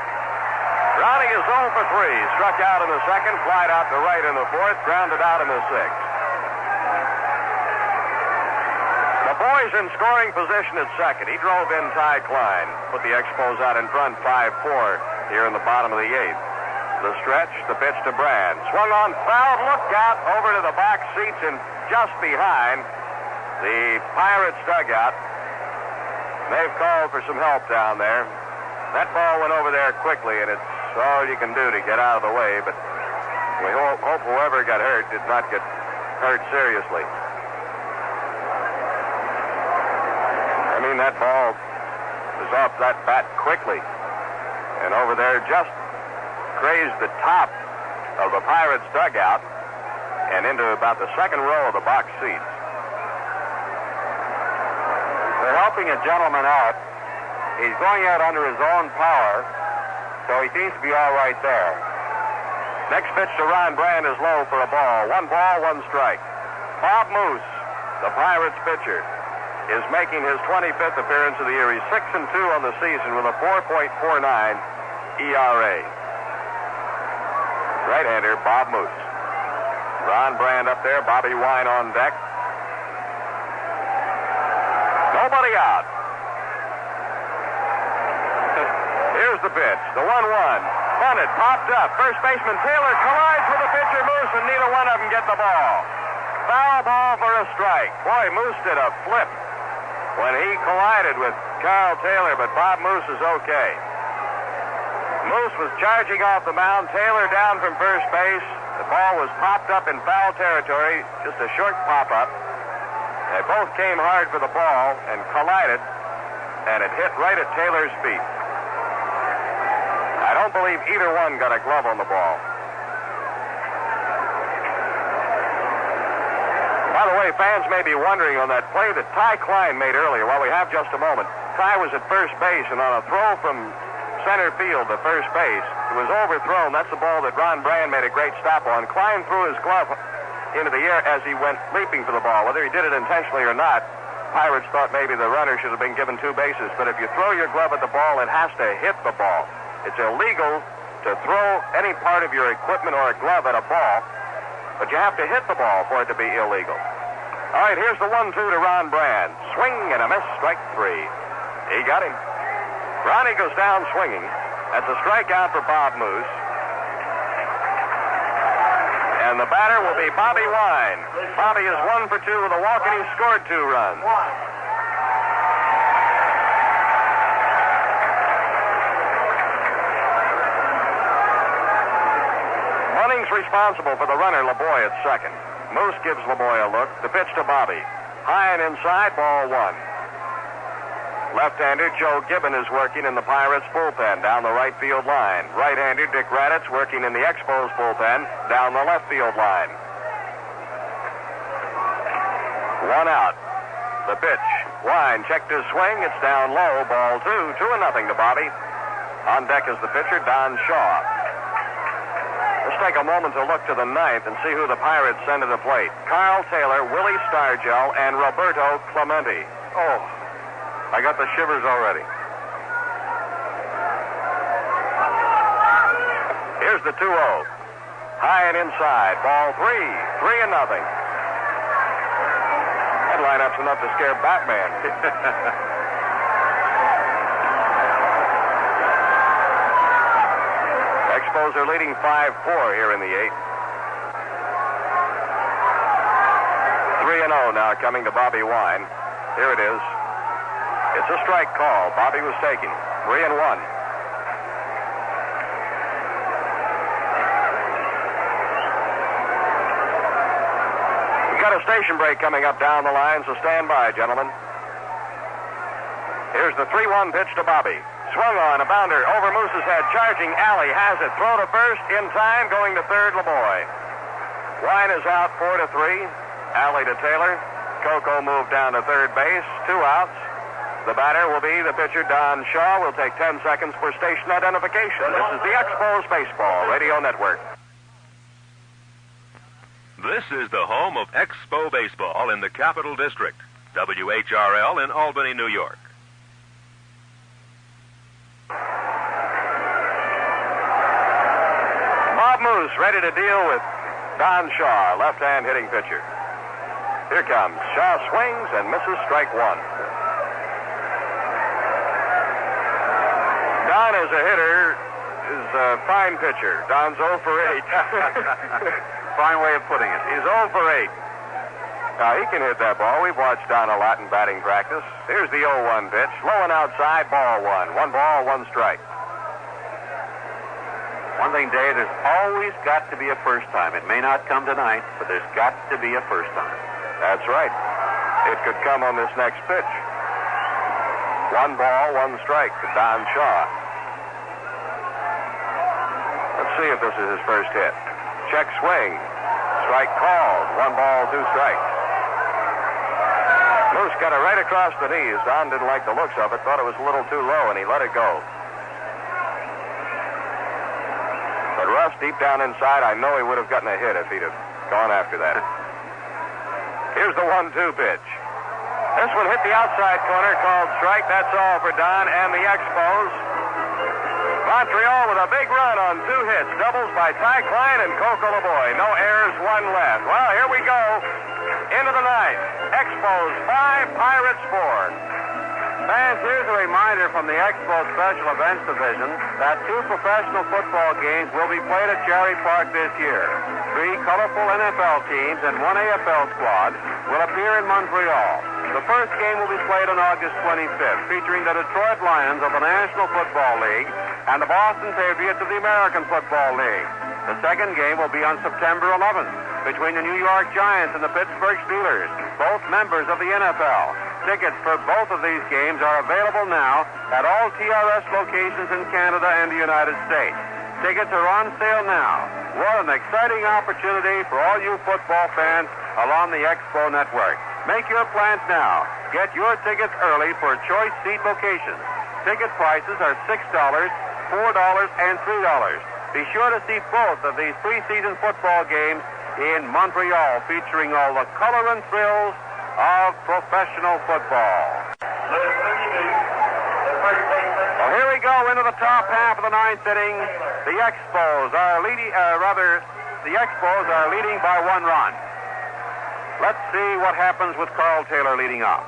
Ronnie is 0 for 3. Struck out in the second, flied out to right in the fourth, grounded out in the sixth. The boys in scoring position at second. He drove in Ty Cline. Put the Expos out in front 5-4 here in the bottom of the eighth. The stretch, the pitch to Brand. Swung on, fouled, looked out over to the box seats and just behind the Pirates dugout. They've called for some help down there. That ball went over there quickly, and it's all you can do to get out of the way, but we hope whoever got hurt did not get hurt seriously. I mean, that ball was off that bat quickly, and over there just grazed the top of the Pirates dugout and into about the second row of the box seats. They're helping a gentleman out. He's going out under his own power, so he seems to be all right there. Next pitch to Ron Brand is low for a ball. 1 ball, 1 strike. Bob Moose, the Pirates pitcher, is making his 25th appearance of the year. He's 6-2 on the season with a 4.49 ERA. Right-hander Bob Moose. Ron Brand up there, Bobby Wine on deck. Nobody out. Here's the pitch, the 1-1. Bunted, popped up. First baseman Taylor collides with the pitcher Moose, and neither one of them get the ball. Foul ball for a strike. Boy, Moose did a flip when he collided with Carl Taylor, but Bob Moose is okay. Moose was charging off the mound. Taylor down from first base. The ball was popped up in foul territory, just a short pop-up. They both came hard for the ball and collided, and it hit right at Taylor's feet. I don't believe either one got a glove on the ball. By the way, fans may be wondering on that play that Ty Cline made earlier. While we have just a moment, Ty was at first base, and on a throw from center field to first base, it was overthrown. That's the ball that Ron Brand made a great stop on. Cline threw his glove into the air as he went leaping for the ball. Whether he did it intentionally or not, Pirates thought maybe the runner should have been given 2 bases. But if you throw your glove at the ball, it has to hit the ball. It's illegal to throw any part of your equipment or a glove at a ball, but you have to hit the ball for it to be illegal. All right, here's the 1-2 to Ron Brand. Swing and a miss, strike 3. He got him. Ronnie goes down swinging. That's a strikeout for Bob Moose. And the batter will be Bobby Wine. Bobby is 1 for 2 with a walk, and he scored 2 runs. Bunning's responsible for the runner, LeBoy, at second. Moose gives LeBoy a look. The pitch to Bobby. High and inside, ball 1. Left-hander Joe Gibbon is working in the Pirates bullpen down the right field line. Right-hander Dick Raditz working in the Expos bullpen down the left field line. 1 out. The pitch. Wine checked his swing. It's down low. Ball 2. 2-0 to Bobby. On deck is the pitcher, Don Shaw. Let's take a moment to look to the ninth and see who the Pirates send to the plate. Carl Taylor, Willie Stargell, and Roberto Clemente. Oh, I got the shivers already. Here's the 2-0. High and inside. Ball 3. 3-0. That lineup's enough to scare Batman. Expos are leading 5-4 here in the 8th. 3-0 now coming to Bobby Wine. Here it is. It's a strike call. Bobby was taken. 3-1. We've got a station break coming up down the line, so stand by, gentlemen. Here's the 3-1 pitch to Bobby. Swung on, a bounder over Moose's head. Charging, Alley has it. Throw to first, in time, going to third, LeBoy. Wine is out 4-3. Alley to Taylor. Coco moved down to third base. 2 outs. The batter will be the pitcher, Don Shaw. Will take 10 seconds for station identification. This is the Expos Baseball Radio Network. This is the home of Expo Baseball in the Capital District. WHRL in Albany, New York. Bob Moose ready to deal with Don Shaw, left-hand hitting pitcher. Here comes. Shaw swings and misses strike 1. Don as a hitter is a fine pitcher. Don's 0 for 8. Fine way of putting it. He's 0 for 8. Now, he can hit that ball. We've watched Don a lot in batting practice. Here's the 0-1 pitch. Low and outside, ball 1. 1 ball, 1 strike. One thing, Dave, there's always got to be a first time. It may not come tonight, but there's got to be a first time. That's right. It could come on this next pitch. 1 ball, 1 strike to Don Shaw. Let's see if this is his first hit. Check swing. Strike called. 1 ball, 2 strikes. Moose got it right across the knees. Don didn't like the looks of it, thought it was a little too low, and he let it go. But Russ, deep down inside, I know he would have gotten a hit if he'd have gone after that. Here's the 1-2 pitch. This one hit the outside corner, called strike. That's all for Don and the Expos. Montreal with a big run on 2 hits. Doubles by Ty Cline and Coco LeBoy. No errors, 1 left. Well, here we go. Into the 9th. Expos 5, Pirates 4. Fans, here's a reminder from the Expo Special Events Division that 2 professional football games will be played at Cherry Park this year. 3 colorful NFL teams and 1 AFL squad will appear in Montreal. The first game will be played on August 25th, featuring the Detroit Lions of the National Football League and the Boston Patriots of the American Football League. The second game will be on September 11th between the New York Giants and the Pittsburgh Steelers, both members of the NFL. Tickets for both of these games are available now at all TRS locations in Canada and the United States. Tickets are on sale now. What an exciting opportunity for all you football fans along the Expo network. Make your plans now. Get your tickets early for choice seat locations. Ticket prices are $6, $4, and $3. Be sure to see both of these preseason football games in Montreal, featuring all the color and thrills of professional football. Well, here we go into the top half of the 9th inning. The Expos are leading, the Expos are leading by 1 run. Let's see what happens with Carl Taylor leading off.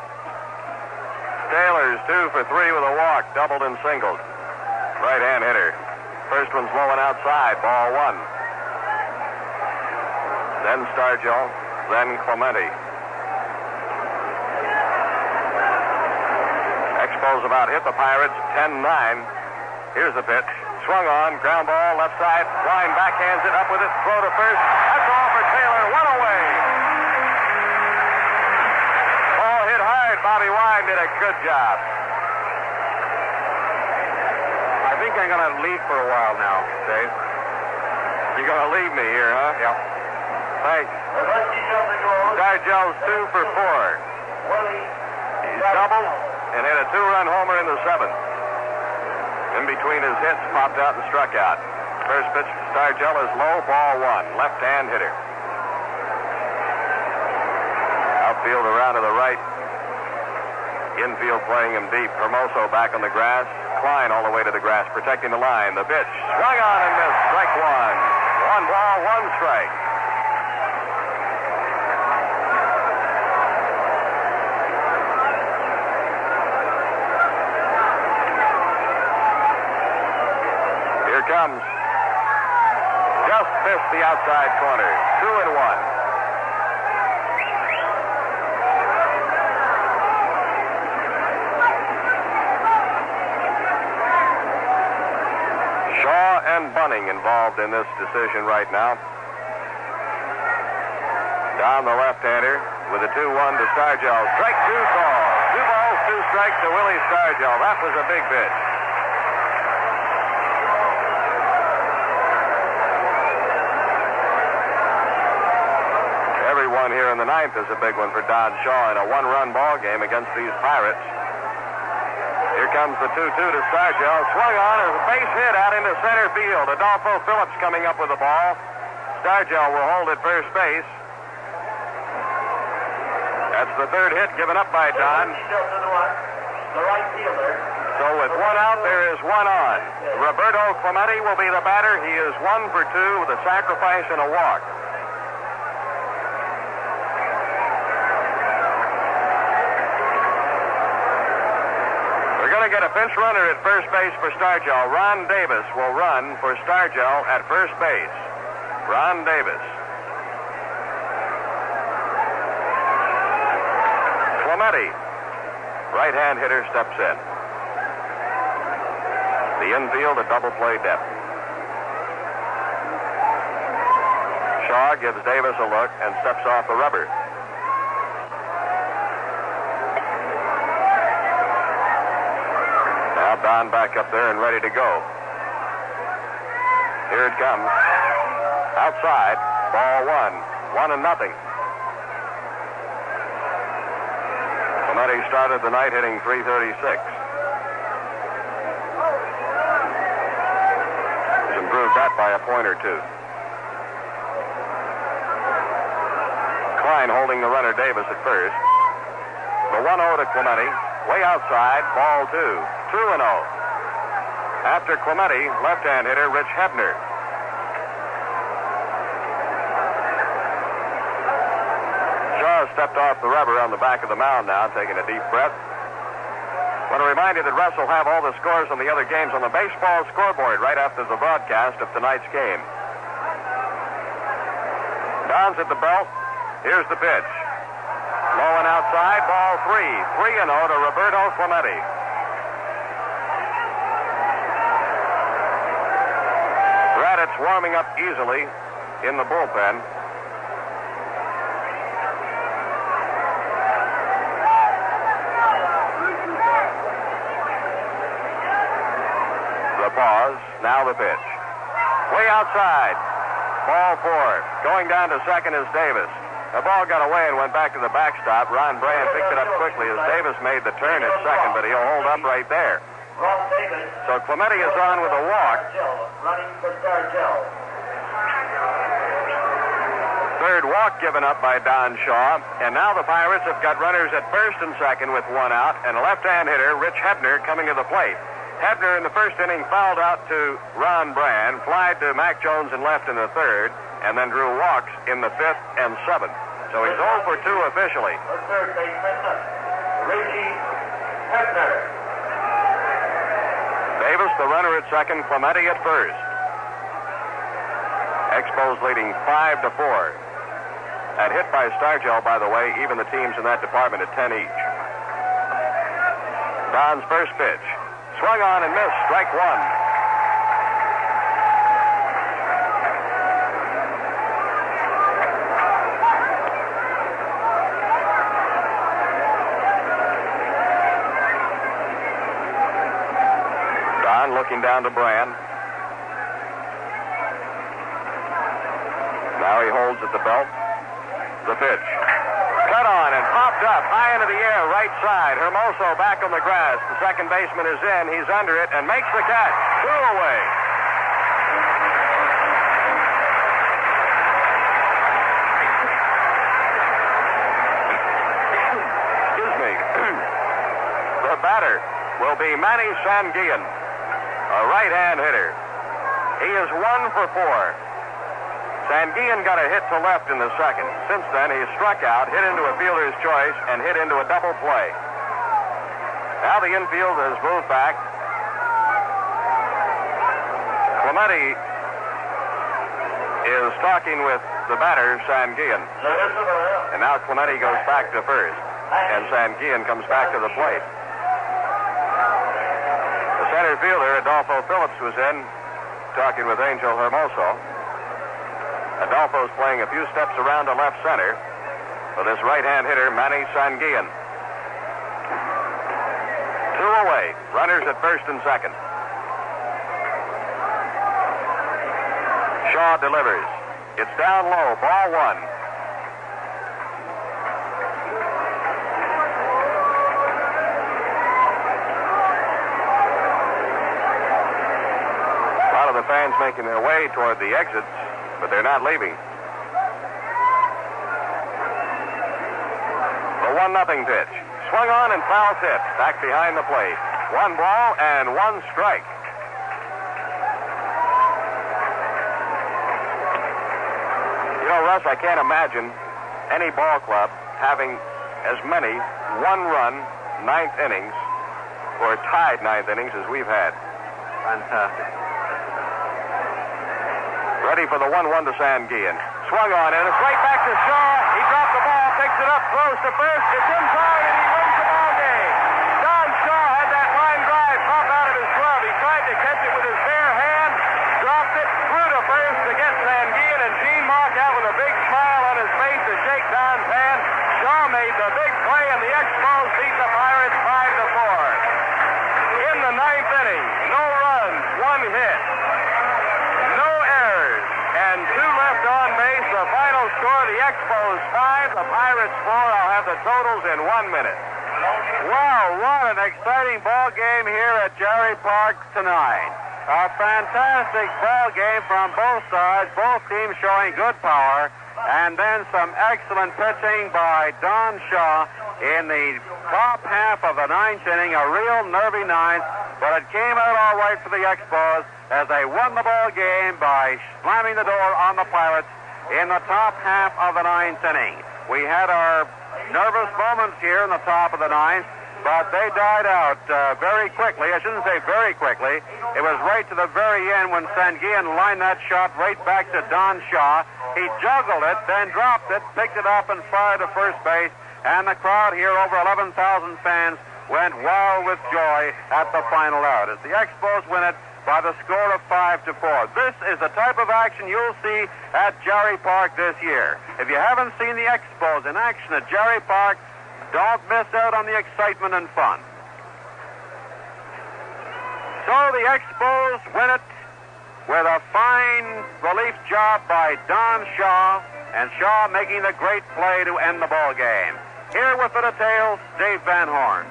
Taylor's 2 for 3 with a walk, doubled and singled. Right-hand hitter. First one's low and outside, ball 1. Then Stargell, then Clemente. Expos about hit the Pirates 10-9. Here's the pitch. Swung on, ground ball, left side. Line backhands it, up with it, throw to first. That's all for Taylor, 1 away. Ball hit hard. Bobby Wine did a good job. I think I'm going to leave for a while now, Dave. You're going to leave me here, huh? Yep. Thanks. Stargell's 2 for 4. He's doubled and hit a 2-run homer in the 7th. In between his hits, popped out and struck out. First pitch to Stargell is low, ball 1. Left-hand hitter. Outfield around to the right. Infield playing him deep. Hermoso back on the grass. Cline all the way to the grass, protecting the line. The pitch swung on and missed. Strike 1. 1 ball, 1 strike. Here comes missed the outside corner. 2-1. Shaw and Bunning involved in this decision right now. Down the left-hander with a 2-1 to Stargell. Strike 2 call. 2 balls, 2 strikes to Willie Stargell. That was a big pitch. Everyone here in the ninth is a big one for Don Shaw in a 1-run ball game against these Pirates. Here comes the 2-2 to Stargell. Swung on as a base hit out into center field. Adolfo Phillips coming up with the ball. Stargell will hold at first base. That's the third hit given up by Don. The right fielder. So with 1 out, there is 1 on. Roberto Clemente will be the batter. He is 1 for 2 with a sacrifice and a walk. We're going to get a pinch runner at first base for Stargell. Ron Davis will run for Stargell at first base. Ron Davis. Clemente, right-hand hitter, steps in. The infield, a double play depth. Shaw gives Davis a look and steps off the rubber. Now Don back up there and ready to go. Here it comes. Outside, ball 1, 1-0. Clemente started the night hitting .336. He's improved that by a point or two. Cline holding the runner Davis at first. The 1-0 to Clemente. Way outside, ball 2. 2-0. After Clemente, left-hand hitter Rich Hebner. Stepped off the rubber on the back of the mound now, taking a deep breath. I want to remind you that Russ will have all the scores on the other games on the baseball scoreboard right after the broadcast of tonight's game. Don's at the belt. Here's the pitch. Low and outside, ball 3. 3-0 to Roberto Clemente. Raddatz warming up easily in the bullpen. Pause. Now the pitch. Way outside. Ball 4. Going down to second is Davis. The ball got away and went back to the backstop. Ron Brand picked it up quickly as Davis made the turn at second, but he'll hold up right there. So Clemente is on with a walk. Running for Stargell. Third walk given up by Don Shaw. And now the Pirates have got runners at first and second with 1 out, and a left-hand hitter, Rich Hebner, coming to the plate. Hebner in the first inning fouled out to Ron Brand, flied to Mac Jones in left in the third, and then drew walks in the 5th and 7th. So he's 0 for 2 officially. The third baseman, Richie Hebner. Davis, the runner at second, Clemente at first. Expos leading 5-4. That hit by Stargell, by the way, even the teams in that department at 10 each. Don's first pitch. Swung on and missed. Strike 1. Don looking down to Brand. Now he holds at the belt. The pitch. Cut on and popped up high into the air, right side. Hermoso back on the grass. The second baseman is in. He's under it and makes the catch. 2 away. Excuse me. The batter will be Manny Sanguillen, a right-hand hitter. He is 1 for 4. Sanguillen got a hit to left in the second. Since then, he struck out, hit into a fielder's choice, and hit into a double play. Now the infield has moved back. Clemente is talking with the batter, Sanguillen. And now Clemente goes back to first, and Sanguillen comes back to the plate. The center fielder, Adolfo Phillips, was in, talking with Angel Hermoso. Adolfo's playing a few steps around to left center for this right-hand hitter, Manny Sanguillen. 2 away, runners at first and second. Shaw delivers. It's down low, ball 1. A lot of the fans making their way toward the exits, but they're not leaving. The 1-0 pitch. Swung on and foul tip. Back behind the plate. 1 ball and 1 strike. You know, Russ, I can't imagine any ball club having as many 1-run 9th innings or tied 9th innings as we've had. Fantastic. Ready for the 1-1 to Sanguillen. Swung on, and it's right back to Shaw. He dropped the ball, picks it up, throws to first. It's in time, and he wins the ball game. Don Shaw had that line drive pop out of his glove. He tried to catch it with his bare hand, dropped it, threw to first to get Sanguillen, and Gene Mark out with a big smile on his face to shake Don's hand. Shaw made the big play, and the Expos beat the Pirates 5-4. In the 9th inning, no runs, 1 hit. And 2 left on base. The final score, the Expos 5, the Pirates 4. I'll have the totals in 1 minute. Wow, what an exciting ball game here at Jerry Park tonight. A fantastic ball game from both sides, both teams showing good power, and then some excellent pitching by Don Shaw in the top half of the 9th inning, a real nervy 9th, but it came out all right for the Expos as they won the ball game by slamming the door on the Pirates in the top half of the 9th inning. We had our nervous moments here in the top of the 9th, but they died out very quickly. I shouldn't say very quickly. It was right to the very end when Sanguillen lined that shot right back to Don Shaw. He juggled it, then dropped it, picked it up, and fired to first base. And the crowd here, over 11,000 fans, went wild with joy at the final out as the Expos win it by the score of 5-4. This is the type of action you'll see at Jerry Park this year. If you haven't seen the Expos in action at Jerry Park, don't miss out on the excitement and fun. So the Expos win it with a fine relief job by Don Shaw, and Shaw making the great play to end the ball game. Here with the details, Dave Van Horn.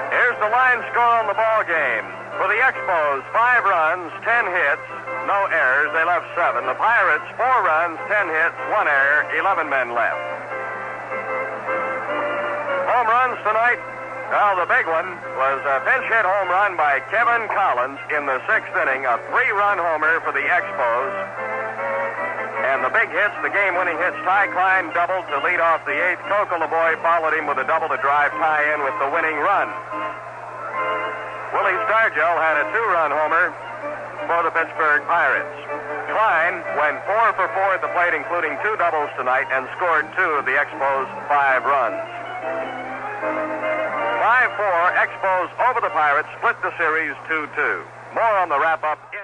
Here's the line score on the ball game. For the Expos, 5 runs, 10 hits, no errors. They left 7. The Pirates, 4 runs, 10 hits, 1 error, 11 men left. Home runs tonight. Well, the big one was a pinch hit home run by Kevin Collins in the 6th inning, a 3-run homer for the Expos. And the big hits, the game-winning hits, Ty Cline doubled to lead off the 8th. Coco LeBoy followed him with a double to drive Ty in with the winning run. Willie Stargell had a 2-run homer for the Pittsburgh Pirates. Cline went 4 for 4 at the plate, including 2 doubles tonight, and scored 2 of the Expos' 5 runs. 5-4, Expos over the Pirates, split the series 2-2. More on the wrap-up in